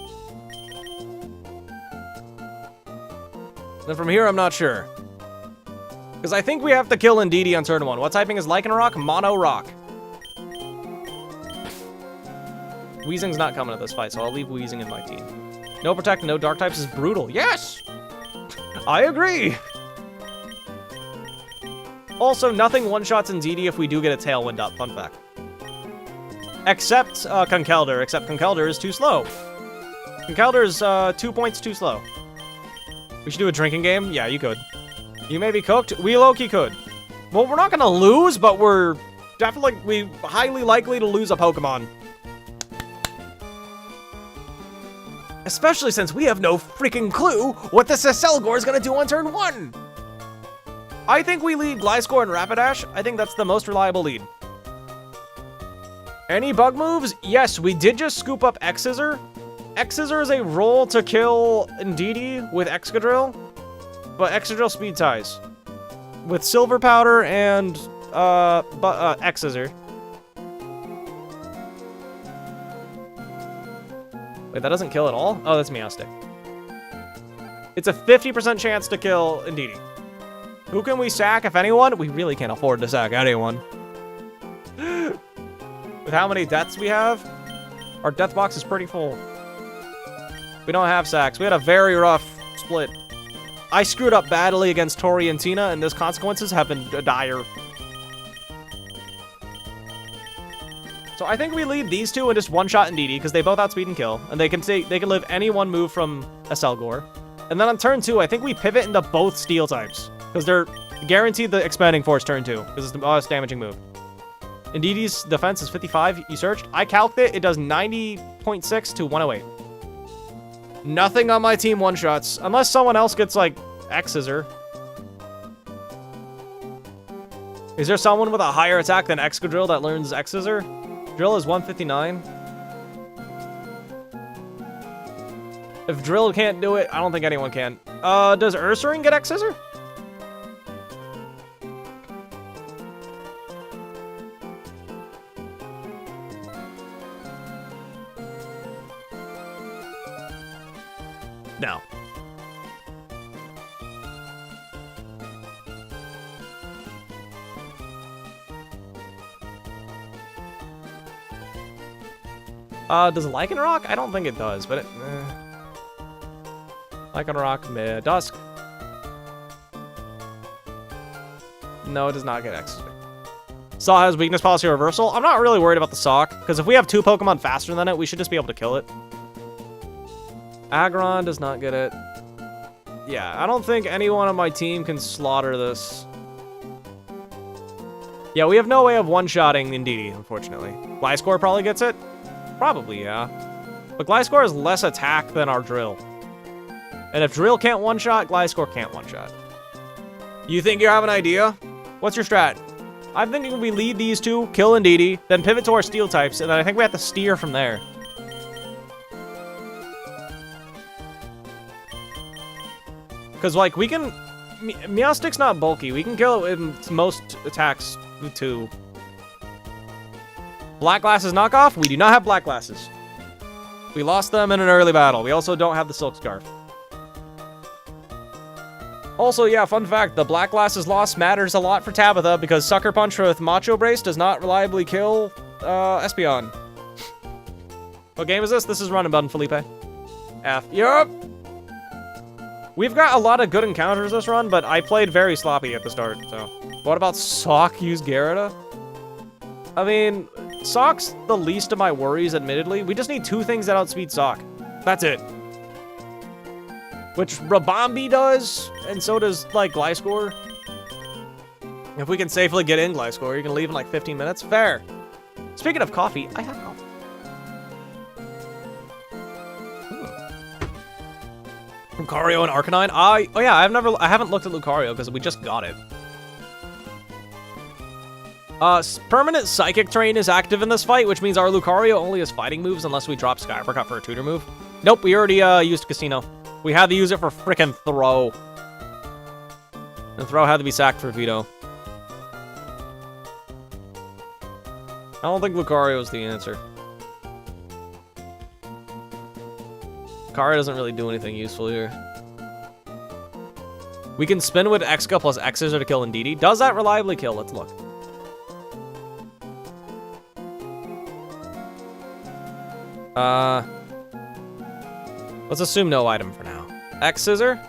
Then from here, I'm not sure. Because I think we have to kill Indeedi on turn 1. What typing is Lycanroc? Mono Rock. Weezing's not coming to this fight, so I'll leave Weezing in my team. No Protect, no Dark types is brutal. Yes! I agree! Also, nothing one-shots Indeedi if we do get a Tailwind up. Fun fact. Except Conkeldurr. Except Conkeldurr is too slow. Conkeldurr is 2 points too slow. We should do a drinking game? Yeah, you could. You may be cooked. We low-key could. Well, we're not gonna lose, but we're definitely highly likely to lose a Pokemon. Especially since we have no freaking clue what the Cesselgor is gonna do on turn 1. I think we lead Gliscor and Rapidash. I think that's the most reliable lead. Any bug moves? Yes, we did just scoop up X-Scissor. X-Scissor is a roll to kill Indeedi with Excadrill, but Excadrill Speed Ties. With Silver Powder and X-Scissor. Wait, that doesn't kill at all? Oh, that's Meowstic. It's a 50% chance to kill Indeedi. Who can we sack, if anyone? We really can't afford to sack anyone. With how many deaths we have, our death box is pretty full. We don't have sacks. We had a very rough split. I screwed up badly against Tori and Tina, and those consequences have been dire. So I think we lead these two and just one-shot Indeedi, because they both outspeed and kill, and they can live any one move from Cesselgor. And then on turn 2, I think we pivot into both Steel types, because they're guaranteed the Expanding Force turn 2, because it's the most damaging move. Indeedi's defense is 55, you searched. I calced it does 90.6 to 108. Nothing on my team one-shots, unless someone else gets, like, X-Scissor. Is there someone with a higher attack than Excadrill that learns X-Scissor? Drill is 159. If Drill can't do it, I don't think anyone can. Does Ursaring get X-Scissor? No. Does Lycanroc? I don't think it does, but it... Lycanroc, Dusk. No, it does not get X. Saw has weakness policy reversal. I'm not really worried about the Sock, because if we have 2 Pokemon faster than it, we should just be able to kill it. Aggron does not get it. Yeah, I don't think anyone on my team can slaughter this. Yeah, we have no way of one-shotting Indeedi, unfortunately. Gliscor probably gets it? Probably, yeah. But Gliscor has less attack than our Drill. And if Drill can't one-shot, Gliscor can't one-shot. You think you have an idea? What's your strat? I'm thinking we lead these two, kill Indeedi, then pivot to our Steel types, and then I think we have to steer from there. Because, like, we can... Meowstic's not bulky. We can kill it with most attacks with 2. Black Glasses knockoff? We do not have Black Glasses. We lost them in an early battle. We also don't have the Silk Scarf. Also, yeah, fun fact, the Black Glasses loss matters a lot for Tabitha because Sucker Punch with Macho Brace does not reliably kill Espeon. What game is this? This is Run and Button, Felipe. F. Yup! We've got a lot of good encounters this run, but I played very sloppy at the start, so. What about Sock use Gyarados? I mean, Sock's the least of my worries, admittedly. We just need 2 things that outspeed Sock. That's it. Which Rabombi does, and so does, like, Gliscor. If we can safely get in Gliscor, you can leave in, like, 15 minutes. Fair. Speaking of coffee, I have coffee. Lucario and Arcanine? Oh yeah, I haven't looked at Lucario because we just got it. Permanent Psychic Terrain is active in this fight, which means our Lucario only has fighting moves unless we drop Sky Uppercut for a tutor move. Nope, we already used Casino. We had to use it for frickin' Throw. And Throw had to be sacked for Veto. I don't think Lucario is the answer. Lucario doesn't really do anything useful here. We can spin with Exca plus X-Scissor to kill Indeedi. Does that reliably kill? Let's look. Let's assume no item for now. X-Scissor?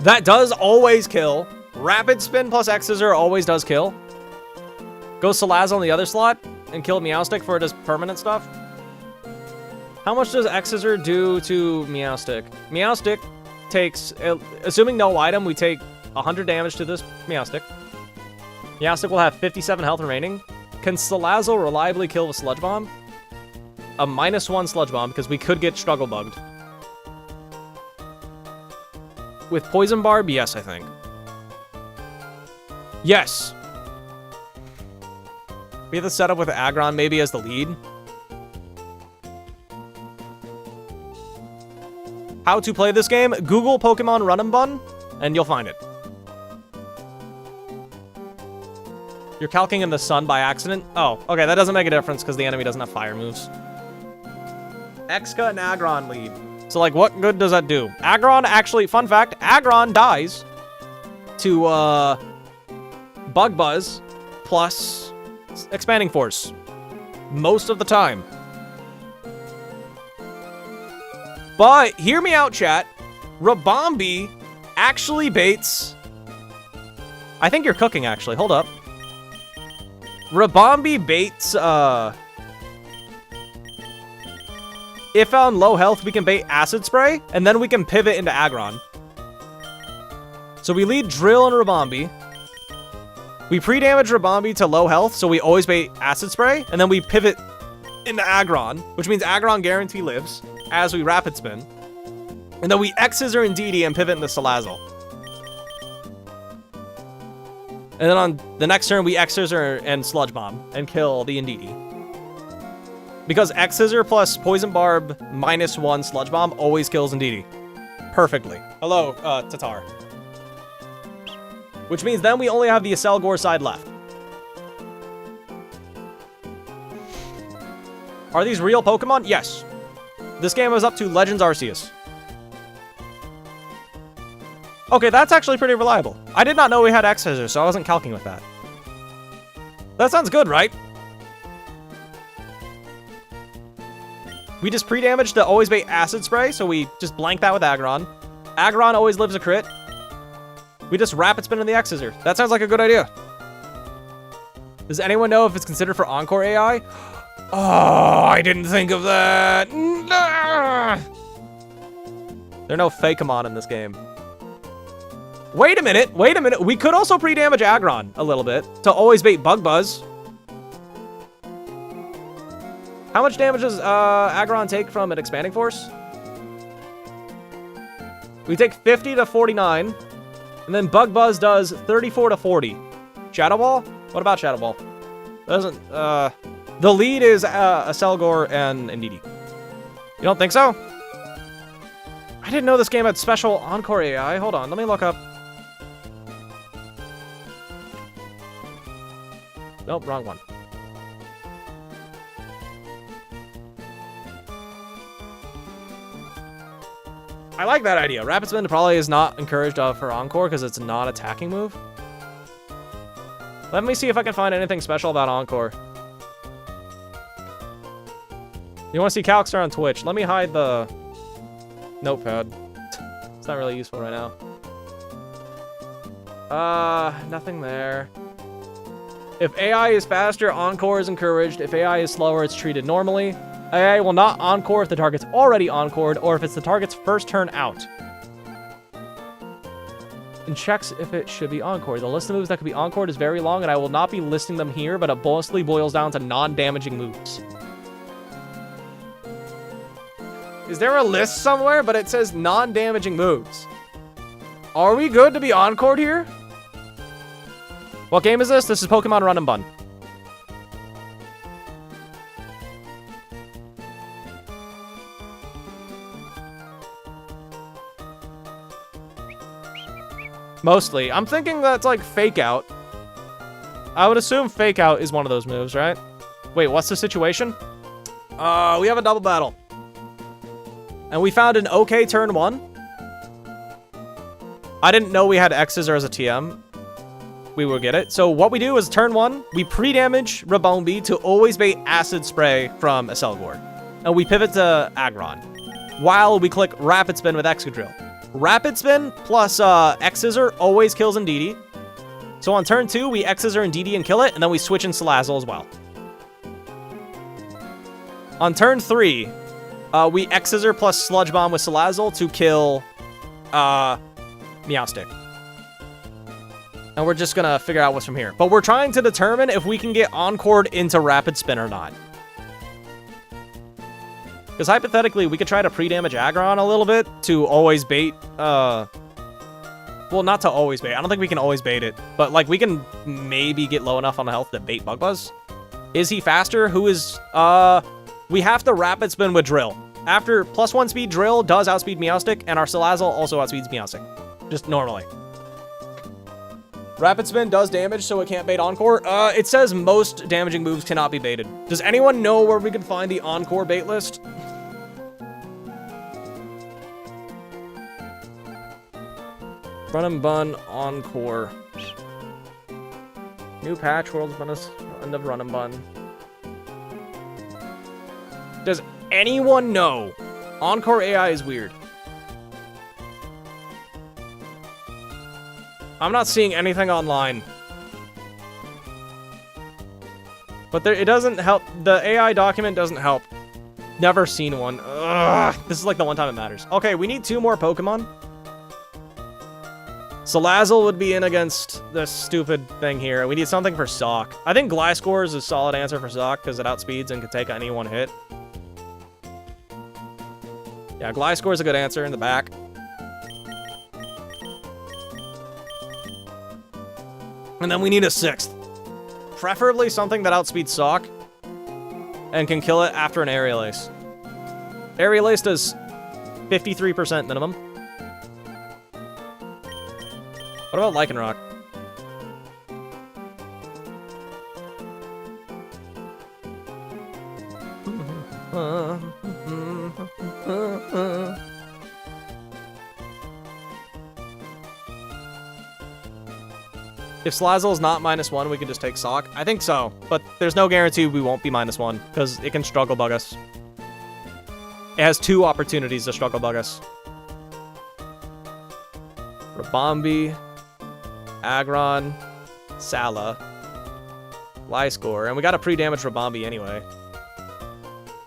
That does always kill. Rapid Spin plus X-Scissor always does kill. Go Salazzle on the other slot and kill Meowstic for it does permanent stuff. How much does X-Scissor do to Meowstic? Meowstic takes, assuming no item, we take 100 damage to this Meowstic. Meowstic will have 57 health remaining. Can Salazzle reliably kill with Sludge Bomb? A -1 Sludge Bomb, because we could get Struggle Bugged. With Poison Barb, yes, I think. Yes! We have the setup with Aggron maybe as the lead. How to play this game? Google Pokemon Run and Bun, and you'll find it. You're calcing in the sun by accident? Oh, okay, that doesn't make a difference because the enemy doesn't have fire moves. Exca and Aggron lead. So, like, what good does that do? Aggron actually, fun fact, Aggron dies to, Bug Buzz plus Expanding Force. Most of the time. But, hear me out, chat. Rabombi actually baits... I think you're cooking, actually. Hold up. Rabombi baits, if on low health, we can bait Acid Spray, and then we can pivot into Aggron. So we lead Drill and Rabombi. We pre-damage Rabombi to low health, so we always bait Acid Spray, and then we pivot into Aggron, which means Aggron guarantee lives as we Rapid Spin. And then we X-Scissor Indeedi and pivot into Salazzle. And then on the next turn, we X-Scissor and Sludge Bomb and kill the Indeedi. Because X-Scissor plus Poison Barb -1 Sludge Bomb always kills Indeedi. Perfectly. Hello, Tatar. Which means then we only have the Acelgor side left. Are these real Pokemon? Yes. This game is up to Legends Arceus. Okay, that's actually pretty reliable. I did not know we had X-Scissor, so I wasn't calcing with that. That sounds good, right? We just pre-damage to always bait Acid Spray, so we just blank that with Aggron. Aggron always lives a crit. We just Rapid Spin in the X-Scissor. That sounds like a good idea. Does anyone know if it's considered for Encore AI? Oh, I didn't think of that. Nah. There are no Fakemon in this game. Wait a minute. Wait a minute. We could also pre-damage Aggron a little bit to always bait Bug Buzz. How much damage does Aggron take from an Expanding Force? We take 50 to 49. And then Bug Buzz does 34 to 40. Shadow Ball? What about Shadow Ball? Doesn't, the lead is Selgor and Indeedi. You don't think so? I didn't know this game had special Encore AI. Hold on, let me look up. Nope, wrong one. I like that idea. Rapid Spin probably is not encouraged for Encore because it's a non-attacking move. Let me see if I can find anything special about Encore. You want to see Calcstar on Twitch? Let me hide the notepad. It's not really useful right now. Nothing there. If AI is faster, Encore is encouraged. If AI is slower, it's treated normally. AI will not Encore if the target's already Encored or if it's the target's first turn out. And checks if it should be Encored. The list of moves that could be Encored is very long, and I will not be listing them here, but it mostly boils down to non-damaging moves. Is there a list somewhere? But it says non-damaging moves. Are we good to be Encored here? What game is this? This is Pokemon Run and Bun. Mostly. I'm thinking that's like Fake Out. I would assume Fake Out is one of those moves, right? Wait, what's the situation? We have a double battle. And we found an okay turn 1. I didn't know we had X-Scissor as a TM. We will get it. So what we do is turn 1, we pre-damage Rabombi to always bait Acid Spray from a Selgor. And we pivot to Aggron. While we click Rapid Spin with Excadrill. Rapid Spin plus X-Scissor always kills Indeedi. So on turn 2, we X-Scissor Indeedi and kill it, and then we switch in Salazzle as well. On turn 3, we X-Scissor plus Sludge Bomb with Salazzle to kill Meowstic. And we're just gonna figure out what's from here. But we're trying to determine if we can get Encored into Rapid Spin or not. Because hypothetically, we could try to pre-damage Aggron a little bit to always bait, well, not to always bait. I don't think we can always bait it. But, like, we can maybe get low enough on the health to bait Bug Buzz. Is he faster? Who is, we have to Rapid Spin with Drill. After +1 speed, Drill does outspeed Meowstic, and our Salazzle also outspeeds Meowstic. Just normally. Rapid Spin does damage, so it can't bait Encore. It says most damaging moves cannot be baited. Does anyone know where we can find the Encore bait list? Run and Bun, Encore. New patch, World's Bonus, end of Run and Bun. Does anyone know? Encore AI is weird. I'm not seeing anything online. But there, it doesn't help. The AI document doesn't help. Never seen one. Ugh, this is like the one time it matters. Okay, we need 2 more Pokemon. Salazzle would be in against this stupid thing here. We need something for Sock. I think Gliscor is a solid answer for Sock because it outspeeds and can take any one hit. Yeah, Gliscor is a good answer in the back. And then we need a 6th. Preferably something that outspeeds Sock and can kill it after an Aerial Ace. Aerial Ace does 53% minimum. What about Lycanroc? If Salazzle is not -1, we can just take Sock. I think so, but there's no guarantee we won't be -1, because it can Struggle Bug us. It has 2 opportunities to Struggle Bug us. Rabombi. Aggron, Sala, Gliscor, and we got a pre-damage Rabombi anyway.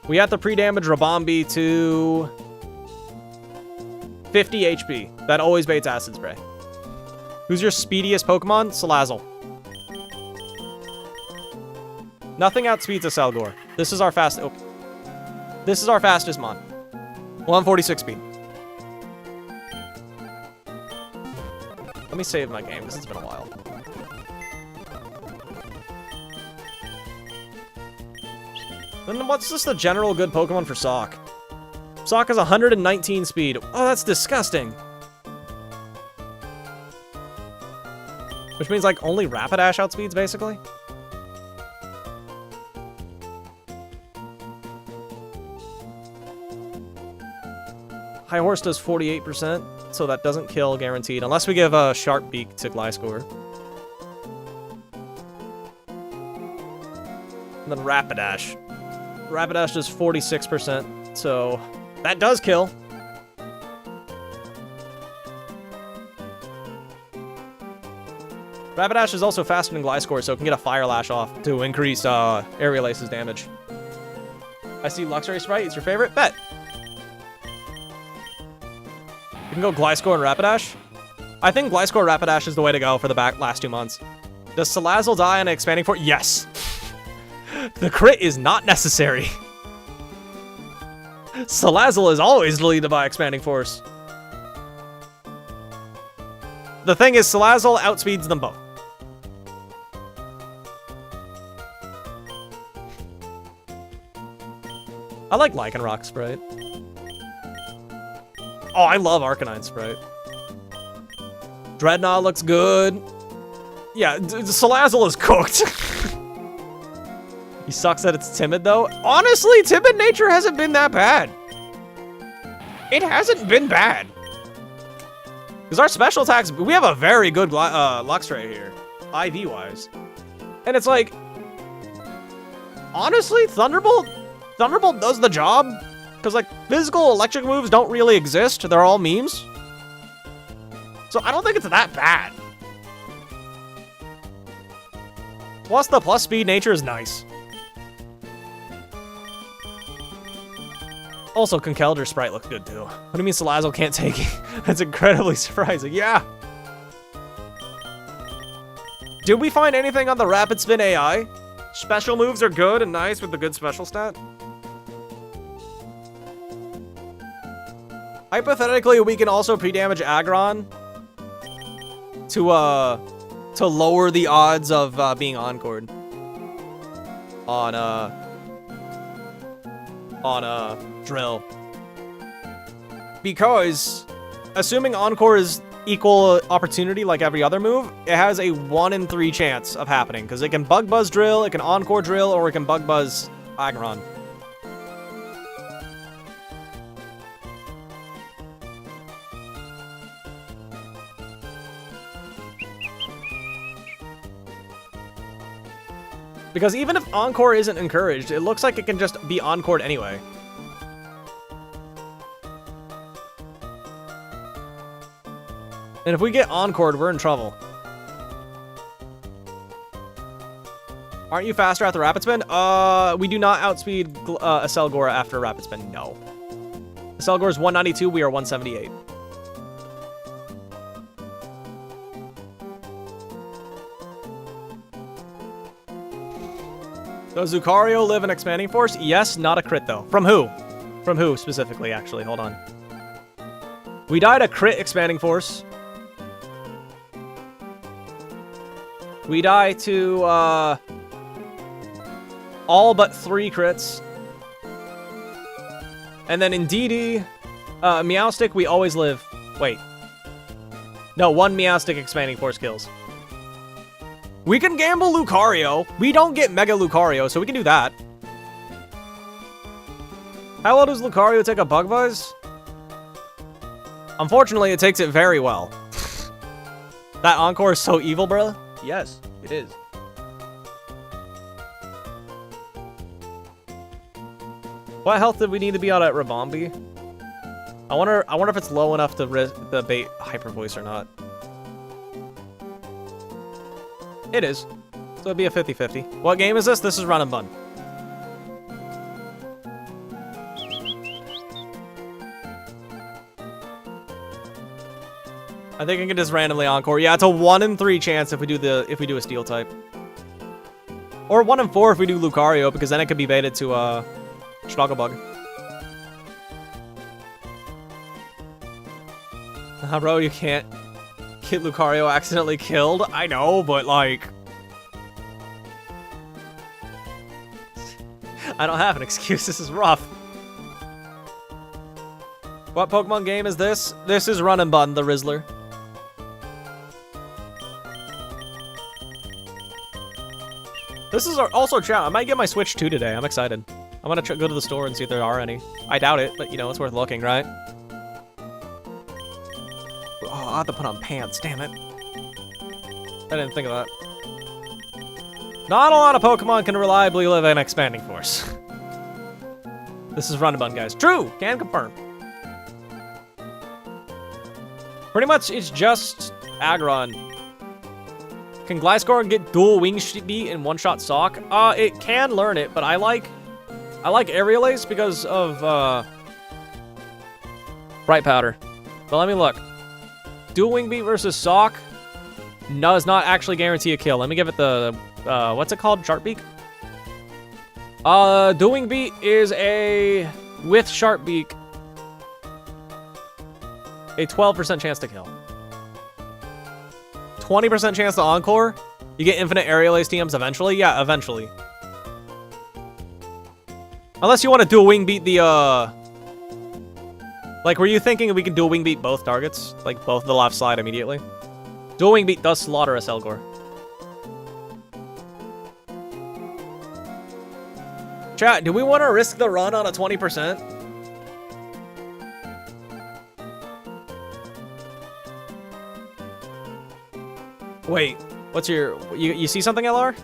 We have to pre-damage Rabombi to 50 HP. That always baits Acid Spray. Who's your speediest Pokemon? Salazzle. Nothing outspeeds a Selgor. This is our fast. Oh. This is our fastest mon. 146 speed. Let me save my game because it's been a while. Then what's just the general good Pokemon for Sock? Sock has 119 speed. Oh, that's disgusting. Which means like only Rapidash outspeeds basically. High Horse does 48%, so that doesn't kill guaranteed, unless we give a Sharp Beak to Gliscor. And then Rapidash. Rapidash does 46%, so that does kill. Rapidash is also faster than Gliscor, so it can get a Fire Lash off to increase Aerial Ace's damage. I see Luxray Sprite, it's your favorite? Bet! You can go Gliscor and Rapidash. I think Gliscor Rapidash is the way to go for the last 2 months. Does Salazzle die on an expanding force? Yes! The crit is not necessary. Salazzle is always deleted by expanding force. The thing is, Salazzle outspeeds them both. I like Lycanroc Sprite. Oh, I love Arcanine Sprite. Dreadnought looks good. Yeah, Salazzle is cooked. He sucks that it's timid, though. Honestly, timid nature hasn't been that bad. It hasn't been bad. Because our special attacks, we have a very good Luxray here, IV-wise. And it's like, honestly, Thunderbolt does the job. Because, like, physical electric moves don't really exist. They're all memes. So I don't think it's that bad. Plus, the plus speed nature is nice. Also, Conkeldurr Sprite looks good, too. What do you mean Salazzle can't take it? That's incredibly surprising. Yeah! Did we find anything on the Rapid Spin AI? Special moves are good and nice with the good special stat. Hypothetically, we can also pre-damage Aggron to lower the odds of being encored on Drill. Because assuming Encore is equal opportunity like every other move, it has a 1 in 3 chance of happening because it can Bug Buzz Drill, it can Encore Drill, or it can Bug Buzz Aggron. Because even if Encore isn't encouraged, it looks like it can just be Encored anyway. And if we get Encored, we're in trouble. Aren't you faster after Rapid Spin? We do not outspeed a Selgora after Rapid Spin, no. Selgora is 192, we are 178. Does Lucario live in Expanding Force? Yes, not a crit though. From who? From who specifically, actually? Hold on. We died a crit Expanding Force. We die to all but 3 crits. And then Indeedi, Meowstic, we always live. Wait. No, 1 Meowstic Expanding Force kills. We can gamble Lucario. We don't get Mega Lucario, so we can do that. How well does Lucario take a Bug Buzz? Unfortunately, it takes it very well. That Encore is so evil, bruh. Yes, it is. What health did we need to be out at Rabombi? I wonder if it's low enough to bait Hyper Voice or not. It is. So it'd be a 50-50. What game is this? This is Run and Bun. I think I can just randomly Encore. Yeah, it's a 1 in 3 chance if we do a Steel type. Or 1 in 4 if we do Lucario, because then it could be baited to Strugglebug. Bro, you can't get Lucario accidentally killed. I know, but like... I don't have an excuse. This is rough. What Pokemon game is this? This is Run and Bun, the Rizzler. This is also chat. I might get my Switch 2 today. I'm excited. I'm gonna go to the store and see if there are any. I doubt it, but you know, it's worth looking, right? Oh, I have to put on pants. Damn it. I didn't think of that. Not a lot of Pokemon can reliably live in Expanding Force. This is Run and Bun, guys. True! Can confirm. Pretty much, it's just Aggron. Can Gliscor get dual Wing Beat and one-shot Sock? It can learn it, but I like Aerial Ace because of, Bright Powder. But let me look. Dual Wing Beat versus Sock does not actually guarantee a kill. Let me give it the, what's it called? Sharp Beak? Dual Wing Beat is with Sharp Beak, a 12% chance to kill. 20% chance to Encore. You get infinite Aerial Ace TMs eventually? Yeah, eventually. Unless you want to dual Wing Beat the, like, were you thinking we could dual Wing Beat both targets? Like, both the left side immediately? Dual Wing Beat does slaughter a Selgor. Chat, do we want to risk the run on a 20%? Wait, what's your... You see something, LR?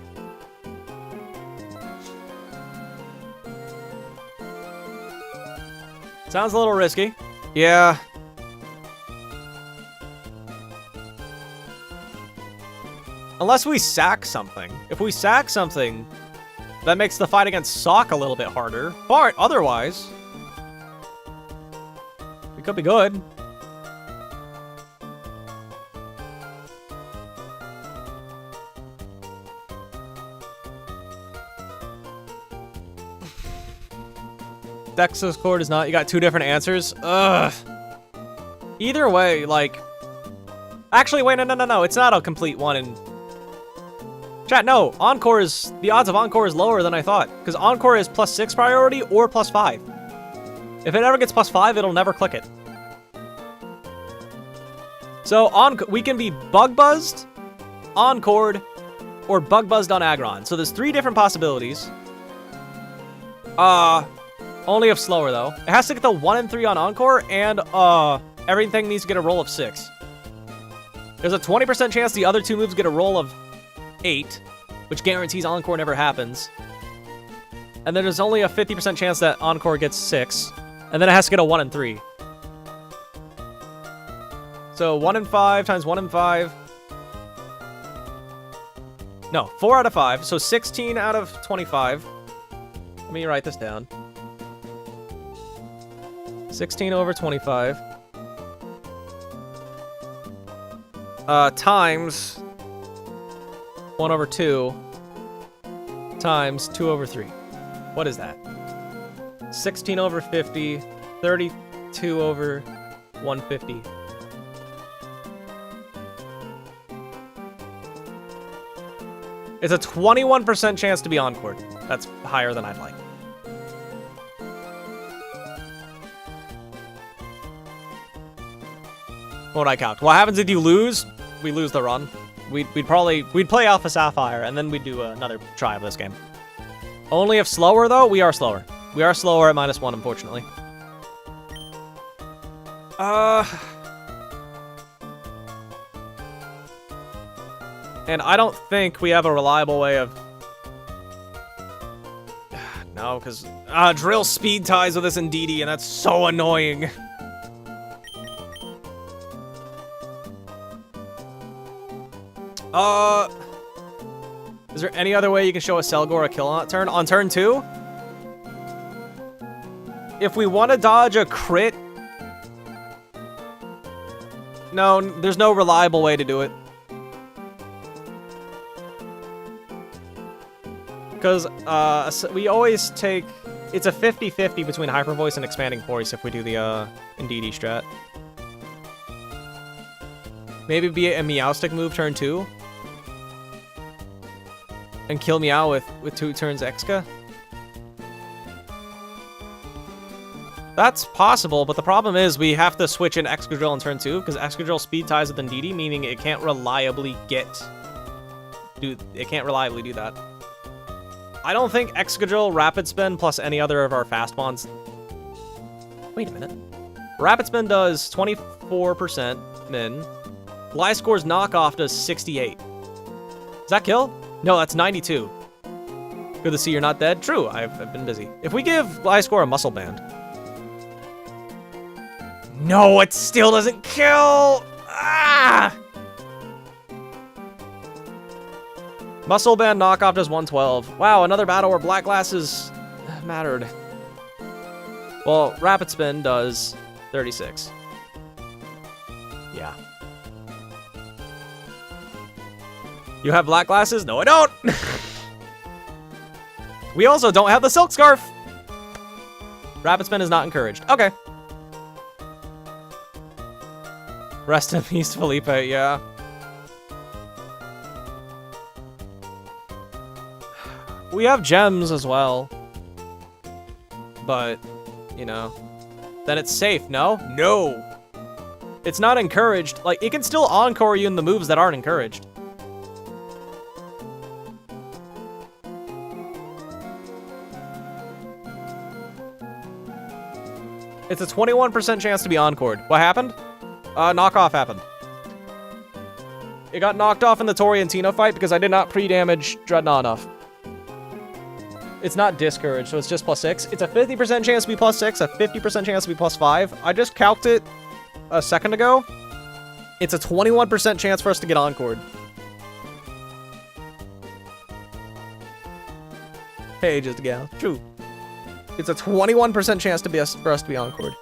Sounds a little risky. Yeah. Unless we sack something. If we sack something, that makes the fight against Sock a little bit harder. But otherwise, we could be good. Dex's cord is not. You got two different answers. Ugh. Either way, like... Actually, wait, no. It's not a complete one in... Chat, no. Encore is... The odds of Encore is lower than I thought. Because Encore is +6 priority or +5. If it ever gets +5, it'll never click it. So, we can be Bug Buzzed, Encored, or Bug Buzzed on Aggron. So there's 3 different possibilities. Only if slower, though. It has to get the 1 in 3 on Encore, and, everything needs to get a roll of 6. There's a 20% chance the other 2 moves get a roll of 8, which guarantees Encore never happens. And then there's only a 50% chance that Encore gets 6, and then it has to get a 1 in 3. So 1 in 5 times 1 in 5. No, 4 out of 5, so 16 out of 25. Let me write this down. 16 over 25. Times 1 over 2 times 2 over 3. What is that? 16 over 50, 32 over 150. It's a 21% chance to be Encored. That's higher than I'd like. What would I count? What happens if you lose? We lose the run. We'd play Alpha Sapphire, and then we'd do another try of this game. Only if slower, though, we are slower. We are slower at -1, unfortunately. And I don't think we have a reliable way of... No, because... Drill speed ties with this Indeedi, and that's so annoying. Is there any other way you can show a Selgor a kill on that turn? On turn 2? If we want to dodge a crit... No, there's no reliable way to do it. Because we always take... It's a 50-50 between Hyper Voice and Expanding Force if we do the Indeedi strat. Maybe be a Meowstic move turn 2? And kill Meow with 2 turns Exca? That's possible, but the problem is we have to switch in Excadrill in turn 2, because Excadrill speed ties with Indeedi, meaning it can't reliably do that. I don't think Excadrill Rapid Spin plus any other of our fast bonds... Wait a minute. Rapid Spin does 24% min. Gliscor's knockoff does 68. Does that kill? No, that's 92. Good to see you're not dead. True, I've been busy. If we give Gliscor a Muscle Band... No, it still doesn't kill! Ah! Muscle Band knockoff does 112. Wow, another battle where Black Glasses mattered. Well, Rapid Spin does 36. Yeah. You have Black Glasses? No, I don't! We also don't have the Silk Scarf! Rapid Spin is not encouraged. Okay. Rest in peace, Felipe, yeah. We have gems as well. But, you know. Then it's safe, no? No! It's not encouraged. Like, it can still Encore you in the moves that aren't encouraged. It's a 21% chance to be Encored. What happened? Knockoff happened. It got knocked off in the Tori and Tina fight because I did not pre-damage Dreadnought enough. It's not discouraged, so it's just +6. It's a 50% chance to be +6, a 50% chance to be +5. I just calced it a second ago. It's a 21% chance for us to get Encored. Hey, just a gal. True. It's a 21% chance for us to be Encored.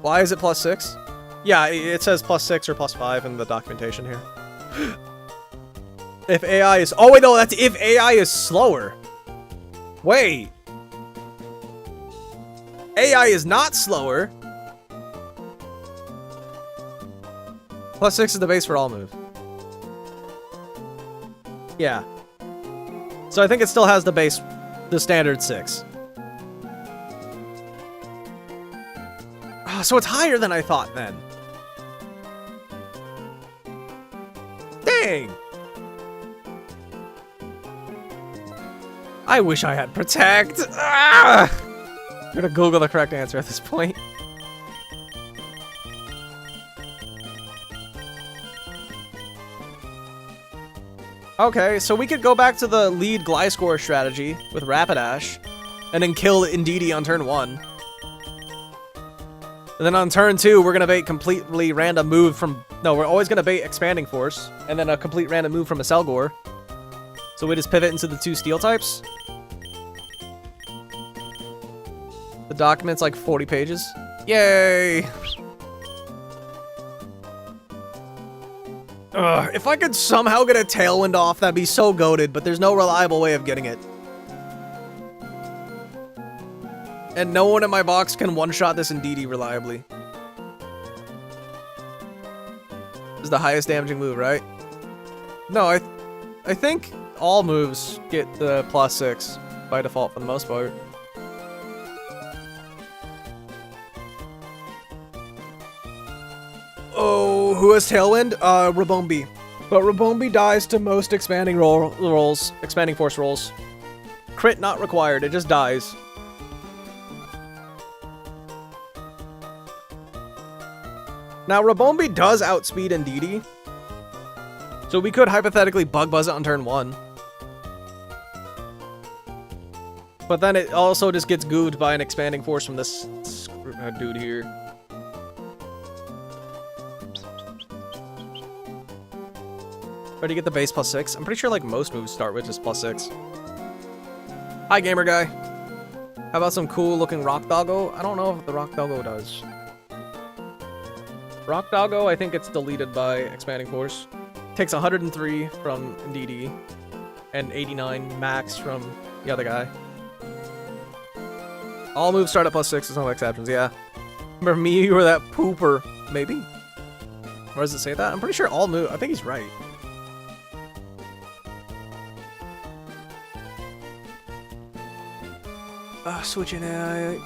Why is it +6? Yeah, it says +6 or +5 in the documentation here. If AI is... Oh, wait, no, that's if AI is slower. Wait. AI is not slower. +6 is the base for all moves. Yeah. So I think it still has the base, the standard 6. Oh, so it's higher than I thought then. Dang. I wish I had Protect. Ah! I'm gonna Google the correct answer at this point. Okay, so we could go back to the lead Gliscor strategy with Rapidash, and then kill Indeedi on turn 1. And then on turn 2, we're gonna bait completely random move from... No, we're always gonna bait Expanding Force, and then a complete random move from a Selgor. So we just pivot into the 2 Steel types. The document's like 40 pages. Yay! Ugh, if I could somehow get a Tailwind off, that'd be so goated, but there's no reliable way of getting it. And no one in my box can one-shot this Indeedi reliably. This is the highest damaging move, right? No, I think all moves get the +6 by default for the most part. Oh, who has Tailwind? Rabombi. But Rabombi dies to most expanding force rolls. Crit not required, it just dies. Now, Rabombi does outspeed Indeedi, so we could hypothetically Bug Buzz it on turn 1. But then it also just gets gooed by an Expanding Force from this dude here. Or do you get the base +6? I'm pretty sure like most moves start with just +6. Hi, gamer guy. How about some cool looking Rock Doggo? I don't know if the Rock Doggo does. Rock Doggo, I think it's deleted by Expanding Force. Takes 103 from Indeedi and 89 max from the other guy. All moves start at +6, there's no exceptions, yeah. Remember me, you were that pooper. Maybe? Where does it say that? I'm pretty sure all moves, I think he's right. Switching AI.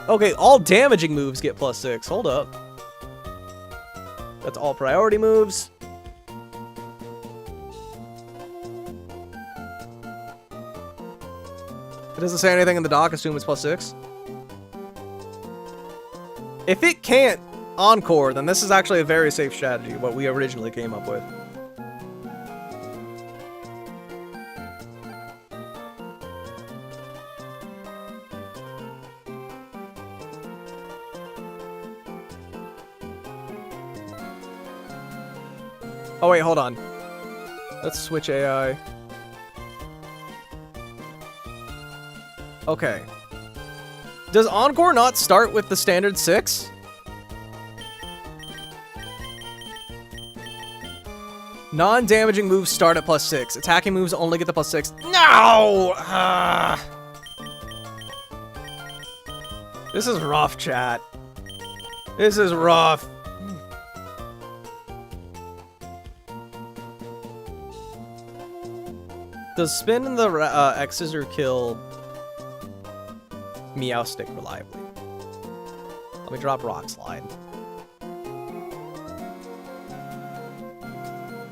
Okay, all damaging moves get +6. Hold up. That's all priority moves. It doesn't say anything in the doc, assume it's +6. If it can't Encore, then this is actually a very safe strategy, what we originally came up with. Oh wait, hold on. Let's switch AI. Okay. Does Encore not start with the standard 6? Non-damaging moves start at +6. Attacking moves only get the +6. No! This is rough, chat. This is rough. Does spin in the X-Scissor kill Meowstic reliably? Let me drop Rock Slide.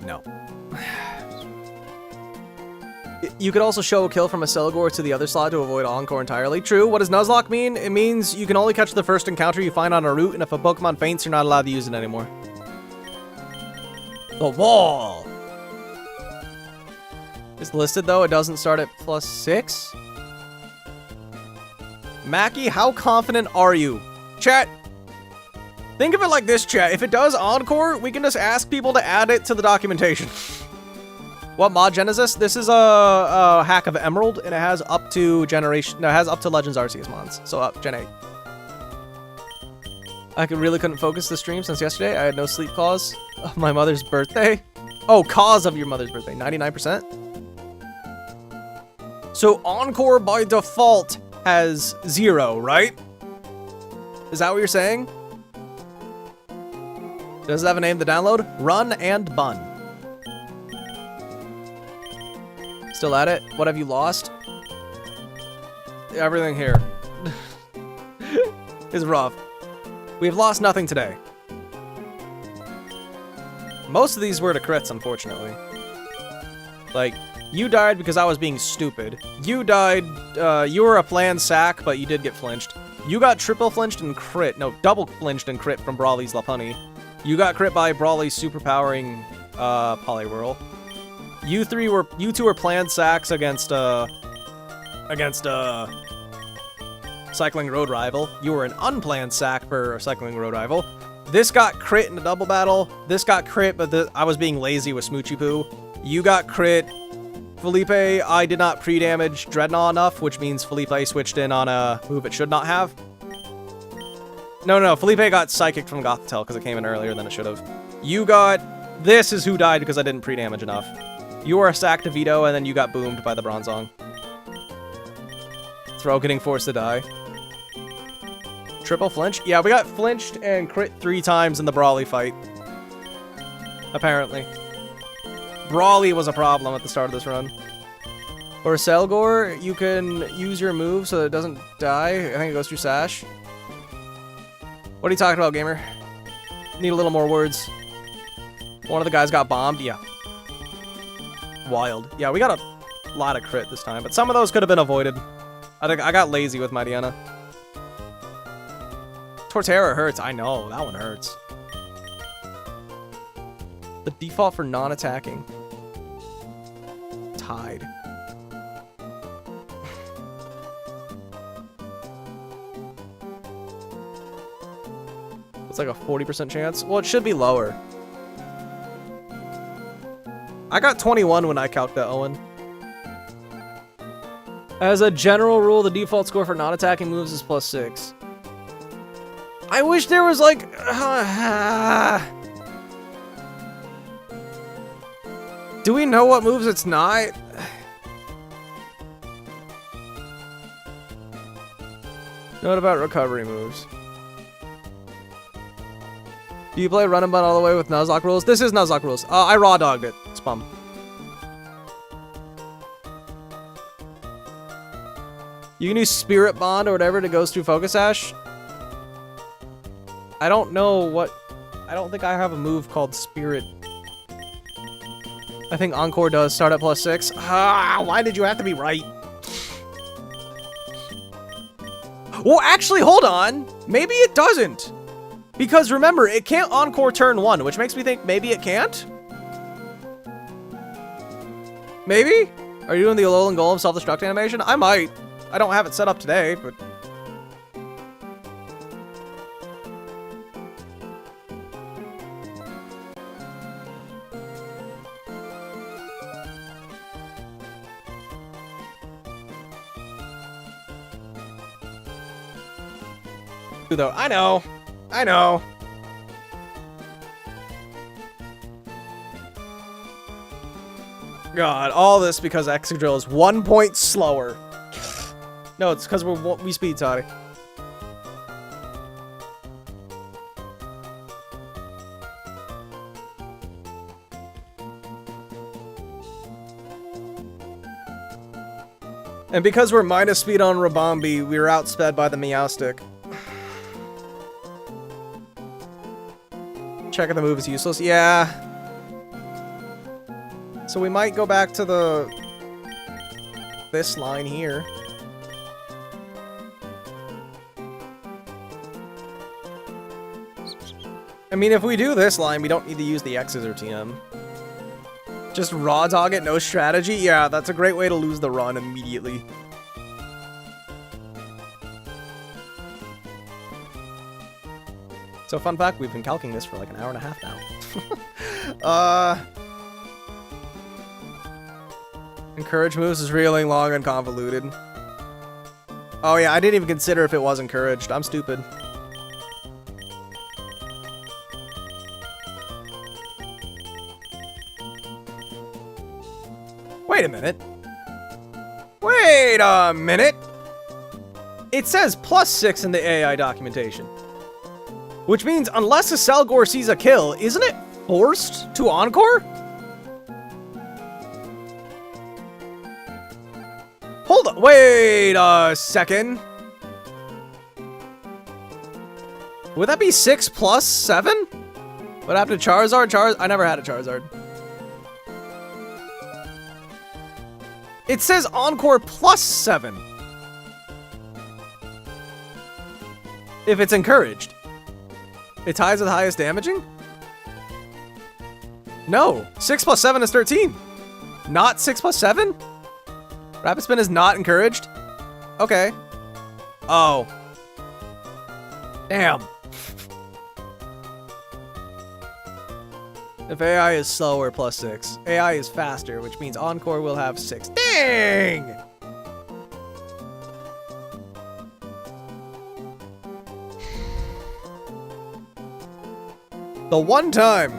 No. You could also show a kill from a Selgor to the other slot to avoid Encore entirely. True. What does Nuzlocke mean? It means you can only catch the first encounter you find on a route, and if a Pokemon faints, you're not allowed to use it anymore. The wall! It's listed though, it doesn't start at +6. Mackie, how confident are you? Chat, think of it like this, chat. If it does Encore, we can just ask people to add it to the documentation. What mod gen is this? This is a hack of Emerald, and it has up to generation. No, it has up to Legends Arceus mods, so up Gen 8. I really couldn't focus the stream since yesterday. I had no sleep cause of my mother's birthday. Oh, cause of your mother's birthday, 99%. So Encore by default has 0, right? Is that what you're saying? Does it have a name to download? Run and Bun. Still at it? What have you lost? Everything here is rough. We've lost nothing today. Most of these were to crits, unfortunately. Like, you died because I was being stupid. You died, you were a planned sack, but you did get flinched. You got triple flinched and crit. No, double flinched and crit from Brawly's Lopunny. You got crit by Brawly's superpowering, Poliwhirl. You two were planned sacks against Cycling Road Rival. You were an unplanned sack for Cycling Road Rival. This got crit in a double battle. This got crit, but I was being lazy with Smoochy Poo. You got crit. Felipe, I did not pre-damage Dreadnought enough, which means Felipe switched in on a move it should not have. No, Felipe got Psychic from Gothitelle because it came in earlier than it should have. You got... This is who died because I didn't pre-damage enough. You were a sack to Vito, and then you got boomed by the Bronzong. Throw getting forced to die. Triple flinch? Yeah, we got flinched and crit 3 times in the Brawly fight. Apparently. Brawly was a problem at the start of this run. Or Selgor, you can use your move so that it doesn't die. I think it goes through Sash. What are you talking about, gamer? Need a little more words. One of the guys got bombed? Yeah. Wild. Yeah, we got a lot of crit this time, but some of those could have been avoided. I got lazy with Mightyena. Torterra hurts. I know, that one hurts. The default for non-attacking. Tied. It's like a 40% chance. Well, it should be lower. I got 21 when I calced that, Owen. As a general rule, the default score for non-attacking moves is +6. I wish there was like... Do we know what moves it's not? What about recovery moves? Do you play run and bun all the way with Nuzlocke rules? This is Nuzlocke rules. I raw dogged it. It's bum. You can use Spirit Bond or whatever to Ghost through Focus Sash. I don't know what... I don't think I have a move called Spirit. I think Encore does start at +6. Ah, why did you have to be right? Well, actually, hold on. Maybe it doesn't. Because remember, it can't Encore turn 1, which makes me think maybe it can't? Maybe? Are you doing the Alolan Golem self-destruct animation? I might. I don't have it set up today, but... though. I know. I know. God, all this because Excadrill is 1 point slower. No, it's because we speed Toddy. And because we're minus speed on Rabombi, we were outsped by the Meowstic. Checking the move is useless. Yeah. So we might go back to this line here. I mean, if we do this line, we don't need to use the X's or TM. Just raw dog it, no strategy? Yeah, that's a great way to lose the run immediately. So fun fact, we've been calculating this for like an hour and a half now. Encourage moves is really long and convoluted. Oh yeah, I didn't even consider if it was encouraged. I'm stupid. Wait a minute. Wait a minute. It says +6 in the AI documentation. Which means, unless a Selgor sees a kill, isn't it forced to Encore? Hold on, wait a second. Would that be 6 + 7? What happened to Charizard? I never had a Charizard. It says Encore +7. If it's encouraged. It ties with highest damaging? No. 6 + 7 is 13. Not 6 + 7? Rapid Spin is not encouraged? Okay. Oh. Damn. If AI is slower, +6. AI is faster, which means Encore will have 6. Dang! The one time.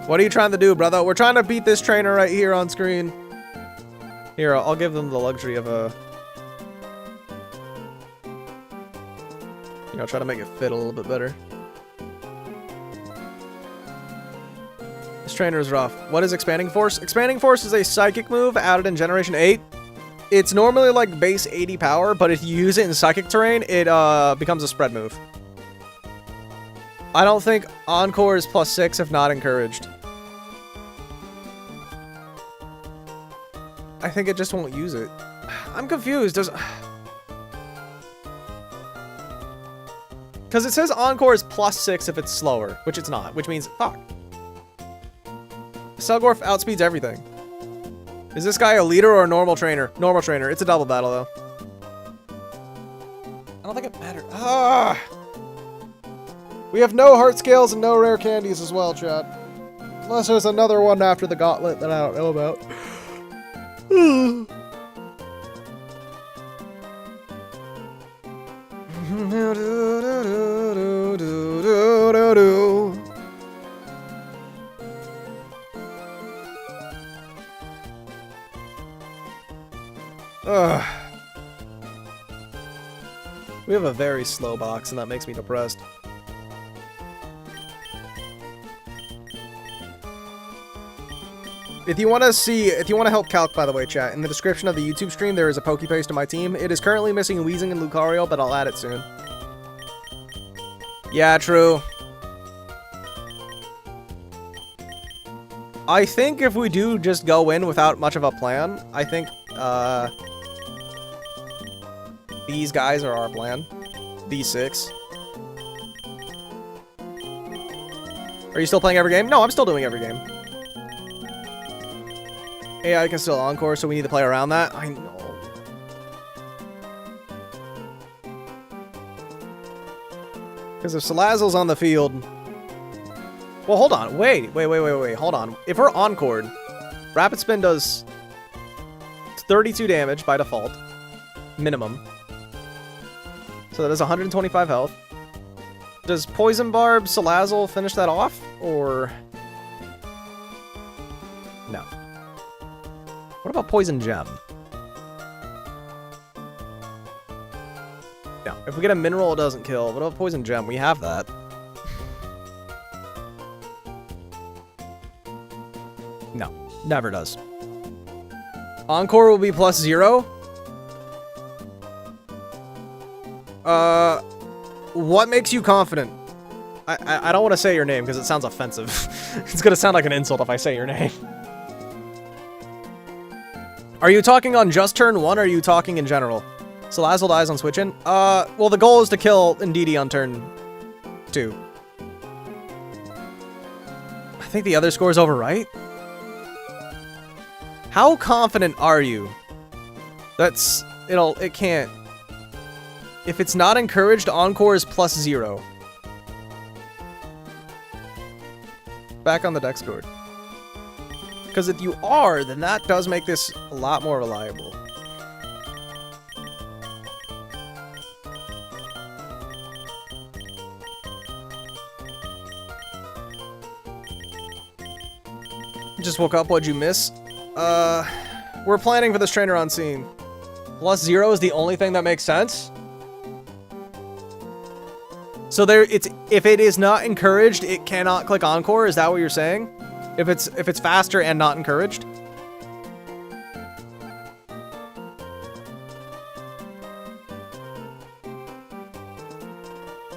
What are you trying to do, brother? We're trying to beat this trainer right here on screen. Here, I'll give them the luxury of a... I'll try to make it fit a little bit better. This trainer is rough. What is Expanding Force? Expanding Force is a psychic move added in Generation 8. It's normally like base 80 power, but if you use it in psychic terrain, it becomes a spread move. I don't think Encore is +6 if not encouraged. I think it just won't use it. I'm confused. Because it says Encore is +6 if it's slower, which it's not, which means, fuck. Selgor outspeeds everything. Is this guy a leader or a normal trainer? Normal trainer. It's a double battle, though. I don't think it matters. Ah! We have no heart scales and no rare candies as well, chat. Unless there's another one after the gauntlet that I don't know about. We have a very slow box, and that makes me depressed. If you want to help Calc, by the way, chat, in the description of the YouTube stream, there is a PokePaste to my team. It is currently missing Weezing and Lucario, but I'll add it soon. Yeah, true. I think if we do just go in without much of a plan, I think, these guys are our plan. These 6. Are you still playing every game? No, I'm still doing every game. AI can still Encore, so we need to play around that. I know. Because if Salazzle's on the field... Well, hold on. Wait. Hold on. If we're Encored, Rapid Spin does 32 damage by default. Minimum. So that is 125 health. Does Poison Barb Salazzle finish that off? Or... No. What about Poison Gem? No. If we get a mineral, it doesn't kill. What about Poison Gem? We have that. No. Never does. Encore will be +0. What makes you confident? I don't want to say your name because it sounds offensive. It's gonna sound like an insult if I say your name. Are you talking on just turn 1 or are you talking in general? Salazzle dies on switch in? Well, the goal is to kill Indeedi on turn 2. I think the other score is over, right? How confident are you? It can't. If it's not encouraged, Encore is +0. Back on the deck scored. Because if you are, then that does make this a lot more reliable. Just woke up, what'd you miss? We're planning for this trainer on scene. +0 is the only thing that makes sense? So if it is not encouraged, it cannot click Encore, is that what you're saying? If it's faster and not encouraged?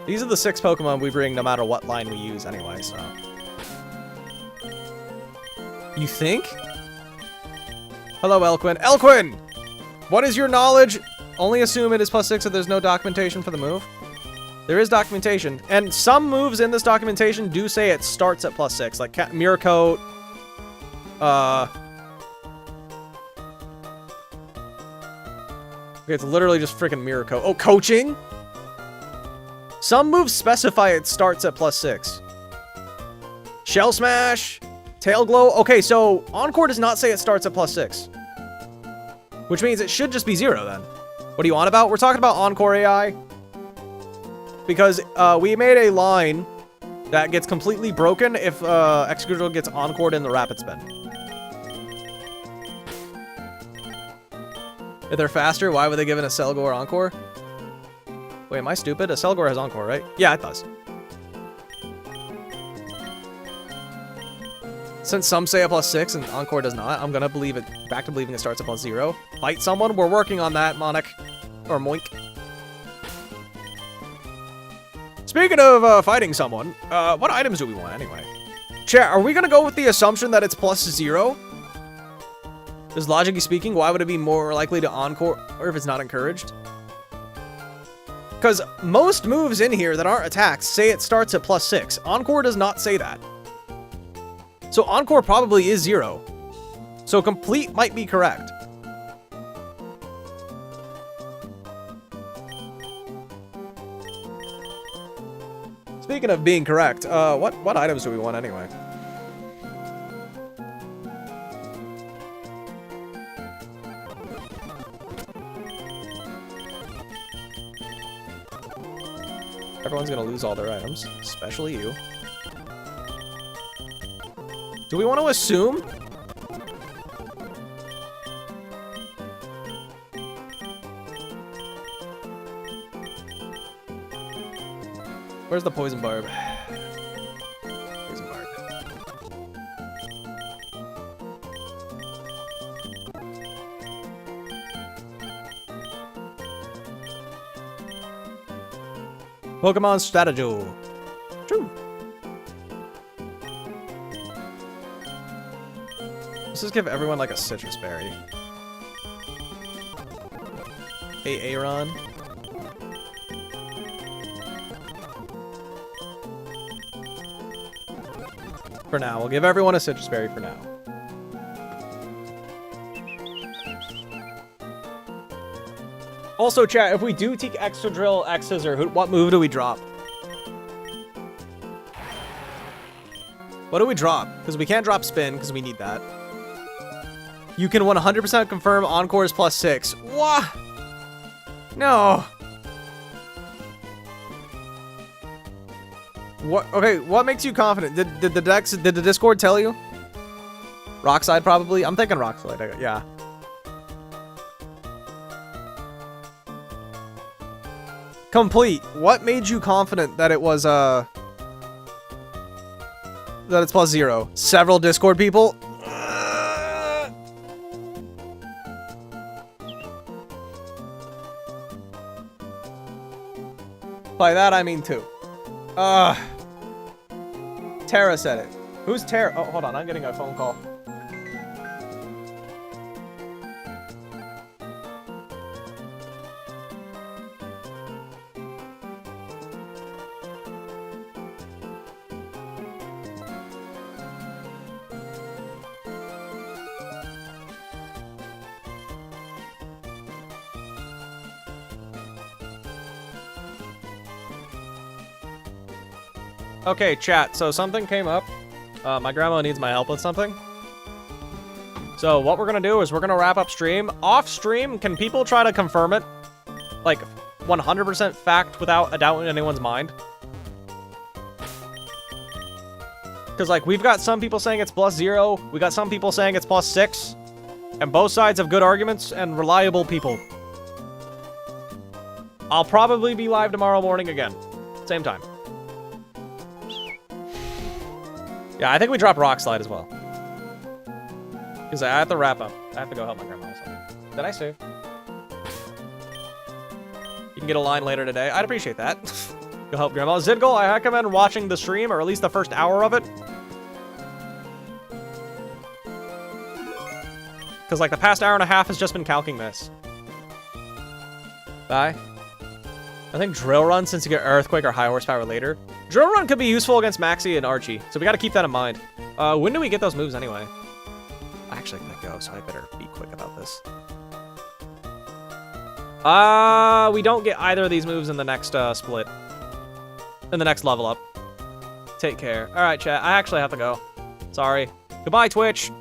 These are the 6 Pokemon we bring no matter what line we use anyway, so. You think? Hello, Elquin. Elquin! What is your knowledge? Only assume it is +6 if there's no documentation for the move. There is documentation, and some moves in this documentation do say it starts at +6, like Mirror Coat. Okay, it's literally just freaking Mirror Coat. Oh, Coaching? Some moves specify it starts at +6. Shell Smash, Tail Glow. Okay, so Encore does not say it starts at +6, which means it should just be 0 then. What are you on about? We're talking about Encore AI. Because we made a line that gets completely broken if Excadrill gets Encored in the Rapid Spin. If they're faster, why would they give it a Selgor Encore? Wait, am I stupid? A Selgor has Encore, right? Yeah, it does. Since some say a +6 and Encore does not, I'm gonna believe it. Back to believing it starts at +0. Fight someone? We're working on that, Monic. Or Moink. Speaking of fighting someone, what items do we want anyway? Chat, are we gonna go with the assumption that it's +0? Because logically speaking, why would it be more likely to Encore, or if it's not encouraged? Because most moves in here that aren't attacks say it starts at +6. Encore does not say that. So Encore probably is 0. So complete might be correct. Speaking speaking of being correct, what items do we want anyway? Everyone's gonna lose all their items, especially you. Do we want to assume? Where's the poison barb? Poison barb. Pokemon strategy. True. Let's just give everyone like a citrus berry. Hey, Aaron. For now, we'll give everyone a citrus berry for now. Also, chat, if we do take Extra Drill, X Scissor, what move do we drop? What do we drop? Because we can't drop Spin, because we need that. You can 100% confirm Encore is +6. What? No. What? Okay, what makes you confident? Did the Discord tell you? Rockside, probably? I'm thinking Rockside, yeah. Complete. What made you confident that it was, that it's +0? Several Discord people? By that, I mean 2. Tara said it. Who's Tara? Oh, hold on. I'm getting a phone call. Okay, chat, so something came up. My grandma needs my help with something. So what we're gonna do is we're gonna wrap up stream. Off stream, can people try to confirm it? Like, 100% fact without a doubt in anyone's mind? Because, like, we've got some people saying it's +0. We got some people saying it's +6. And both sides have good arguments and reliable people. I'll probably be live tomorrow morning again. Same time. Yeah, I think we drop Rock Slide as well. Because I have to wrap up. I have to go help my grandma also. Did I save? You can get a line later today. I'd appreciate that. Go help grandma. Zidgul, I recommend watching the stream, or at least the first hour of it. Because, like, the past hour and a half has just been calcing this. Bye. I think Drill Run, since you get Earthquake or High Horsepower later. Drill Run could be useful against Maxie and Archie, so we gotta keep that in mind. When do we get those moves anyway? I actually gotta go, so I better be quick about this. We don't get either of these moves in the next split. In the next level up. Take care. Alright, chat, I actually have to go. Sorry. Goodbye, Twitch.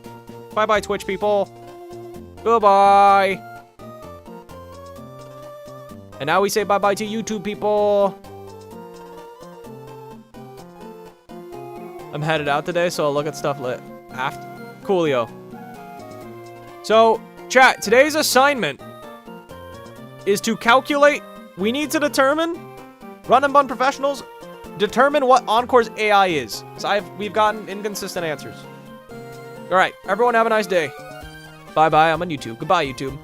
Bye-bye, Twitch people. Goodbye. And now we say bye-bye to YouTube people. I'm headed out today, so I'll look at stuff lit after. Coolio. So, chat, today's assignment is to calculate. We need to determine, Run and Bun professionals, determine what Encore's AI is. So we've gotten inconsistent answers. All right, everyone have a nice day. Bye-bye, I'm on YouTube. Goodbye, YouTube.